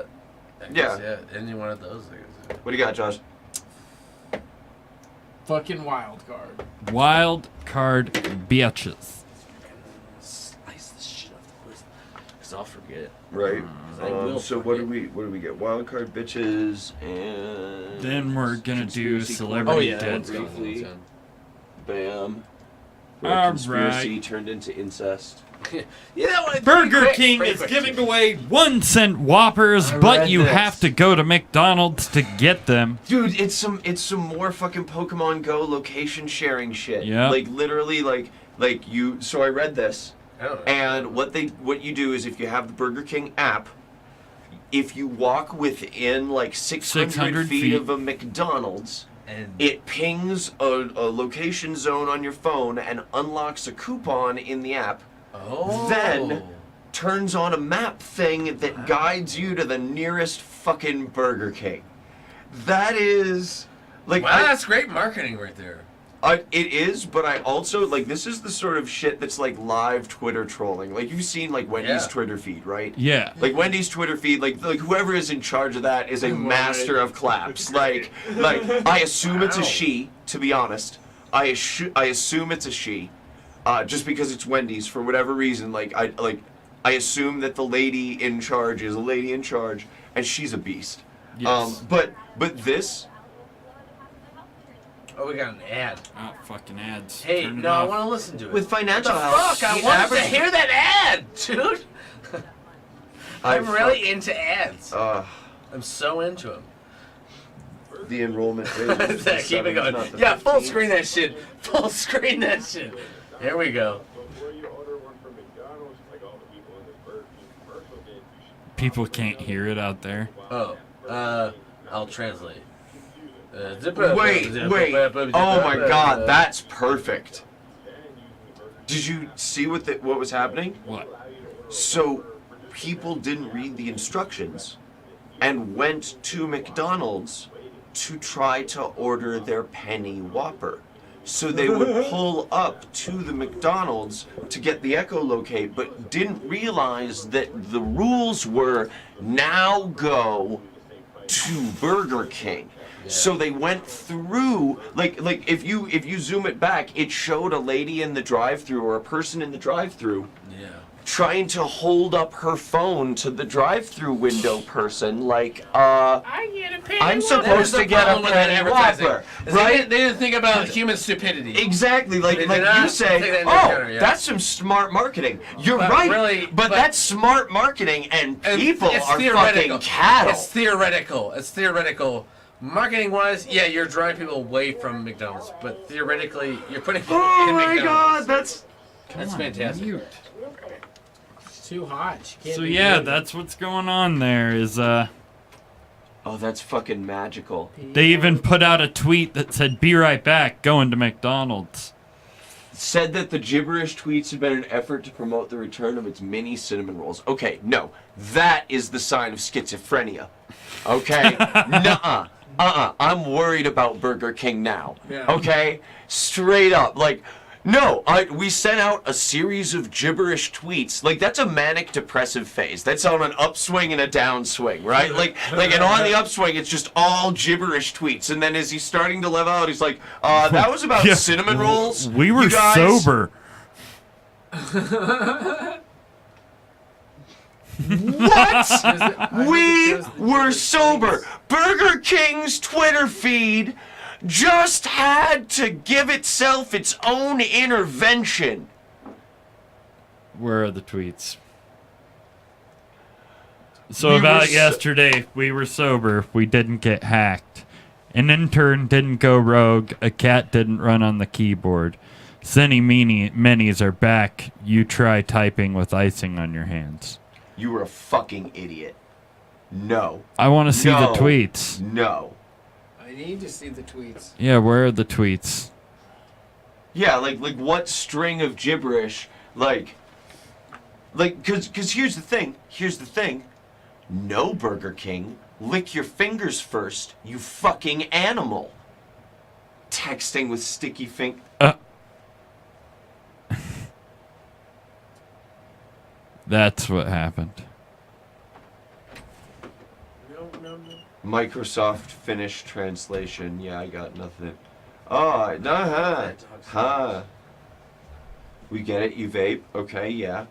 guess, Yeah. Any one of those. I guess. What do you got, Josh? Fucking wild card. Wild card bitches. Slice the shit off the quiz, because I'll forget it. Right. I will So what forget. do we get? Wild card bitches and Then we're gonna do Conspiracy celebrity Oh yeah, dead. that's gone, briefly. that's Bam. Where All conspiracy right. turned into incest. gone. You know what? Burger Quick, King pretty is quick. giving away 1-cent Whoppers, I but read you this. have to go to McDonald's to get them. Dude, it's some more fucking Pokemon Go location sharing shit. Yep. Like literally like you so I read this. I don't know. And what you do is if you have the Burger King app, if you walk within like 600 600 feet feet. of a McDonald's, And it pings a location zone on your phone and unlocks a coupon in the app, then turns on a map thing that guides you to the nearest fucking Burger King. That is like wow, that's great marketing right there. It is, but I also, like, this is the sort of shit that's, like, live Twitter trolling. Like, you've seen, like, Wendy's Yeah. Twitter feed, right? Yeah. Like, Wendy's Twitter feed, like whoever is in charge of that is a master of claps. Like, I assume it's a she, to be honest. I assume it's a she. Just because it's Wendy's, for whatever reason, I assume that the lady in charge is a lady in charge, and she's a beast. Yes. But this... Oh, we got an ad. Oh, fucking ads. Hey, Turn it no, I off. want to listen to it. With financial What the help, fuck? I the wanted average- to hear that ad, dude. I'm really into ads. I'm so into them. The enrollment rate is the Keep it 7s, going. not the Yeah, full 15s. screen that shit. Full screen that shit. Here we go. Before you order one from McDonald's, like all the people in this Burger King commercial did, you should People can't hear it out there. Oh, I'll translate. Wait. Oh my god, that's perfect. Did you see what was happening? What? So, people didn't read the instructions and went to McDonald's to try to order their penny Whopper. So they would pull up to the McDonald's to get the echolocate, but didn't realize that the rules were now go to Burger King. So they went through, like if you zoom it back, it showed a lady in the drive-thru or a person in the drive-thru Yeah. trying to hold up her phone to the drive-thru window person, like, I'm supposed to get a penny Whopper, right? They didn't think about human stupidity. Exactly, like They did you not take say, that into oh, account, yeah. that's some smart marketing. You're But right, really- but but- that's smart marketing, and people it's are theoretical. fucking cattle. It's theoretical. It's theoretical. Marketing-wise, yeah, you're driving people away from McDonald's, but theoretically, you're putting people Oh in my McDonald's. god, that's... That's fantastic. Mute. It's too hot. She can't So be yeah, muted. that's what's going on there is Oh, that's fucking magical. they even put out a tweet that said, "Be right back, going to McDonald's." Said that the gibberish tweets had been an effort to promote the return of its mini cinnamon rolls. Okay, no. That is the sign of schizophrenia. Okay? Nuh-uh. I'm worried about Burger King now. Yeah. Okay? Straight up. Like, no, we sent out a series of gibberish tweets. Like, that's a manic depressive phase. That's on an upswing and a downswing, right? And on the upswing, it's just all gibberish tweets. And then as he's starting to level out, he's like, that was about Yeah, cinnamon rolls. We were You guys- sober. What? We were sober. Burger King's Twitter feed just had to give itself its own intervention. Where are the tweets? So We were about so- yesterday, we were sober. We didn't get hacked. An intern didn't go rogue. A cat didn't run on the keyboard. Zenny minis are back. You try typing with icing on your hands. You were a fucking idiot. No. I want to see No. the tweets. No. I need to see the tweets. Yeah, where are the tweets? Yeah, like what string of gibberish? Cause here's the thing. No, Burger King. Lick your fingers first, you fucking animal. Texting with sticky fingers. That's what happened. Microsoft Finnish translation. Yeah, I got nothing. Oh, huh. We get it. You vape. Okay, yeah.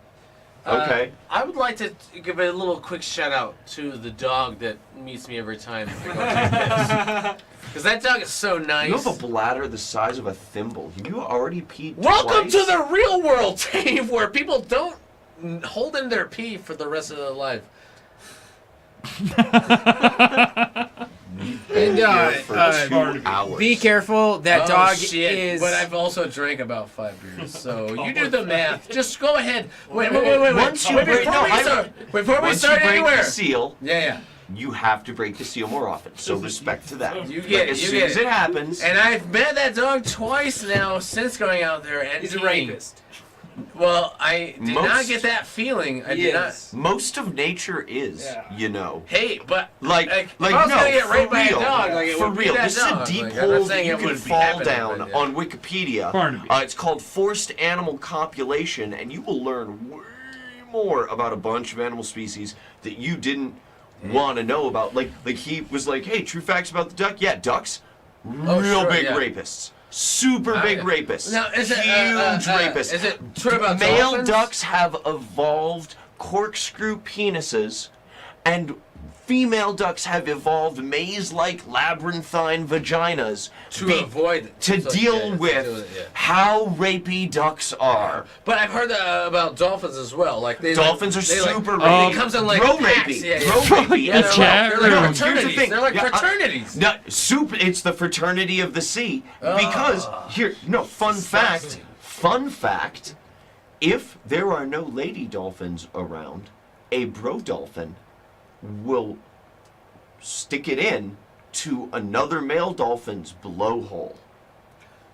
Okay. I would like to give a little quick shout out to the dog that meets me every time I go to piss. Because that dog is so nice. You have a bladder the size of a thimble. Have you already peed Welcome twice? to the real world, Dave, where people don't hold in their pee for the rest of their life. And Here for 2 hours. be careful. That Oh, dog shit. is. But I've also drank about 5 beers, so you do the math. Just go ahead. Wait. Once you break- Before no, we I- start, before we Once start you break anywhere. the seal, Yeah. you have to break the seal more often. So respect to that. You get it, As you soon get as it. it happens. And I've met that dog twice now since going out there, and He's a peeing. rapist. Well, I did not Most- get that feeling. I did not. Yes. Most of nature is, Yeah. you know. Hey, but Like if no, I was gonna get for raped by a real, dog, like it for would be real. that This dog. is a deep Like, I'm hole not that saying you it can would be fall happening, down but, yeah. on Wikipedia. Barnaby. It's called Forced Animal Copulation, and you will learn way more about a bunch of animal species that you didn't want to know about. Like he was like, hey, true facts about the duck. Yeah, ducks, real sure, big yeah. rapists. Super big yeah. rapists. Now, is it, huge rapists. is it true about Male dolphins? ducks have evolved corkscrew penises, and female ducks have evolved maze-like labyrinthine vaginas to avoid to so, deal yeah, to with deal with it, yeah. how rapey ducks are. But I've heard about dolphins as well. Like Dolphins are they, super like, rapey. it comes in like Bro packs. rapey. Yeah, Bro rapey. Yeah, The chat they're like room. Here's the fraternities. thing. They're like Yeah, fraternities. No, it's the fraternity of the sea. Because fun fact, if there are no lady dolphins around, a bro dolphin will stick it in to another male dolphin's blowhole.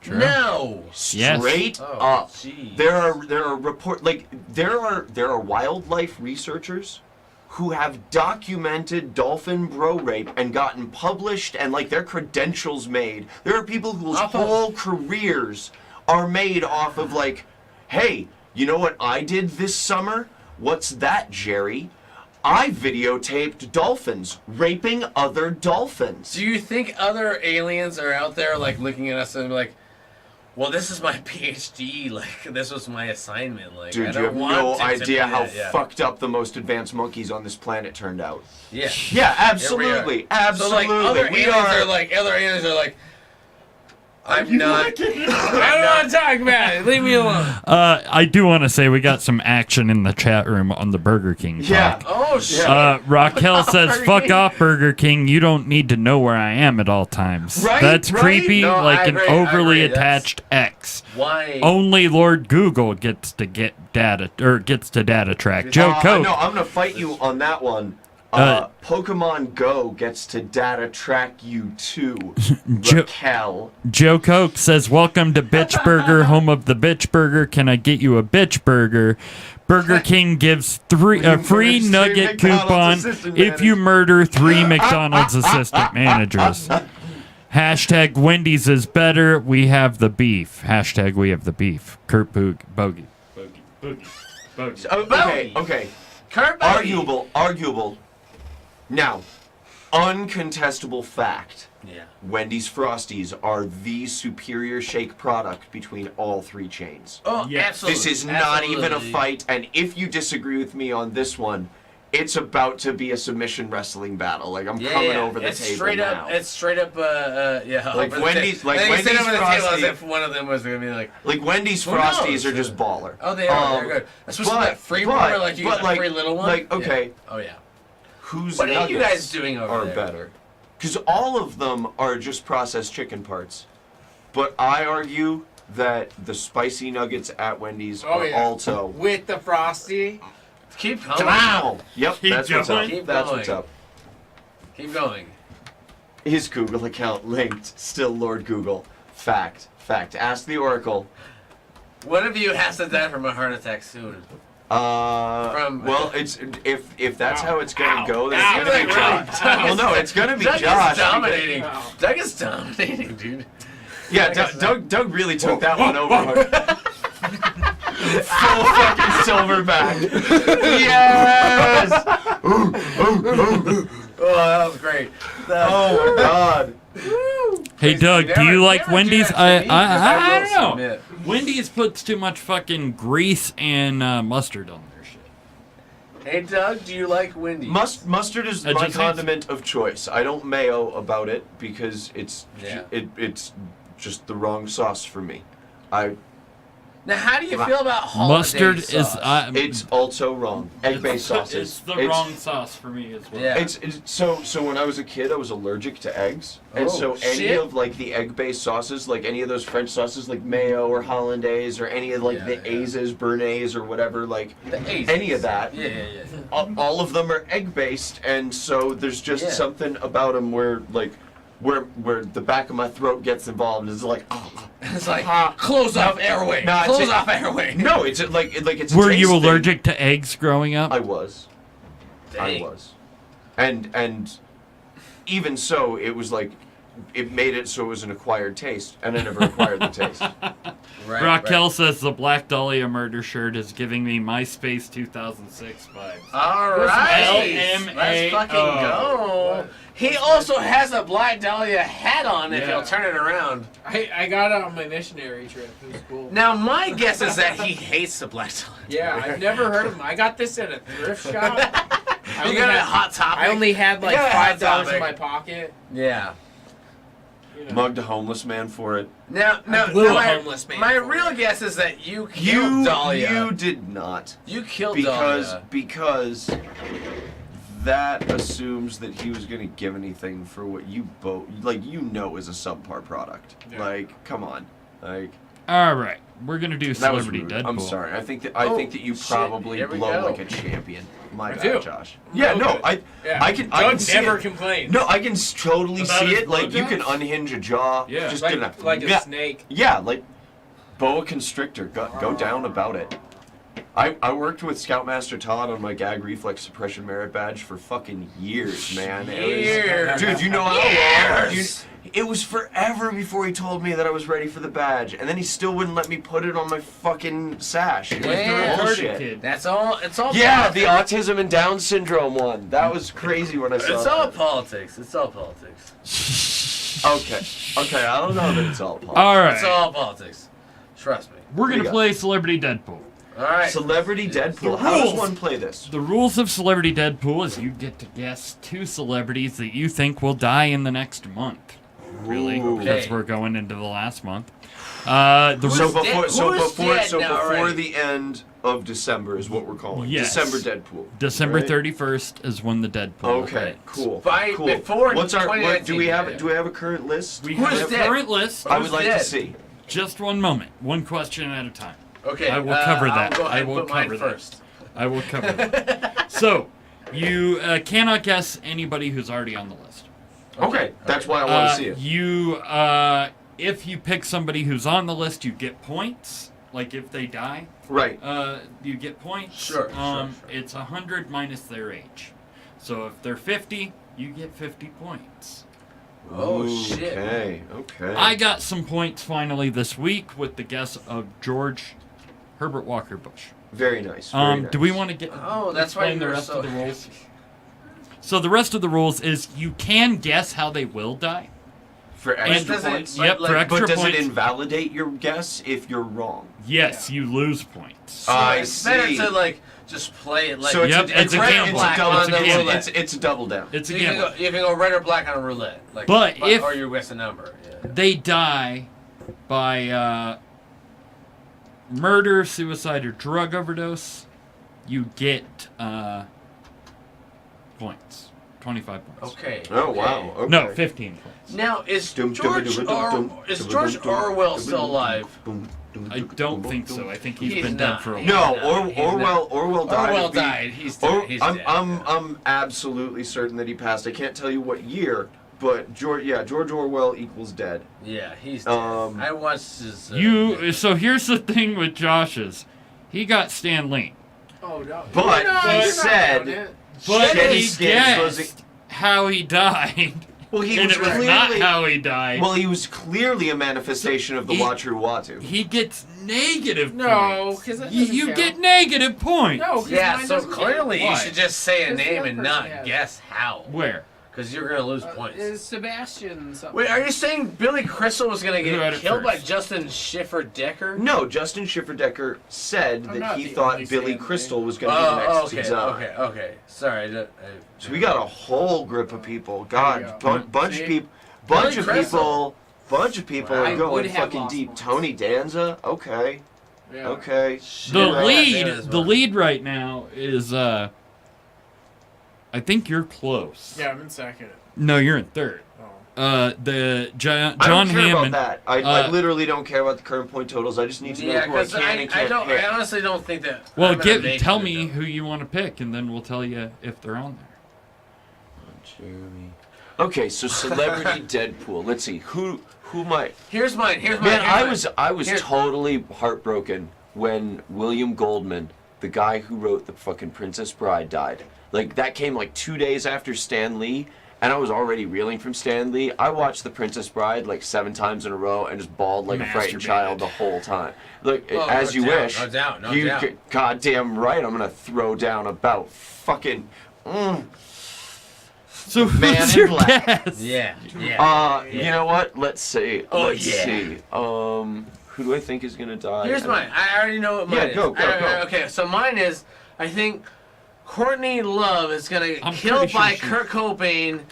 No. Straight Oh, up. jeez. There are wildlife researchers who have documented dolphin bro rape and gotten published and like their credentials made. There are people whose whole careers are made off of like, hey, you know what I did this summer? What's that, Jerry? I videotaped dolphins raping other dolphins. Do you think other aliens are out there like looking at us and like, well, this is my PhD. Like, this was my assignment. Like, I Dude, you don't have want no it to idea be how that, yeah. fucked up the most advanced monkeys on this planet turned out. Yeah. Yeah, absolutely, So absolutely. like other We aliens are like, I'm not. I don't want to talk about it. Leave me alone. I do want to say we got some action in the chat room on the Burger King Yeah. talk. Oh shit. Raquel says, Burger fuck King." off, Burger King. You don't need to know where I am at all times. Right, That's right? creepy, No, like I an agree, I overly agree. That's- attached ex. Why? Only Lord Google gets to get data, or gets to data track. Joe Coke. No, I'm gonna fight you on that one. Uh, Pokemon Go gets to data track you too, Jo- Raquel. Joe Coke says, welcome to Bitch Burger, home of the Bitch Burger. Can I get you a Bitch Burger? Burger King gives a free Three nugget McDonald's coupon assistant if you managers. murder 3 McDonald's assistant managers. Hashtag Wendy's is better. We have the beef. Hashtag we have the beef. Kurt Boogie. Bogey. Boogie. Okay. Kurt Bogey. Arguable. Now, uncontestable fact. Yeah. Wendy's Frosties are the superior shake product between all three chains. Oh, Yeah. absolutely. This is not even a Absolutely. fight, and if you disagree with me on this one, it's about to be a submission wrestling battle. Like I'm coming over the it's table straight now. up. It's straight up. Yeah. Like over the Wendy's- ta- like I think you said Wendy's over the table as Frosty- if one of them was gonna be like, Like Wendy's Who Frosties knows? are just baller. oh, they are. They're good. That's supposed to be that free one, or like you get a free little one. Like Yeah. okay, Oh yeah. whose What are you nuggets guys doing over are there? better? Because all of them are just processed chicken parts. But I argue that the spicy nuggets at Wendy's Oh, are yeah. also. With the Frosty. Keep coming. Wow. Yep, Keep that's what's up. going. Keep That's going. what's up. Keep going. His Google account linked. Still Lord Google. Fact. Ask the Oracle. One of you has to die from a heart attack soon. Well, it's if that's how it's gonna go, then Ow. it's gonna be Really? Josh. Well, no, it's gonna be Doug Josh. is dominating. Doug is dominating, dude. Yeah, Doug really took that one over. Full fucking silverback. Yes. Oh, that was great. Oh my god. Hey, Doug, do you like Wendy's? I don't know. Submit. Wendy's puts too much fucking grease and mustard on their shit. Hey, Doug, do you like Wendy's? Mustard is I my just condiment of choice. I don't mayo about it because it's Yeah. it's just the wrong sauce for me. Now, how do you feel about holiday Mustard sauce? is. It's also wrong. Egg-based sauces. It's the wrong sauce for me as well. Yeah. It's so when I was a kid, I was allergic to eggs, and Oh, so any shit. of like the egg-based sauces, like any of those French sauces, like mayo or hollandaise or any of like Yeah, the yeah. Aises, Bernays, or whatever, like The A's. any of that. Yeah. All of them are egg-based, and so there's just Yeah. something about them where like where the back of my throat gets involved. It's like, It's like close off airway. No, Close off airway. no, it's like it's. A Were taste you thing. allergic to eggs growing up? I was. Dang. I was. And even so, it was like, it made it so it was an acquired taste, and I never acquired the taste. Right, Raquel says the Black Dahlia murder shirt is giving me MySpace 2006 vibes. All right. LMAO. Let's fucking go. He also has a Black Dahlia hat on if Yeah. he'll turn it around. I got it on my missionary trip. It was cool. Now, my guess is that he hates the Black Dahlia. Yeah, I've never heard of them. I got this at a thrift shop. You got a Hot Topic? I only had like You got a Hot $5 in my Topic. pocket. Yeah. You know. Mugged a homeless man for it. Now, blew a my, homeless man my for real it. guess is that you killed Dahlia. You did not. You killed Because Dahlia. that assumes that he was gonna give anything for what you both is a subpar product. Yeah. Like, come on. Like, All right, we're gonna do that was Celebrity rude. Deadpool. I'm sorry. I think that you shit. probably Here we blow go. like a champion. My I bad, do. Josh. I'm Yeah, real no, good. Yeah. I can Doug see never it. complains. No, I can totally About see his it. Like, you can blowjobs? unhinge a jaw. Yeah. Just like, gonna like a snake. Yeah, like boa constrictor. Go down about it. I worked with Scoutmaster Todd on my gag reflex suppression merit badge for fucking years, man. Years. Dude, you know how long? Years. It was forever before he told me that I was ready for the badge, and then he still wouldn't let me put it on my fucking sash. It was Damn. bullshit. Kid. That's all. It's all. Yeah, politics. the autism and Down syndrome one. That was crazy when I saw It's that. all politics. It's all politics. Okay, I don't know that it's all politics. All It's right, all politics. Trust me. we're There gonna you go. play Celebrity Deadpool. All right. Celebrity Deadpool. The How does rules. one play this? The rules of Celebrity Deadpool is you get to guess 2 celebrities that you think will die in the next month. Really, Ooh. because Okay. we're going into the last month. The Who's So rules. before, dead? so Who's before, dead so now before already? the end of December is what we're calling Yes. December Deadpool. December Right? 31st is when the Deadpool. Okay, hits. cool. By- before What's our? What, 2019, do we have? yeah. Do we have a current list? We Who's have a dead? current list. I Who's would like dead? to see. Just one moment. One question at a time. Okay. I will cover that. I'll go ahead I and will put mine cover that. first. I will cover that. So, you cannot guess anybody who's already on the list. Okay, that's why I want to see it. If you pick somebody who's on the list, you get points. Like if they die, Right. you get points. Sure, sure. It's 100 minus their age. So if they're 50, you get 50 points. Oh, shit. Okay. Okay. I got some points finally this week with the guess of George Herbert Walker Bush. Very nice. Very nice. Do we want to get? Oh, that's why explain you the were rest so- of the rules? So the rest of the rules is you can guess how they will die. for extra doesn't- points? but Yep, like- for extra But does points. it invalidate your guess if you're wrong? Yes, you lose points. I It's better see. to like just play it like. So it's Yep, a, it's a red gamble. and black double, on It's a the gamble. roulette. it's a double down. It's a You can, gamble. go, you can go red or black on a roulette. Like, But if- or you guess a number. Yeah. They die by murder, suicide, or drug overdose. You get points. 25 points. Okay. Oh okay. wow. Okay. No, 15 points. Now is Dum, George dum, dum, dum, dum, is dum, George dum, dum, Orwell dum, still dum, alive? dum, dum, I dum, don't dum, think dum. so. I think he's He's been not. dead for a He's while. No, not. He's not. Orwell died. Orwell of the- died. He's dead. He's dead. I'm absolutely certain that he passed. I can't tell you what year, but George Orwell equals dead. Yeah, he's dead. I watched his. So here's the thing with Josh's. He got Stan Lee. Oh no. But You're not- he you're not said- doing it. But Shed he his skin was guessed how he died. Well, he and was it was clearly not how he died. well, he was clearly a manifestation of the He- Watu Watu. He gets negative No, points. 'cause that You, doesn't you count. get negative points. No, 'cause Yeah, mine so doesn't count. clearly you Why? should just say a Because the name other and person not has it. guess how. Where? Because you're gonna lose points. Is Sebastian something? Wait, are you saying Billy Crystal was gonna Who had get it killed by first? Justin Schiffer-Decker? No, Justin Schifferdecker said I'm that not he the thought only Billy Stan Crystal Lee. was going to be the next okay, design. okay. Sorry. So we got a whole group of people. God, There you go. bunch See? of people. Billy Bunch of Crystal. people Wow. are I going would have fucking lost deep. points. Tony Danza, okay, Yeah. okay. The Yeah, the lead right now is I think you're close. Yeah, I'm in second. No, you're in third. Oh. John I don't care Hammond. about that. I literally don't care about the current point totals. I just need to know Yeah, who I because can and can't I pick. honestly don't think that. Well, I'm gonna make tell it, me though. who you want to pick, and then we'll tell you if they're on there. Jeremy. Okay, so celebrity Deadpool. Let's see who might. Here's mine. Man, I was Here's- totally heartbroken when William Goldman, the guy who wrote the fucking Princess Bride, died. Like that came like 2 days after Stan Lee, and I was already reeling from Stan Lee. I watched the Princess Bride like 7 times in a row and just bawled like a frightened Masturbated. child the whole time. Look, Oh, as no you doubt, wish. no doubt, no you doubt. goddamn right. I'm gonna throw down about fucking. So Man who's in your Black. guess? Yeah. You know what? Let's see. Oh, Let's yeah. see. Who do I think is gonna die? Here's mine. I already know what mine Yeah, is. go. Okay, so mine is, I think Courtney Love is gonna I'm kill pretty sure by she- Kurt Cobain's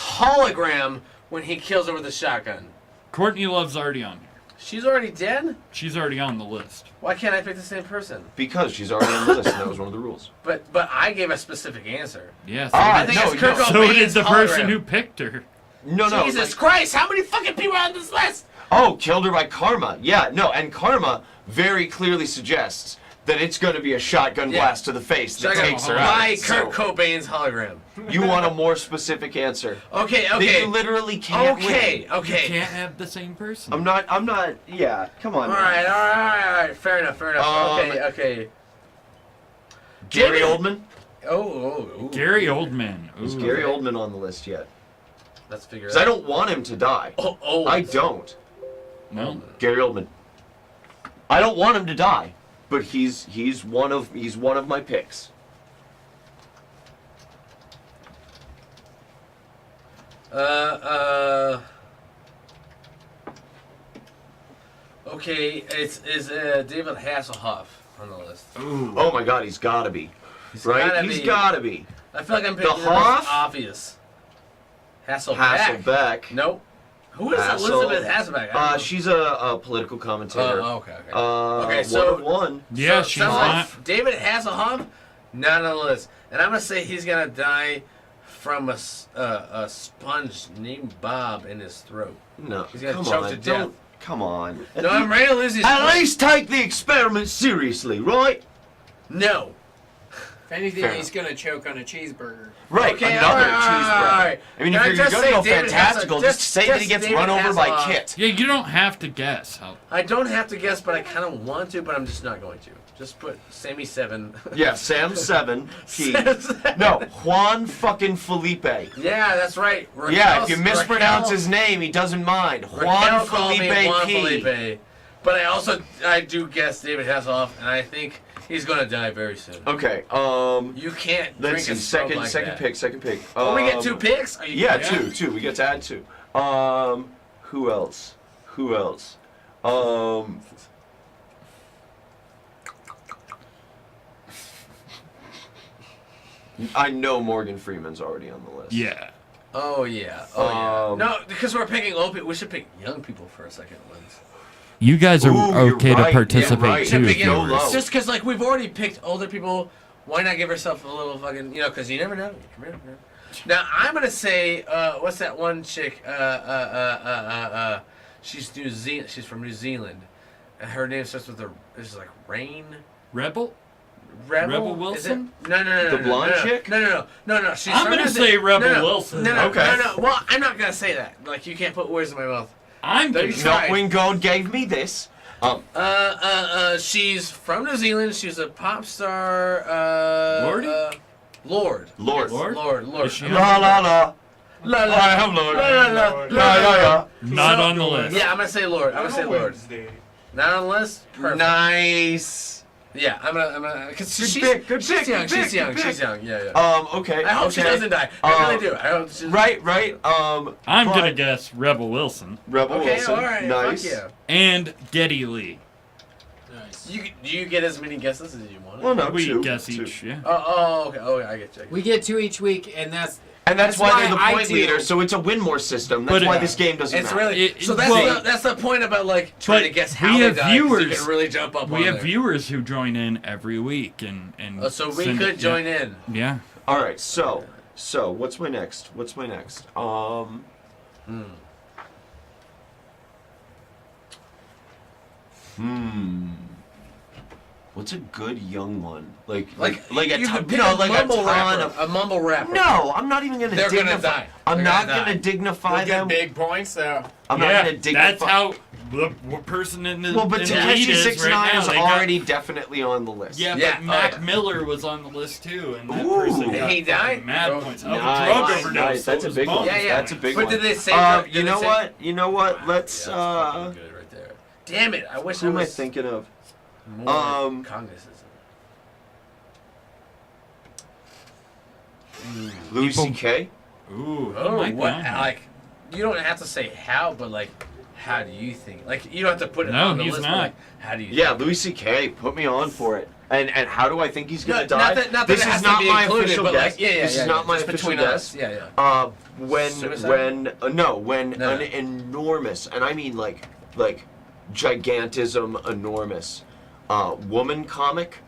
hologram when he kills her with a shotgun. Courtney Love's already on here. She's already dead? She's already on the list. Why can't I pick the same person? Because she's already on the list, and that was one of the rules. But I gave a specific answer. Yes. Ah, I think no, it's Kurt no. Cobain's So did the person hologram. who picked her. No, Jesus like- Christ, how many fucking people are on this list? Oh, killed her by Karma. Yeah, no, and Karma very clearly suggests that it's going to be a shotgun Yeah. blast to the face that Shotgun takes her by out. Kurt Cobain's hologram. You want a more specific answer? Okay, That okay. you literally can't Okay, win. okay. Can't have the same person. I'm not, yeah, come on. All right. Fair enough. Okay. Gary Jimmy- Oldman? Oh. Gary Oldman. Is Ooh. Gary Oldman on the list yet? Let's figure it Because out. I don't want him to die. Oh. I don't. No. Gary Oldman. I don't want him to die, but he's one of my picks. Okay, is David Hasselhoff on the list? Ooh. Oh my God, he's gotta be. gotta He's be. gotta be. I feel like I'm picking the Hoff? most obvious. Hasselbeck. Hasselbeck. Nope. Who is Hassel- Elizabeth Hasselbeck? I don't know. She's a political commentator. Okay. Okay, so- one of one. Yeah, So- she's sounds not. like David Hasselhoff, not on the list. And I'm gonna say he's gonna die from a sponge named Bob in his throat. No, He's gonna come choke on, to death. don't. Come on. No, I'm ready to lose these. At least take the experiment seriously, right? No. If anything, Fair he's gonna choke on a cheeseburger. Right, Okay, another all cheeseburger. I mean, Can I if you're just gonna say go David fantastical, Hasselhoff- just say that he just gets David run over by Hasselhoff. Kit. Yeah, you don't have to guess. I don't have to guess, but I kind of want to, but I'm just not going to. Just put Sammy 7. Yeah, Sam 7, Key. Sam 7. No, Juan fucking Felipe. Yeah, that's right. Yeah, if you Raquel- mispronounce his name, he doesn't mind. Raquel Juan called me Felipe Juan Key. Felipe. But I do guess David Hasselhoff, and I think he's going to die very soon. Okay, You can't let's drink see, a stroke second like second that. pick, second pick. Oh, we get 2 picks? Are you Yeah, kidding? two. We get to add 2. Who else? I know Morgan Freeman's already on the list. Yeah. Oh, yeah. No, because we're picking old people. We should pick young people for a second ones. You guys are Ooh, you're okay right, to participate you're right. too. Pick if young- you were- low. Just because, like, we've already picked older people, why not give yourself a little fucking, because you never know. You never know. Now, I'm going to say, what's that one chick? She's from New Zealand. And her name starts with it's like Rain. Rebel? Rebel Rebel Is it? Wilson? No. The blonde chick? No. She's I'm from gonna New say Zealand. Rebel No. Wilson. No. Okay. Well, I'm not gonna say that. Like, you can't put words in my mouth. I'm Don't gonna you say try. Not when God gave me this. She's from New Zealand. She's a pop star. Lordy? Lord. Lord. Is she La la la. La la. I am Lord. La la la. Yeah. not So- on the list. Yeah, I'm gonna say Lord. I'm gonna say Lord. Not on the list. Perfect. Nice. Yeah, I'm gonna. Cause Good she's pick, good she's pick, young. good She's pick, young. good She's pick. young. Yeah. Okay. I hope she okay. doesn't die. I really do. I hope she. Right. I'm but- gonna guess Rebel Wilson Rebel Okay. Wilson. All right. Nice. Fuck yeah. and Geddy Lee. Nice. Do you get as many guesses as you want? Well, no, We two. guess two. each. Yeah. Oh, okay. Oh, yeah, I get you. We get 2 each week, and that's And that's why they're the I point do. leader, so it's a win-more system. That's But why it- this game doesn't It's matter. really so. That's the point about like trying But to guess we how they have die, 'cause you viewers. can really jump up We on have there. viewers who join in every week and So we send could it- join in. Yeah. All right, so what's my next? What's a good young one? Like you a could pick no, a like a mumble ton rapper. of. A mumble rapper. No, I'm not even gonna They're gonna dignify. die. I'm They're not gonna gonna die. dignify We'll get them. big points though. I'm not Yeah, gonna dignify. that's how the person in the Well, but in the lead Takeshi is 69 right now. is They got- already definitely on the list. Yeah, Yeah, but Mac yeah. Miller was on the list too, and that Ooh. person got He died? fucking mad Oh, points. Oh, nice, drug overdose. nice. That's so a it big was one. bonus Yeah. That's a big But one. did they say? Did You they know say- what? You know what? Let's. Yeah, that's fucking good right there. Damn it! I wish Who I am I was thinking of? more Um, cognizant. Louis People- C.K. Ooh, he Oh, might what? be on. Like, you don't have to say how, but like, how do you think? Like, you don't have to put it No, on the he's list. not. But like, how do you? Yeah, Louis C.K. Put me on for it. And how do I think he's gonna No, die? not that This it has is to not be my included, official but guess. like, yeah, This is not my just official between guess. us. Yeah. When Suicide? when No. an enormous, and I mean like gigantism enormous, woman comic,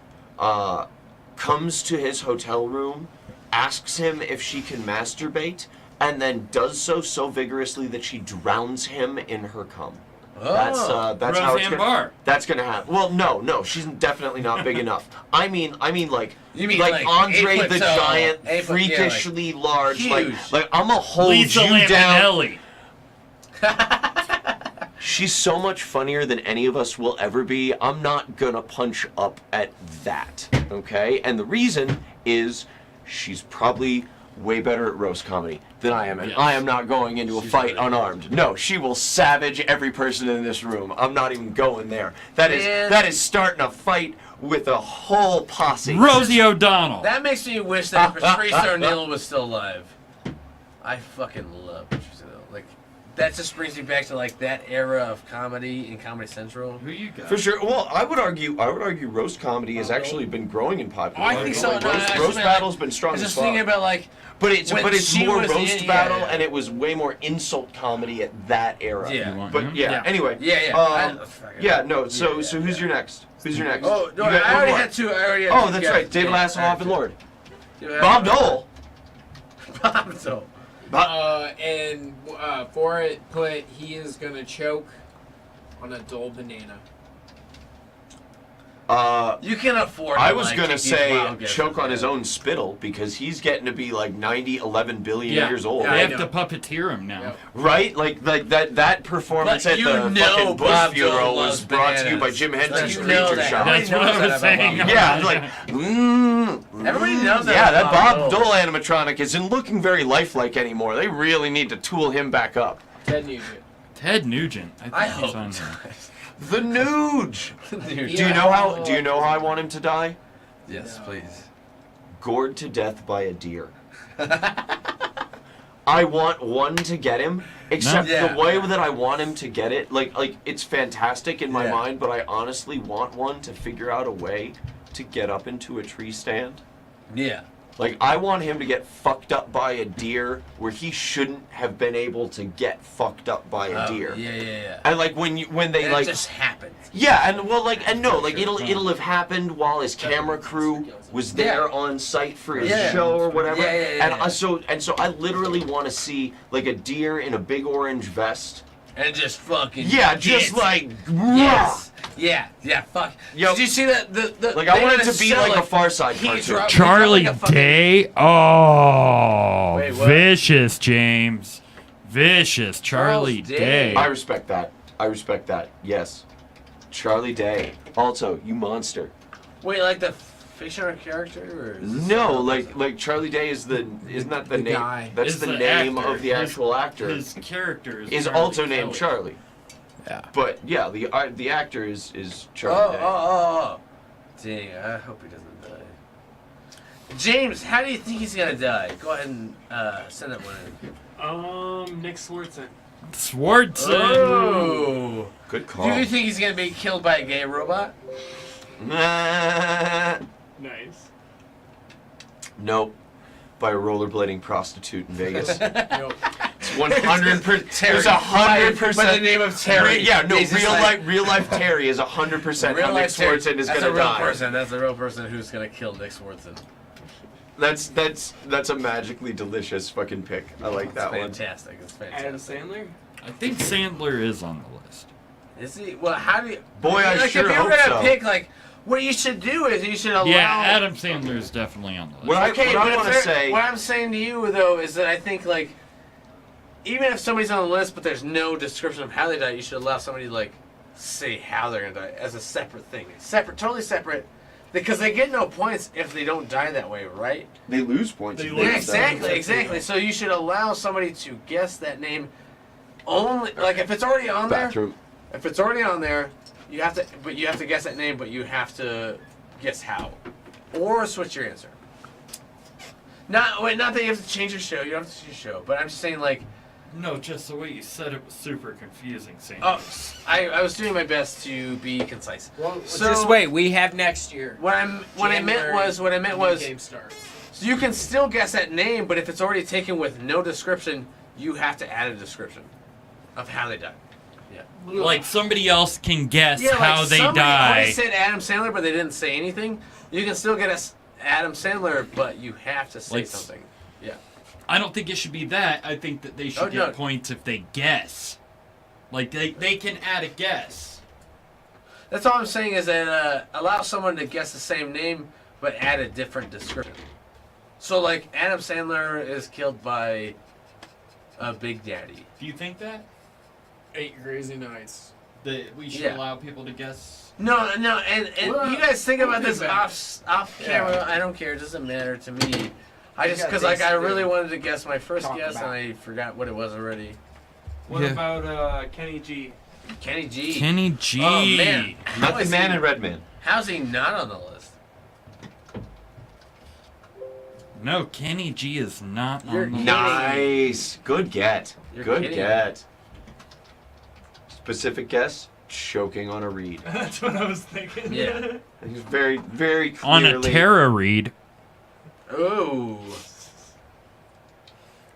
comes to his hotel room, asks him if she can masturbate, and then does so vigorously that she drowns him in her cum. That's how it's Roseanne gonna, Barr. that's gonna happen. Well, no, she's definitely not big enough. I mean like You mean like like Andre 8 the foot tall, Giant, 8 foot, yeah, like freakishly large. huge. Like I'm gonna hold Lisa you down. Lampanelli. She's so much funnier than any of us will ever be. I'm not gonna punch up at that, okay? And the reason is she's probably way better at roast comedy than I am, and Yes. I am not going into a She's fight really unarmed. No, she will savage every person in this room. I'm not even going there. Man. That is starting a fight with a whole posse. Rosie O'Donnell. That makes me wish that Patrice O'Neill was still alive. I fucking love Patrice O'Neill. Like, that just brings me back to like that era of comedy in Comedy Central. Who you got? For sure. Well, I would argue roast comedy has actually been growing in popularity. I think so. Like, No, I roast just roast meant, battle's like, been I strong was as just fuck. thinking about like But it's when she more was roast in- battle, yeah. and it was way more insult comedy at that era. Yeah. You want But him? yeah. Yeah. Anyway. Yeah. Yeah. No. So Yeah, so who's your next? Who's your next? Oh no, You got I one already more. had two. I already had Oh, two that's guys. right. David Yeah, Hasselhoff and Lord. David Bob Hasselhoff. Dole. Bob Dole. And for it, put he is gonna choke on a Dole banana. You can afford. I to, was like, gonna take these say wild guesses, choke on yeah. his own spittle because he's getting to be like 11 billion Yeah. years old. Yeah, They I have know. to puppeteer him now. Yep. Right? Like that performance But at you the know fucking Bush Bob Dole funeral loves was brought to you by bananas. Jim Henson's You know Creature that. Shop. That's what I was saying. Yeah, like, Everybody knows that Yeah, about that Bob Bob Dole. Dole animatronic isn't looking very lifelike anymore. They really need to tool him back up. Ted Nugent. Ted Nugent. I think I he's hope. on there. The Nuge. Dude, Do you know how I want him to die? Yes, please. Gored to death by a deer. I want one to get him, except No. the way that I want him to get it, like it's fantastic in my Yeah. mind, but I honestly want one to figure out a way to get up into a tree stand. Yeah. Like, I want him to get fucked up by a deer where he shouldn't have been able to get fucked up by a deer. Yeah. And like when they And like it just happened. yeah, and well, like, and no, like it'll have happened while his camera crew was there on site for his Yeah. show or whatever. Yeah. And so I literally want to see like a deer in a big orange vest. And just fucking. Yeah, just get- like Yes. Yeah. Fuck. Yo. Did you see that? The like I they want had it to be sell like a it. Far Side He cartoon. dropped- Charlie like a fucking- Day. Oh, Wait, what? vicious, James. Vicious. Charlie Charles Day. Day. I respect that. Yes, Charlie Day. Also, you monster. Wait, like the fictional character? Or is this No, something? like Charlie Day isn't that the The name? guy. That's Is the the name actor. of the actual actor. His character is Charlie also named Kelly. Charlie. Yeah. But yeah, the actor is Charlie Day. Oh. Dang, I hope he doesn't die. James, how do you think he's gonna die? Go ahead and send that one in. Nick Swartzen. Swartzen. Oh. Good Do call. you think he's gonna be killed by a gay robot? Nice. Nope. By a rollerblading prostitute in Vegas. Nope. It's 100%. Terry. There's 100%. By the name of Terry. Yeah, no, He's just like- real life Terry is 100% Real how Nick life Terry. Swartzen is That's gonna a real die. person. That's a real person who's gonna kill Nick Swartzen. That's a magically delicious fucking pick. I like that one. Fantastic. It's Adam fantastic. Sandler? I think Sandler is on the list. Is he? Well, how do you? Boy, I like, sure if hope you're gonna so. pick, like, what you should do is you should allow. Yeah, Adam Sandler is definitely on the list. What I Okay, want but to if say. what I'm saying to you though is that I think like, even if somebody's on the list but there's no description of how they die, you should allow somebody to like say how they're gonna die as a separate thing, totally separate, because they get no points if they don't die that way, right? They lose points. They if lose. do Yeah, that. exactly. So you should allow somebody to guess that name only, like if it's already on there. Bathroom. If it's already on there, you have to guess that name, but you have to guess how, or switch your answer. Not that you have to change your show. You don't have to change your show, but I'm just saying like. No, just the way you said it was super confusing, Sam. Oh, I was doing my best to be concise. Well, So- just wait. We have next year. What I meant was New game starts. so you can still guess that name, but if it's already taken with no description, you have to add a description of how they died. Like somebody else can guess Yeah, how like they somebody die. already said Adam Sandler, but they didn't say anything. You can still get us Adam Sandler, but you have to say Like, something. Yeah. I don't think it should be that. I think that they should Oh, get no. points if they guess. Like they can add a guess. That's all I'm saying is that allow someone to guess the same name, but add a different description. So like Adam Sandler is killed by a Big Daddy. Do you think that? 8 Crazy Nights. That we should Yeah. allow people to guess? No, and Well, you guys think about we'll this do that. off camera. Yeah. I don't care. It doesn't matter to me. I just got because like things I to really do. wanted to guess my first Talk guess about. and I forgot what it was already. What Yeah. about Kenny G? Kenny G. Kenny G. Oh man, how Method is Man he, and Redman. how's he not on the list? No, Kenny G is not You're on the kidding. Nice. Good get. You're Good kidding. get. Specific guess. Choking on a reed. That's what I was thinking. Yeah. He's very, very on clearly. a Terra read. Ooh.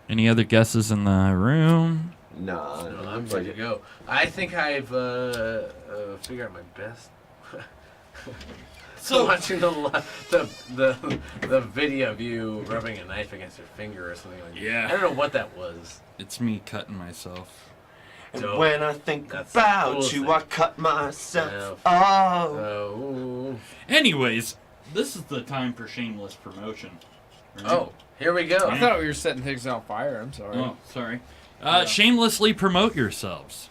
Any other guesses in the room? Nah. No, I'm ready to go. I think I've figured out my best. So So watching the video of you rubbing a knife against your finger or something like that. Yeah. I don't know what that was. it's me cutting myself. And So, when I think that's the about coolest you, thing. I cut myself. Yeah. Oh. Ooh. Anyways, this is the time for shameless promotion. Right? Oh, here we go. I thought we were setting things on fire. I'm sorry. Oh, sorry. Shamelessly promote yourselves.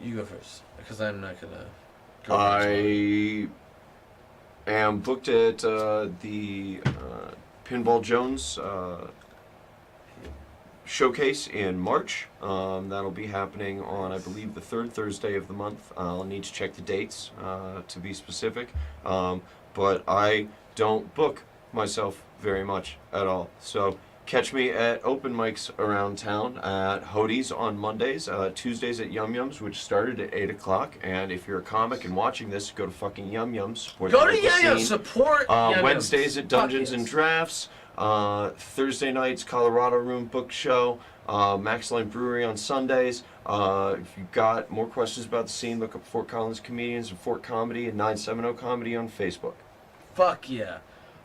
You go first, because I'm not gonna. Go first. I am booked at the Pinball Jones showcase in March. That'll be happening on, I believe, the third Thursday of the month. I'll need to check the dates to be specific. But I don't book myself very much at all. So catch me at open mics around town at Hody's on Mondays, Tuesdays at Yum Yums, which started at 8 o'clock. And if you're a comic and watching this, go to fucking Yum Yums. Support Go the to local Yum Yum, scene. support. Yum Yum. Wednesdays at Dungeons Fuck and yes. Drafts. Thursday nights, Colorado Room Book Show. Max Line Brewery on Sundays. If you've got more questions about the scene, look up Fort Collins Comedians and Fort Comedy and 970 Comedy on Facebook. Fuck yeah.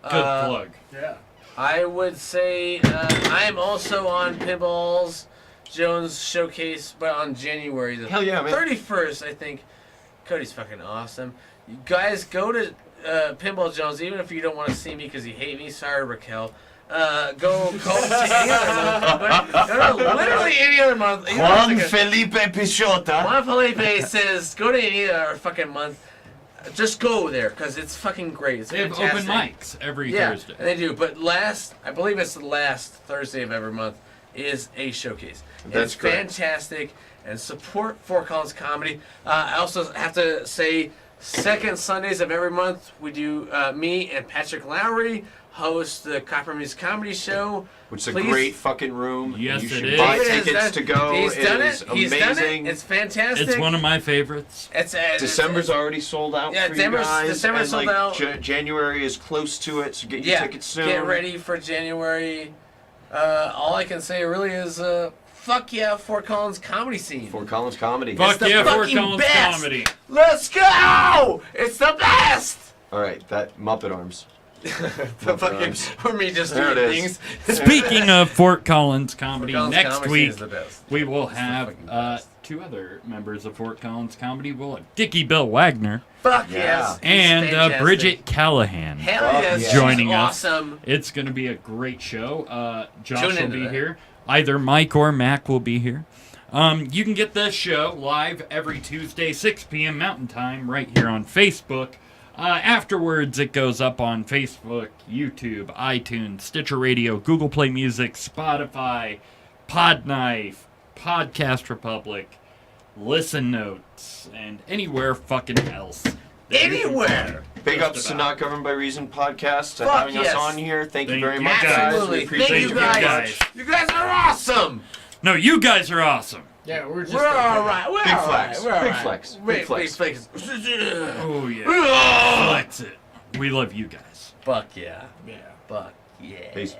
Good plug. Yeah. I would say I am also on Pinballs Jones Showcase, but on January the Hell yeah, man. 31st, I think. Cody's fucking awesome. You guys, go to Pinball Jones, even if you don't want to see me because you hate me. Sorry, Raquel. Go to any other month. Go to literally any other month. Even if Juan it's like Felipe Pisciotta. Juan Felipe says, go to any other fucking month. Just go there because it's fucking great. It's They have fantastic. open mics every Yeah, Thursday. and they do. But I believe it's the last Thursday of every month, is a showcase. That's it's correct. fantastic, and support Fort Collins comedy. I also have to say, second Sundays of every month, we do me and Patrick Lowry host the Copper Music Comedy Show. Which is a Please- great fucking room. Yes, you it should is. buy David has tickets done- to go. He's done is it. He's amazing. done it. It's fantastic. It's one of my favorites. It's December's already sold out Yeah, for you December's- guys. December's and sold like out. January is close to it, so get your tickets soon. Get ready for January. All I can say really is, fuck yeah, Fort Collins comedy scene. Fort Collins Comedy. Fuck the yeah, Fort fucking Collins best. comedy. Let's go! It's the best! All right, that Muppet Arms. The fucking, for me just There doing it is. things. Speaking of Fort Collins comedy, Collins next comedy week is the best. we will It's the have fucking best. 2 other members of Fort Collins comedy. We'll have Dickie Bill Wagner Fuck Yeah. yes. He's and fantastic. Bridget Callahan. Hell Fuck yes. yeah. she's Joining us. awesome. It's going to be a great show. Josh Tune will into be that. here. Either Mike or Mac will be here. You can get this show live every Tuesday, 6 p.m. Mountain Time, right here on Facebook. Afterwards, it goes up on Facebook, YouTube, iTunes, Stitcher Radio, Google Play Music, Spotify, Podknife, Podcast Republic, Listen Notes, and anywhere fucking else. that you can Anywhere. find Big just ups to about. Not Governed by Reason podcast for Fuck having us yes. on here. Thank you Thank very you much, guys. guys. Absolutely. We appreciate Thank you you very guys. much. You guys are awesome. No, you guys are awesome. Yeah, we're just. We're all right. We're Big all flex. right. We're all Big right. flex. Wait, Big flex. Big flex. Oh, yeah. Flex it. We love you guys. Fuck yeah. Yeah. Fuck yeah. Peace.